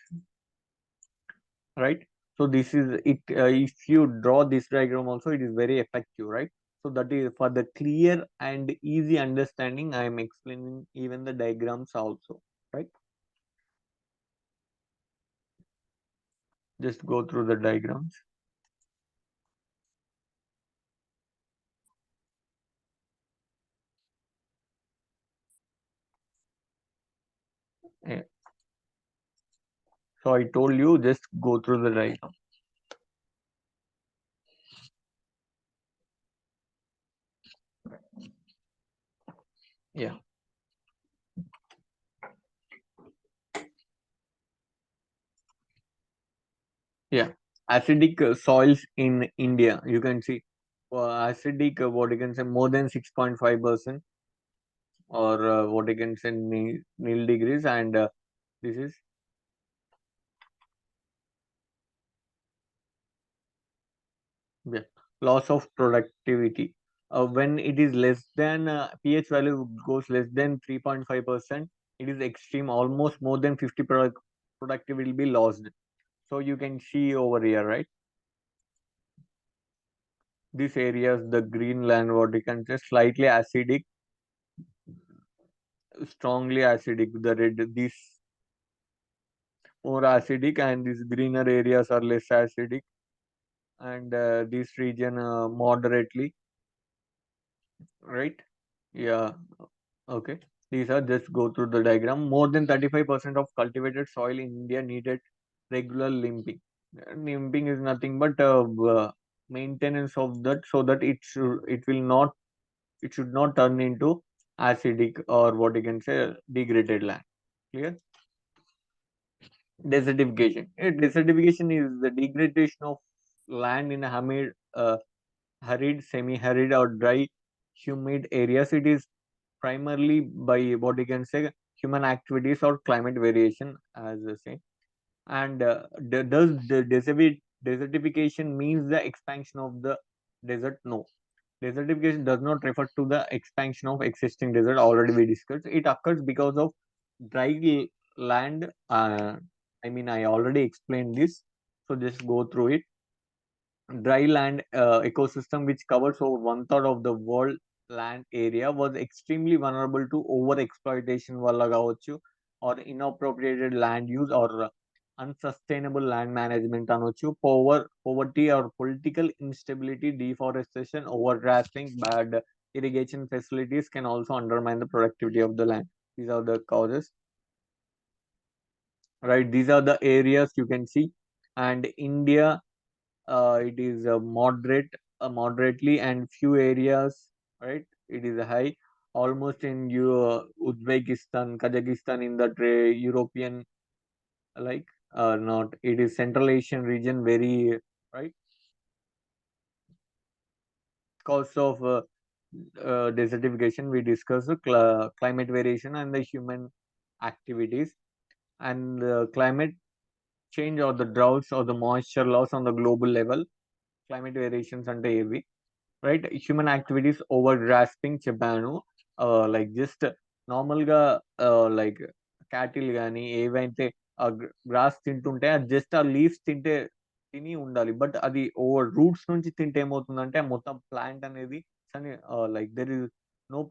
right? So this is it. If you draw this diagram also, it is very effective, right? So that is for the clear and easy understanding. I am explaining even the diagrams also, right? Just go through the diagrams. Yeah. So I told you just go through the diagram. Yeah. Yeah. Acidic soils in India. You can see acidic, what you can say, more than 6.5%, or what you can say, nil degrees. And this is, yeah, loss of productivity. When it is less than pH value goes less than 3.5%, it is extreme, almost more than 50 productivity will be lost. So you can see over here, right? These areas, the green land, what you can say, slightly acidic, strongly acidic. The red, these more acidic, and these greener areas are less acidic, and this region moderately, right? Yeah. Okay. These are, just go through the diagram. More than 35% of cultivated soil in India needed regular limping. Limping is nothing but maintenance of that, so that it should not turn into acidic, or what you can say, degraded land. Clear? Desertification. Desertification is the degradation of land in a arid, semi-arid, or dry, humid areas. It is primarily by, what you can say, human activities or climate variation, as I say. And does the desertification means the expansion of the desert? No. Desertification does not refer to the expansion of existing desert. Already we discussed. It occurs because of dry land. I already explained this. So just go through it. Dry land ecosystem, which covers over one third of the world land area, was extremely vulnerable to overexploitation వల్ల కావచ్చు, or inappropriate land use, or unsustainable land management అనొచ్చు, poverty or political instability, deforestation, overgrazing, bad irrigation facilities can also undermine the productivity of the land. These are the causes, right? These are the areas you can see. And India, it is moderately, and few areas, right? It is high, almost in Uzbekistan, Kazakhstan, in the European, like, not, it is Central Asian region, very, right? Cause of desertification, we discussed the climate variation and the human activities, and climate change, or the droughts, or the moisture loss on the global level. Climate variations అంటే ఏవి, right? Human activities, over grasping చెప్పాను. Like just నార్మల్గా, like cattle కానీ ఏవైతే gross తింటుంటే, అది just ఆ leaves తిని ఉండాలి. బట్ అది ఓవర్ రూట్స్ నుంచి తింటే ఏమవుతుందంటే, ఆ మొత్తం ప్లాంట్ అనేది, like there is no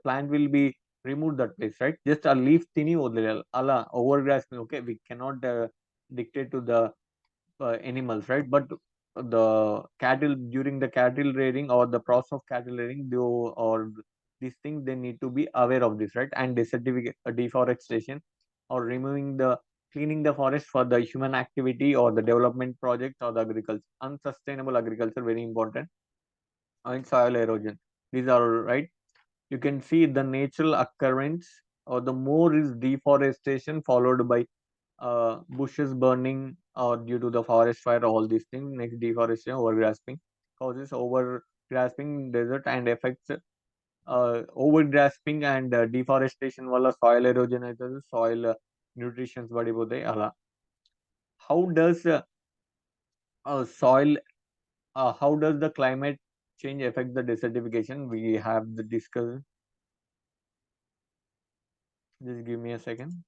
plant will be remove that place, right? Just ఆ లీఫ్ తిని వదిలేయాలి. అలా over grasping. Okay, we cannot dictate to the animals, right? But the cattle, during the cattle rearing, or the process of cattle rearing, or these things, they need to be aware of this, right? And deforestation, or cleaning the forest for the human activity, or the development project, or the agriculture, unsustainable agriculture, very important. And soil erosion, these are, right? You can see the natural occurrence, or the more is deforestation, followed by bushes burning, or due to the forest fire, all these things. Next, deforestation, overgrasping, causes overgrasping desert, and affects overgrasping and deforestation వల్ల soil erosion అవుతుంది, soil nutritions పడిపోతాయి అలా. How does Soil, how does the climate change affect the desertification? We have the discuss. Just give me a second.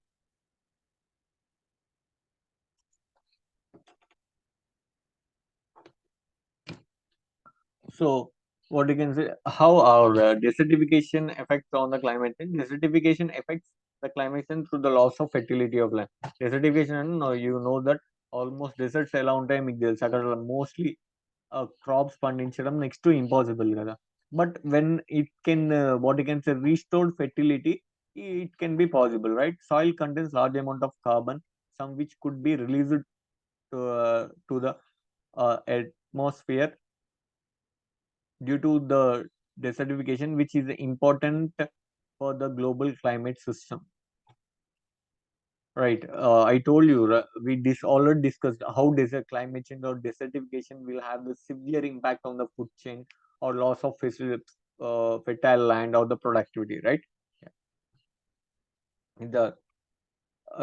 So, what you can say, how our desertification affects on the climate change? Desertification affects the climate change through the loss of fertility of land. Desertification, you know that almost deserts around time అక్కడ mostly crops పండించడం next to impossible కదా. But when it can, what you can say, restored fertility, it can be possible, right? Soil contains large amount of carbon, some which could be released to the atmosphere due to the desertification, which is important for the global climate system. Right. I told you we already discussed how desert climate change or desertification will have the severe impact on the food chain or loss of fertile land or the productivity. Right. Yeah. The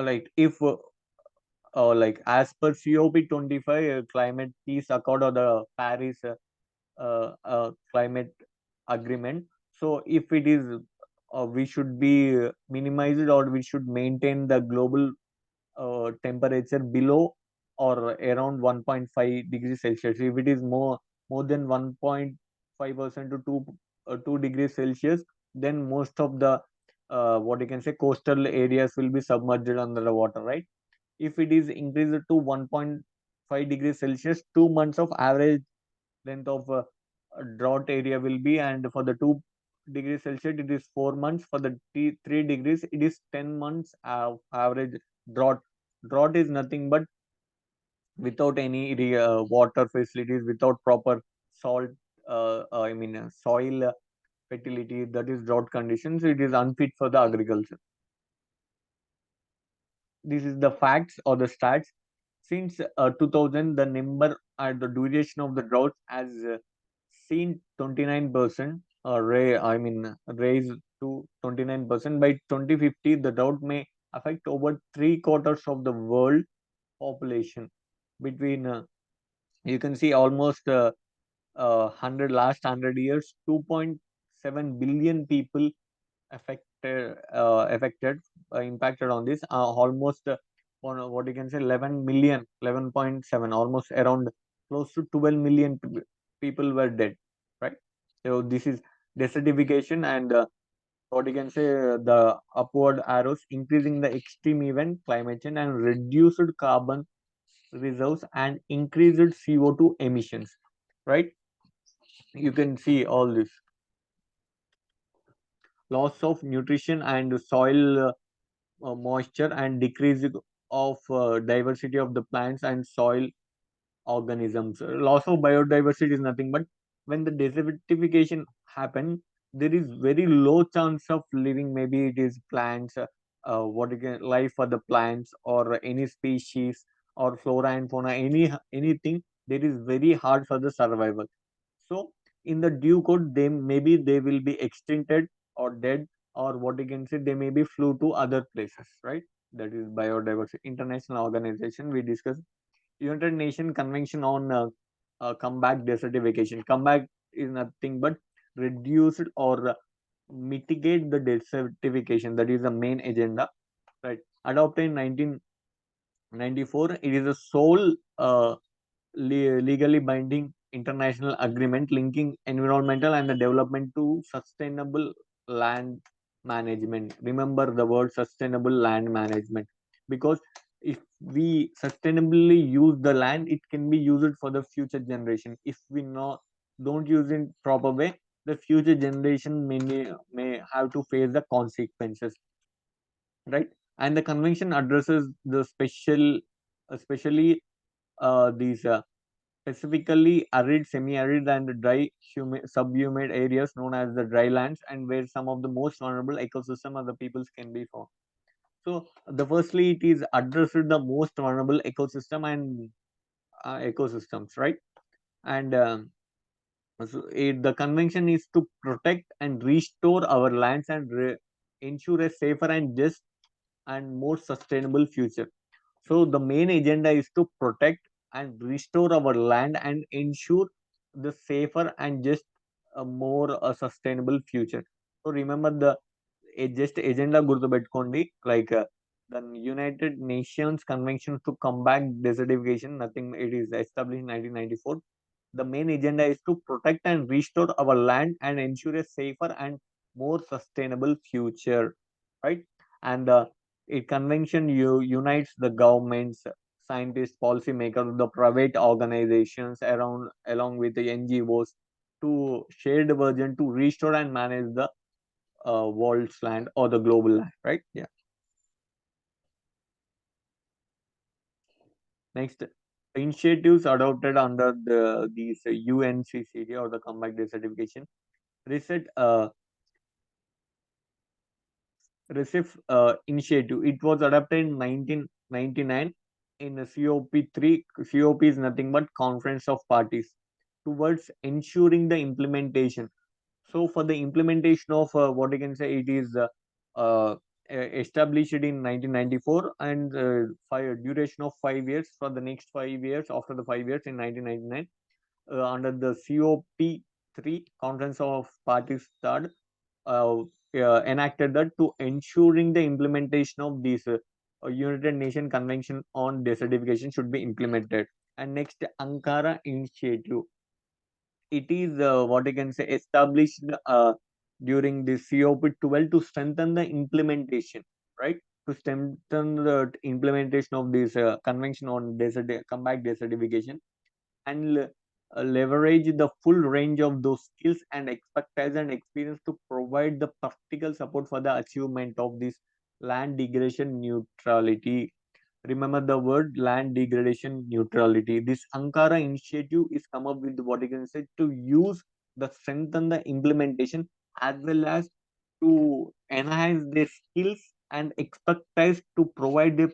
like if like as per COP25 climate peace accord or the Paris climate agreement. So if it is, we should be minimized or we should maintain the global temperature below or around 1.5 degrees Celsius. If it is more than 1.5% to 2 degrees Celsius, then most of the what you can say coastal areas will be submerged under the water, right? If it is increased to 1.5 degrees Celsius, 2 months of average length of drought area will be, and for the 2 degrees Celsius it is 4 months, for the 3 degrees it is 10 months average drought. Drought is nothing but without any water facilities, without proper salt, soil fertility, that is drought conditions, it is unfit for the agriculture. This is the facts or the stats. Since 2000, the number and the duration of the drought has seen 29% raised to 29%. By 2050, the drought may affect over three quarters of the world population. Between you can see almost 100 years, 2.7 billion people affected, impacted on this, almost what you can say 11 million, 11.7, almost around close to 12 million people were dead, right? So this is desertification, and what you can say, the upward arrows increasing the extreme event climate change and reduced carbon reserves and increased CO2 emissions, right? You can see all this loss of nutrition and soil moisture and decrease of diversity of the plants and soil organisms. Loss of biodiversity is nothing but when the desertification happen, there is very low chance of living. Maybe it is plants, what you can life for the plants or any species or flora and fauna, anything. There is very hard for the survival. So in the due course, they will be extincted or dead, or what you can say, they may be flew to other places, right? That is biodiversity. International organization we discussed. United Nation Convention on combat desertification. Combat is nothing but reduce or mitigate the desertification. That is the main agenda, right? Adopted in 1994, it is a sole legally binding international agreement linking environmental and the development to sustainable land management. Remember the word sustainable land management, because if we sustainably use the land, it can be used for the future generation. If we not don't use it proper way, the future generation may have to face the consequences, right? And the convention addresses the especially these specifically arid, semi-arid, and dry, subhumid areas known as the dry lands, and where some of the most vulnerable ecosystem of the peoples can be found. So, the firstly, it is addressed the most vulnerable ecosystem and ecosystems, right? And the convention is to protect and restore our lands and ensure a safer and just and more sustainable future. So, the main agenda is to protect. and restore our land and ensure the safer and just a more sustainable future. So remember the just agenda గుర్తుపెట్టుకోండి like the United Nations Convention to Combat Desertification, nothing, it is established in 1994. The main agenda is to protect and restore our land and ensure a safer and more sustainable future, right? And it convention unites the governments, scientists, policymakers, the private organizations around along with the NGOs to shared version to restore and manage the world's land or the global land, right? Yeah. Next, initiatives adopted under these UNCCD or the Combined Desertification Reset Recif initiative. It was adopted in 1999 in the COP3. COP is nothing but Conference of Parties towards ensuring the implementation. So for the implementation of what I can say, it is uh, established in 1994 and duration of 5 years for the next 5 years. After the 5 years in 1999, under the COP3 Conference of Parties third uh, enacted that to ensuring the implementation of this United Nations Convention on Desertification should be implemented. And next, Ankara Initiative, it is what I can say established during the COP12 to strengthen the implementation, right? To strengthen the implementation of this convention on combat desertification and leverage the full range of those skills and expertise and experience to provide the practical support for the achievement of this land degradation neutrality. Remember the word land degradation neutrality. This Ankara initiative is come up with what you can say to use the strengthen the implementation as well as to enhance their skills and expertise to provide the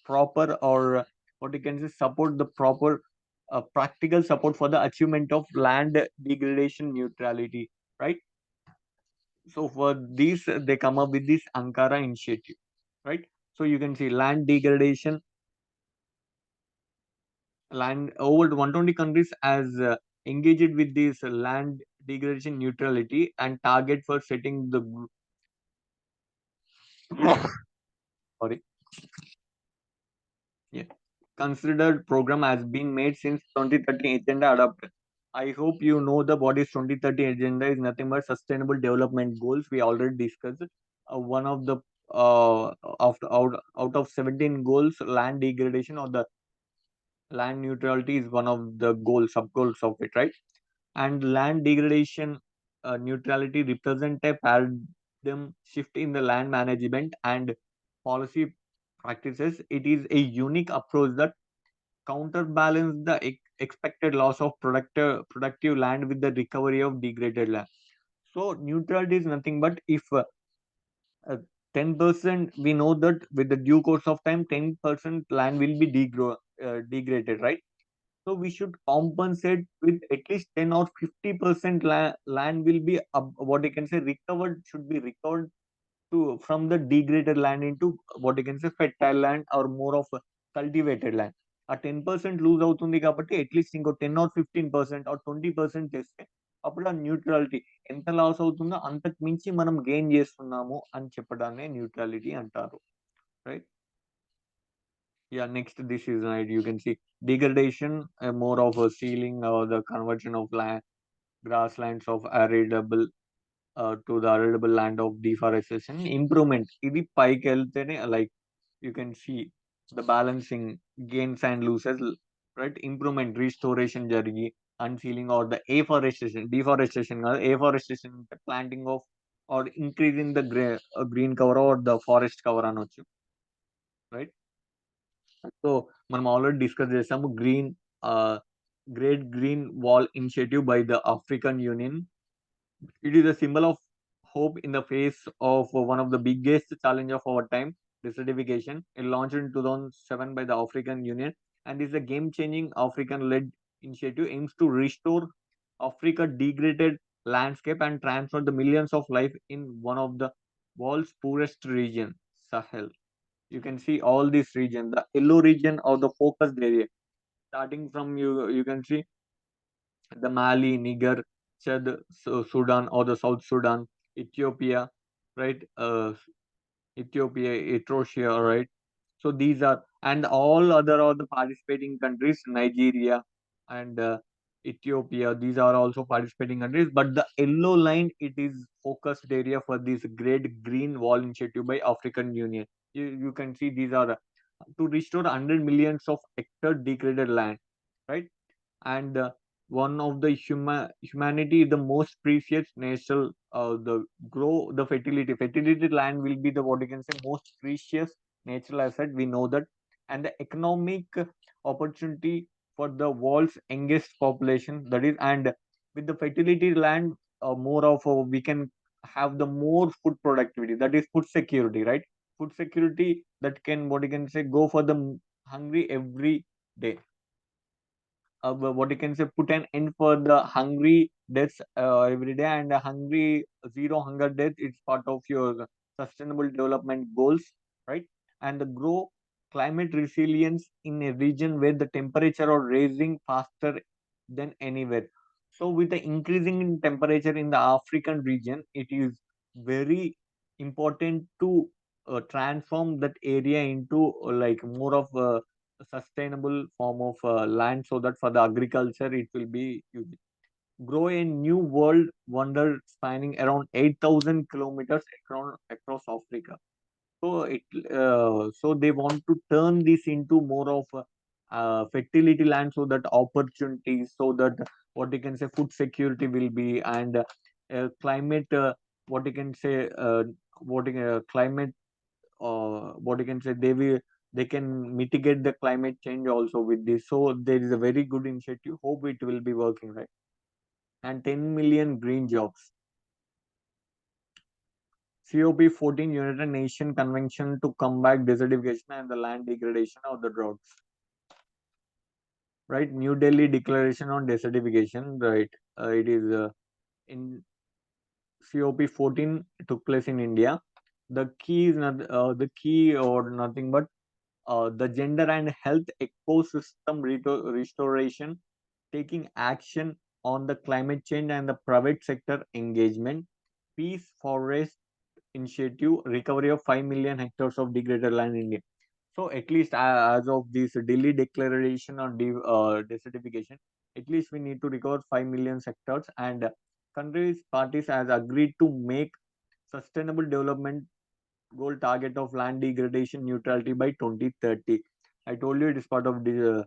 proper or what you can say support the proper practical support for the achievement of land degradation neutrality, right? So for this they come up with this Ankara initiative, right? So you can see land degradation, land over 120 countries has engaged with this land degradation neutrality and target for setting the sorry, yeah, considered program has been made since 2030 agenda adopted. I hope you know the what is 2030 agenda is nothing but sustainable development goals. We already discussed. One of the out of 17 goals, land degradation or the land neutrality is one of the goals, sub goals of it, right? And land degradation neutrality represent a paradigm shift in the land management and policy practices. It is a unique approach that counterbalance the expected loss of productive land with the recovery of degraded land. So neutrality is nothing but if uh, 10% we know that with the due course of time 10% land will be degraded, right? So we should compensate with at least 10 or 50% land will be what I can say recovered, should be recovered to from the degraded land into what you can say fertile land or more of a cultivated land. ఆ 10% loose అవుతుంది కాబట్టి at least ఇంకో 10 or 15% or 20% చేస్తే అప్పుడు ఆ neutrality ఎంత loss అవుతుందో అంతకు మించి మనం గెయిన్ చేస్తున్నాము అని చెప్పడాన్ని న్యూట్రాలిటీ అంటారు, right? Yeah, next this is right. You can see degradation, more of a sealing or the conversion of land, grasslands of arable to the arable land of deforestation. Improvement. ఇది పైకి వెళ్తేనే like you can see the balancing gains and losses, right? Improvement, restoration జరిగి unsealing or the deforestation కాదు, afforestation అంటే planting of or increasing the green cover or the forest cover అనొచ్చు, right? So మనం already discuss చేసాము green great green wall initiative by the African union. It is a symbol of hope in the face of one of the biggest challenge of our time, desertification. It launched in 2007 by the African Union and is a game-changing African-led initiative aims to restore Africa degraded landscape and transfer the millions of life in one of the world's poorest region, Sahel. You can see all this region, the yellow region or the focused area. starting from you can see the Mali, Niger, Chad, Sudan, or the South Sudan, Ethiopia, right? Ethiopia, Ethiopia, right? So these are, and all the participating countries, Nigeria and Ethiopia, these are also participating countries. But the yellow line, it is focused area for this Great Green Wall Initiative by African Union. You can see these are to restore 100 millions of hectare degraded land, right? And one of the humanity the most precious natural the grow the fertility land will be the what you can say most precious natural asset, we know that. And the economic opportunity for the world's youngest population, that is. And with the fertility land, more of we can have the more food productivity, that is food security, right? Food security that can what you can say go for the hungry every day, what you can say put an end for the hungry deaths every day. And hungry zero hunger death, it's part of your sustainable development goals, right? And the grow climate resilience in a region where the temperature are rising faster than anywhere. So with the increasing in temperature in the African region, it is very important to transform that area into like more of a sustainable form of land, so that for the agriculture it will be used. Grow a new world wonder spanning around 8,000 kilometers across Africa. So so they want to turn this into more of fertility land, so that opportunities, so that what you can say food security will be. And climate what you can say climate what you can say they can mitigate the climate change also with this. So there is a very good initiative, hope it will be working, right? And 10 million green jobs. COP14 United Nations Convention to combat desertification and the land degradation of the droughts, right? New Delhi Declaration on Desertification, right? It is in COP14 took place in India. The key is not the key or nothing but the gender and health ecosystem restoration, taking action on the climate change and the private sector engagement, peace forest initiative, recovery of 5 million hectares of degraded land in India. So at least as of this Delhi declaration on desertification, at least we need to recover 5 million hectares. And countries parties has agreed to make sustainable development goal target of land degradation neutrality by 2030. I told you it is part of the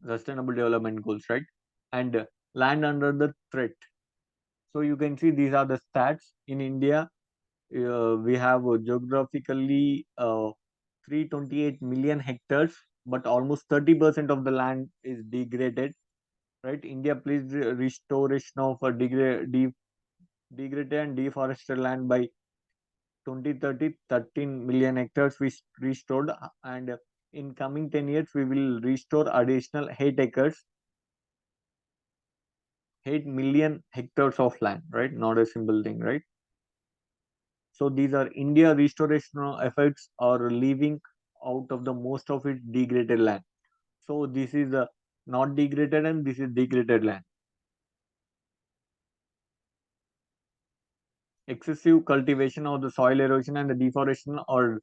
sustainable development goals, right? And land under the threat. So you can see these are the stats in India. We have geographically 328 million hectares, but almost 30% of the land is degraded, right? India please restoration of degraded and deforested land by 2030, 13 million hectares we restored. And in coming 10 years we will restore additional 8 acres, 8 million hectares of land, right? Not a simple thing, right? So these are India restoration efforts are leaving out of the most of it degraded land. So this is not degraded and this is degraded land. Excessive cultivation of the soil erosion and the deforestation are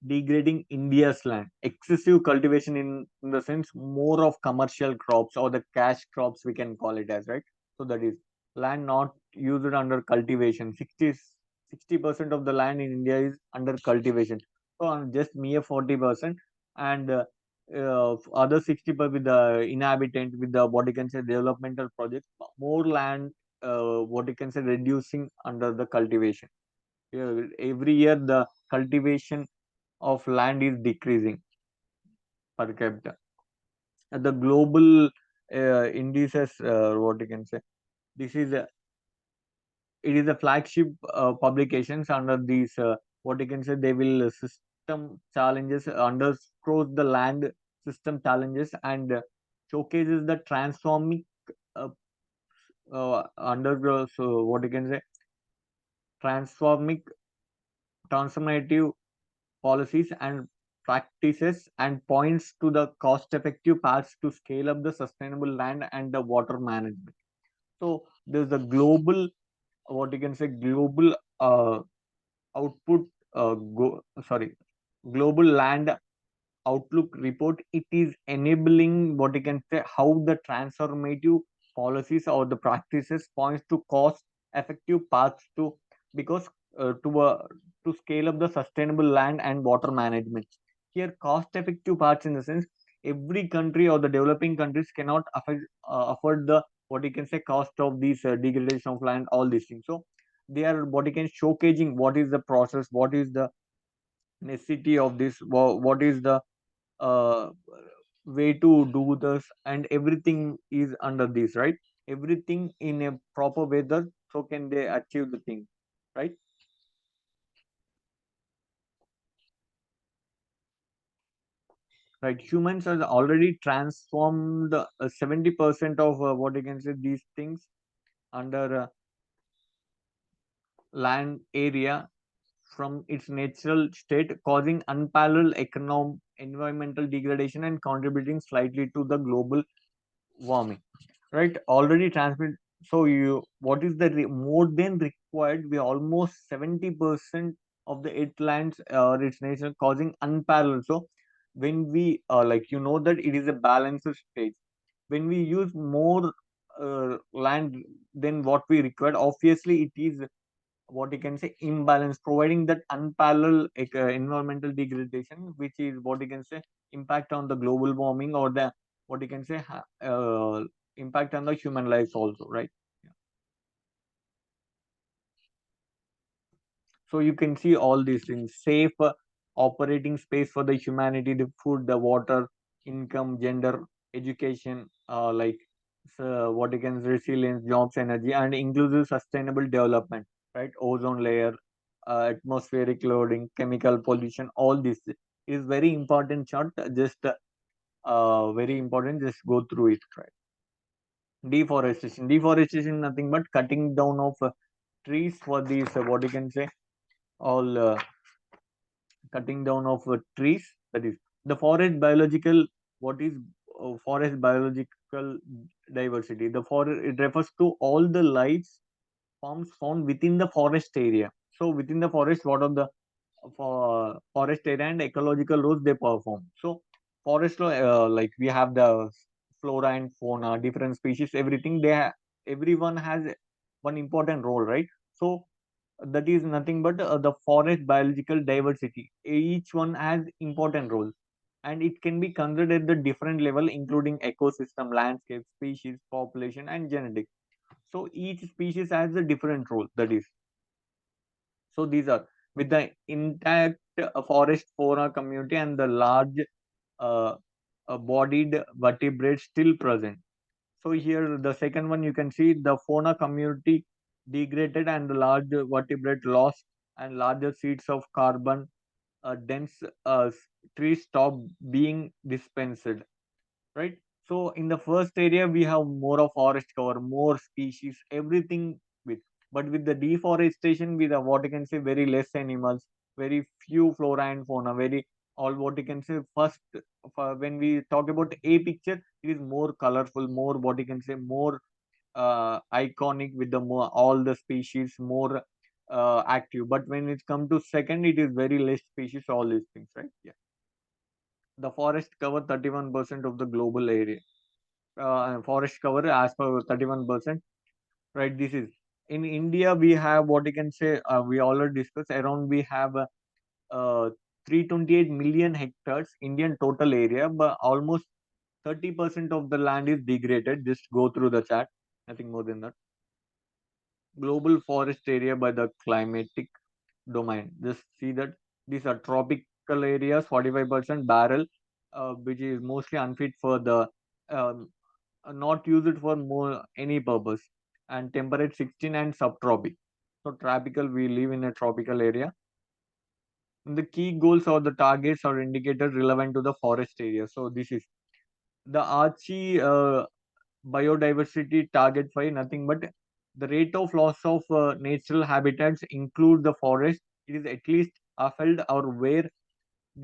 degrading India's land. Excessive cultivation in the sense more of commercial crops or the cash crops we can call it as, right? So that is land not used under cultivation. 60% of the land in India is under cultivation. So on just mere 40%. And other 60% with the inhabitant with the what you can say developmental projects, more land what you can say reducing under the cultivation. Every year the cultivation of land is decreasing per capita. The global indices, what you can say, this is it is a flagship publications under these what you can say they will system challenges underscores the land system challenges. And showcases the transforming uh, so what you can say transforming transformative policies and practices and points to the cost effective paths to scale up the sustainable land and the water management. So there's a global, what you can say, global output, sorry, global land outlook report. It is enabling, what you can say, how the transformative policies or the practices points to cost effective paths to, because to scale up the sustainable land and water management. Here cost effective paths in the sense, every country or the developing countries cannot afford the, what you can say, cost of these degradation of land, all these things. So they are, what you can, showcasing what is the process, what is the necessity of this, what is the uh, way to do this, and everything is under this, right? Everything in a proper way that so can they achieve the thing, right? Right, humans have already transformed 70% of, what you can say, these things under land area from its natural state, causing unparalleled economic environmental degradation and contributing slightly to the global warming, right? Already transmit. So you, what is the more than required, we almost 70% of the it lands its nation, causing unparalleled. So when we like, you know, that it is a balanced stage. When we use more land than what we required, obviously it is, what you can say, imbalance, providing that unparalleled environmental degradation, which is, what you can say, impact on the global warming, or the, what you can say, impact on the human lives also, right? Yeah. So you can see all these things: safe operating space for the humanity, the food, the water, income, gender, education, like, what you can, resilience, jobs, energy, and inclusive sustainable development, right? Ozone layer, atmospheric loading, chemical pollution, all this is very important chart. Just very important. Just go through it, right? Deforestation, nothing but cutting down of trees for these, what you can say, all cutting down of trees. That is the forest biological. What is forest biological diversity? The forest, it refers to all the life forms found within the forest area. So within the forest, what are the forest area and ecological roles they perform? So forest like, we have the flora and fauna, different species, everything everyone has one important role, right? So that is nothing but the forest biological diversity. Each one has important roles, and it can be considered at the different level, including ecosystem, landscape, species, population, and genetics. So each species has a different role. That is, so these are, with the intact forest fauna community and the large uh, bodied vertebrates still present. So here the second one, you can see the fauna community degraded and the large vertebrate lost, and larger seeds of carbon dense trees stop being dispensed, right? So in the first area we have more of forest cover, more species, everything with, but with the deforestation, with the, what you can say, very less animals, very few flora and fauna, very all, what you can say, first, when we talk about a picture, it is more colorful, more, what you can say, more iconic, with the more all the species more active. But when it comes to second, it is very less species, all these things, right? Yeah. The forest cover 31% of the global area. Forest cover as per 31%, right? This is in India. We have, what you can say, we already discussed, around we have 328 million hectares Indian total area, but almost 30% of the land is degraded. Just go through the chart, nothing more than that. Global forest area by the climatic domain. Just see that these are tropical areas, 45% barrel, which is mostly unfit for the, um, not used for more any purpose, and temperate 16, and subtropic. So tropical, we live in a tropical area. And the key goals or the targets are indicated relevant to the forest area. So this is the Archie biodiversity target 5, nothing but the rate of loss of natural habitats include the forest. It is at least upheld or where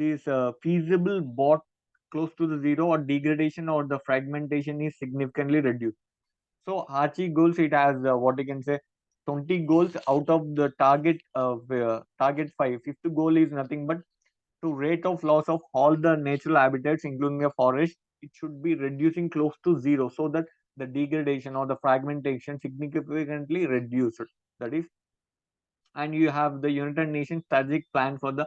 this feasible bought close to the zero, or degradation or the fragmentation is significantly reduced. So Archie goals, it has what you can say 20 goals out of the target 5. Fifth goal is nothing but to rate of loss of all the natural habitats, including the forest. It should be reducing close to zero, so that the degradation or the fragmentation significantly reduced. That is, and you have the United Nations strategic plan for the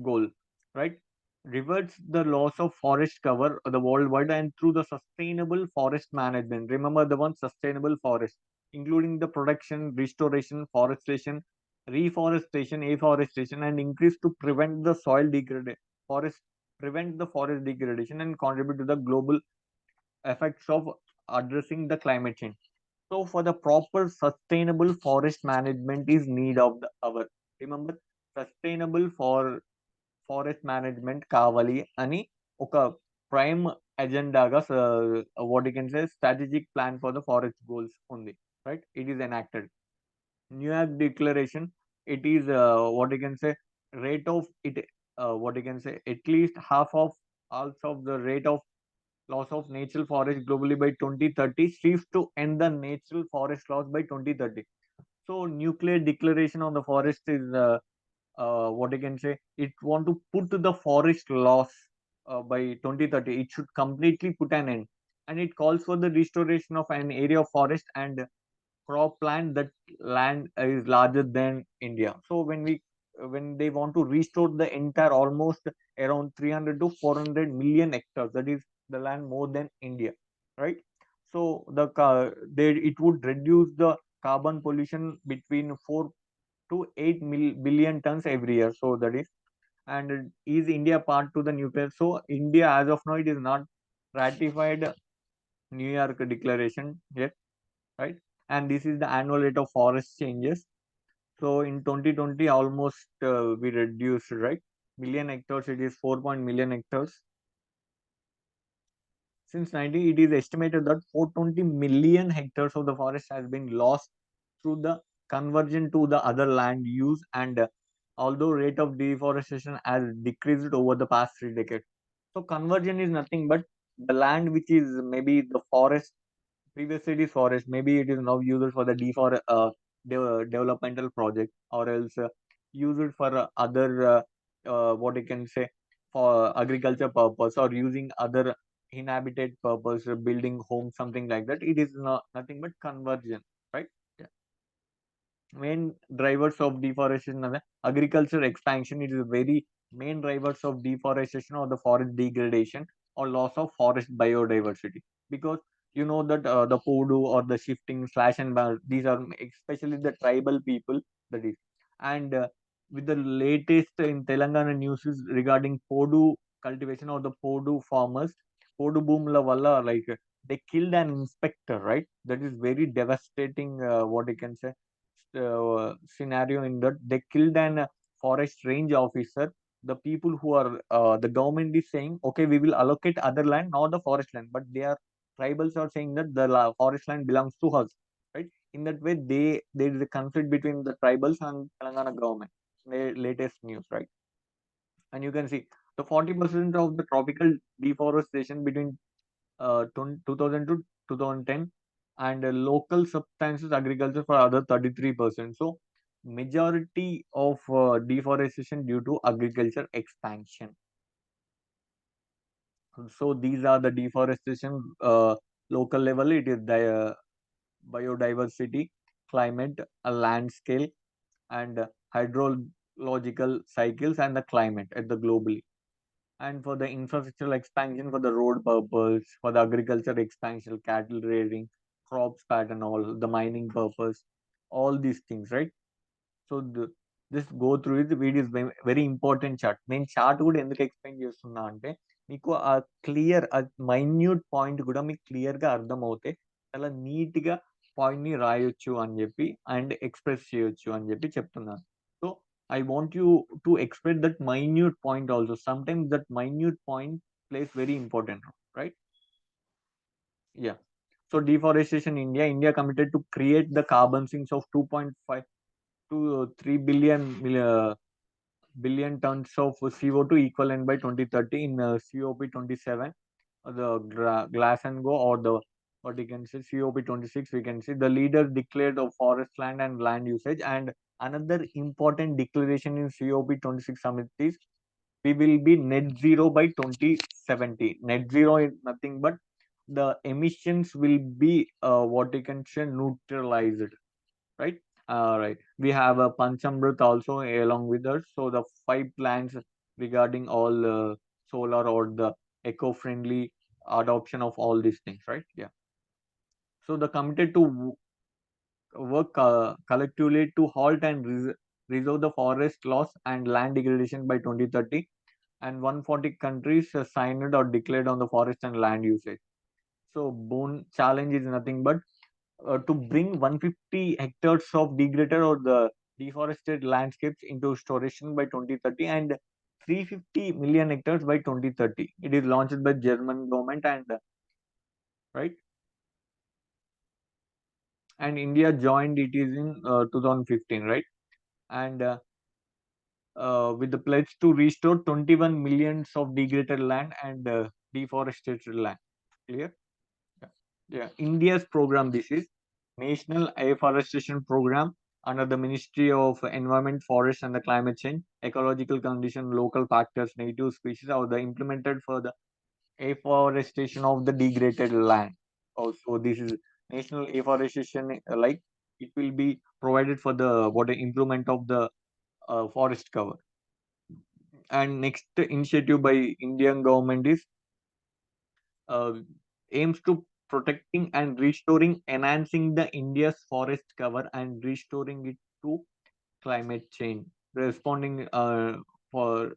goal, right? Reverts the loss of forest cover the worldwide and through the sustainable forest management. Remember the one sustainable forest, including the production, restoration, forestation, reforestation, afforestation, and increase to prevent the soil degradation, forest prevent the forest degradation and contribute to the global effects of addressing the climate change. So for the proper sustainable forest management is need of the hour. Remember, sustainable for forest management కావాలి అని ఒక prime అజెండాగా what you can say strategic plan for the forest goals ఉంది, right? It is enacted. New York Declaration, it is what you can say rate of it, what you can say at least half of also of the rate of loss of natural forest globally by 2030, strives to end the natural forest loss by 2030. So nuclear declaration on the forest is what I can say. It want to put the forest loss by 2030. It should completely put an end, and it calls for the restoration of an area of forest and cropland that land is larger than India. So when they want to restore the entire almost around 300 to 400 million hectares, that is the land more than India, right? So it would reduce the carbon pollution between 4 to 8 billion tons every year. So that is, and is India part to the nuclear? So India as of now it is not ratified New York Declaration yet, right? And this is the annual rate of forest changes. So in 2020, almost we reduced, right? Million hectares, it is 4 million hectares. Since 90, it is estimated that 420 million hectares of the forest has been lost through the conversion to the other land use, and although rate of deforestation has decreased over the past 3 decades. So conversion is nothing but the land which is maybe the forest. Previously, it is forest. Maybe it is now used for the developmental project, or else used for other what you can say for agriculture purpose, or using other inhabited purpose, building homes, something like that. It is not nothing but conversion, right? Yeah. Main drivers of deforestation are the agriculture expansion. It is very main drivers of deforestation or the forest degradation or loss of forest biodiversity, because you know that the podu or the shifting slash and burn, these are especially the tribal people, that is. And with the latest in Telangana news is regarding podu cultivation or the podu farmers, podu boom la valla, like they killed an inspector, right? That is very devastating, what you can say scenario, in that they killed an forest range officer. The people who are the government is saying, okay, we will allocate other land, not the forest land, but they are tribals are saying that the forest land belongs to us, right? In that way, there is a conflict between the tribals and Telangana government. Latest news, right? And you can see the 40% of the tropical deforestation between 2000 to 2010, and local substances agriculture for other 33%. So majority of deforestation due to agriculture expansion. So these are the deforestation local level. It is the biodiversity, climate, a land scale, and hydrological cycles, and the climate at the globally. And for the infrastructural expansion, for the road purpose, for the agriculture expansion, cattle rearing, crops pattern, all the mining purpose, all these things, right? So this go through it. It is very important chart. నేను chart కూడా ఎందుకు explain చేస్తున్నా అంటే మీకు ఆ clear ఆ minute point కూడా మీకు క్లియర్ గా అర్థమవుతే చాలా నీట్ గా పాయింట్ ని రాయొచ్చు అని చెప్పి అండ్ ఎక్స్ప్రెస్ చేయొచ్చు అని చెప్పి చెప్తున్నాను. So I want you to express that minute point also. Sometimes that minute point plays very important role, right? Yeah. So deforestation India. India committed to create the carbon sinks of 2.5 to 3 billion billion tons of CO2 equivalent by 2030 in COP27, the glass and go, or the what you can say COP26. We can see the leaders declared of forest land and land usage. And another important declaration in COP26 summit is we will be net zero by 2070. Net zero is nothing but the emissions will be what you can say neutralized, right? Right. We have a Panchamrit also along with us. So the five plans regarding all solar or the eco-friendly adoption of all these things, right? Yeah. So the committed to work collectively to halt and resolve the forest loss and land degradation by 2030. And 140 countries signed or declared on the forest and land usage. So bone challenge is nothing but to bring 150 hectares of degraded or the deforested landscapes into restoration by 2030 and 350 million hectares by 2030. It is launched by German government and right, and India joined it is in 2015, right? And with the pledge to restore 21 millions of degraded land and deforested land. Clear? Yeah. Yeah. India's program, this is National Afforestation Program under the Ministry of Environment, Forest and the Climate Change, ecological condition, local factors, native species are the implemented for the afforestation of the degraded land. Also, this is national afforestation, like it will be provided for the what improvement of the forest cover. And next initiative by Indian government is uh, aims to protecting and restoring, enhancing the India's forest cover and restoring it to climate change, responding for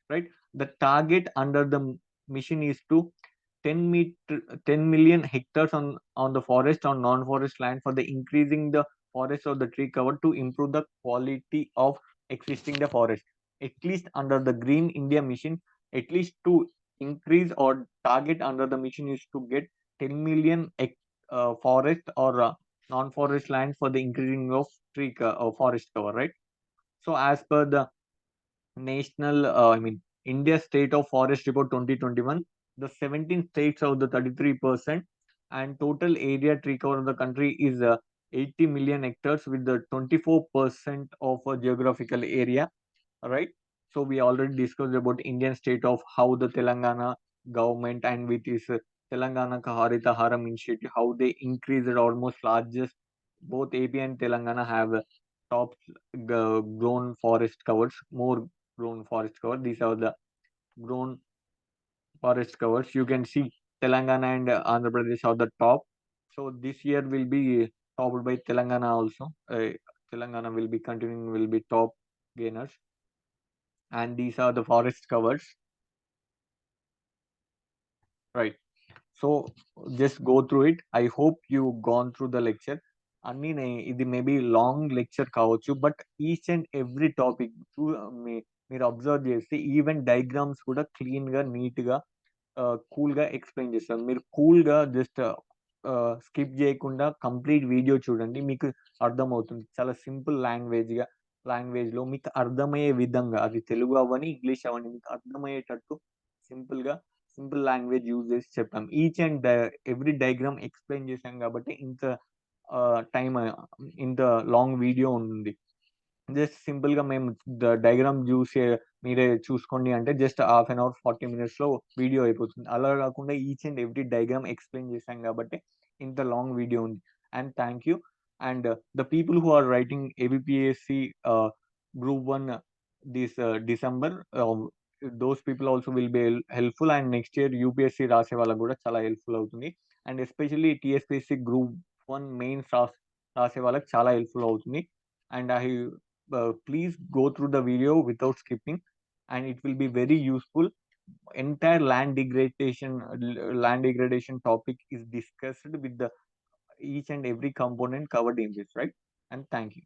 right. The target under the mission is to 10 million hectares on the forest or non-forest land for the increasing the forest or the tree cover to improve the quality of existing the forest. At least under the Green India mission, at least to increase or target under the mission is to get 10 million forest or non-forest land for the increasing of forest cover, right? So as per the India State of Forest Report 2021, the 17 states of the 33% and total area tree cover of the country is 80 million hectares with the 24% of geographical area, right? So we already discussed about Indian state of how the Telangana government and with this Telangana Harita Haram initiative, how they increased almost largest, both AP and Telangana have top grown forest covers, more grown forest cover. These are the grown forest covers. You can see Telangana and Andhra Pradesh are the top. So this year will be topped by Telangana also. Telangana will be continuing, will be top gainers. And these are the forest covers, right? So just go through it. I hope you gone through the lecture. అన్ని ఇది maybe long lecture కావచ్చు, but each and every topic మీరు observe చేస్తే even diagrams కూడా clean గా neat గా cool గా explain చేస్తారు. మీరు కూల్ గా జస్ట్ స్కిప్ చేయకుండా కంప్లీట్ వీడియో చూడండి, మీకు అర్థమవుతుంది. చాలా సింపుల్ లాంగ్వేజ్ లో మీకు అర్థమయ్యే విధంగా, అది తెలుగు అవ్వని ఇంగ్లీష్ అవ్వని, మీకు అర్థమయ్యేటట్టు సింపుల్ గా సింపుల్ లాంగ్వేజ్ యూజ్ చేసి చెప్పాం. Each and every diagram explain చేశాం కాబట్టి ఇంత టైం ఇంత లాంగ్ వీడియో ఉంది. జస్ట్ సింపుల్ గా మేము డయాగ్రామ్ చూసి మీరే చూసుకోండి అంటే just half an hour 40 minutes లో వీడియో అయిపోతుంది. అలా కాకుండా each and every diagram explain చేశాం కాబట్టి ఇంత లాంగ్ వీడియో ఉంది. And thank you. And the people who are writing ABPSC group 1 this December, those people also will be helpful. And next year UPSC రాసే వాళ్ళకి కూడా చాలా హెల్ప్ఫుల్ అవుతుంది. And especially TSPSC Group 1 mains రాసే వాళ్ళకి చాలా helpful అవుతుంది. And I please go through the video without skipping, and it will be very useful. Entire land degradation topic is discussed with the each and every component covered in this, right? And thank you.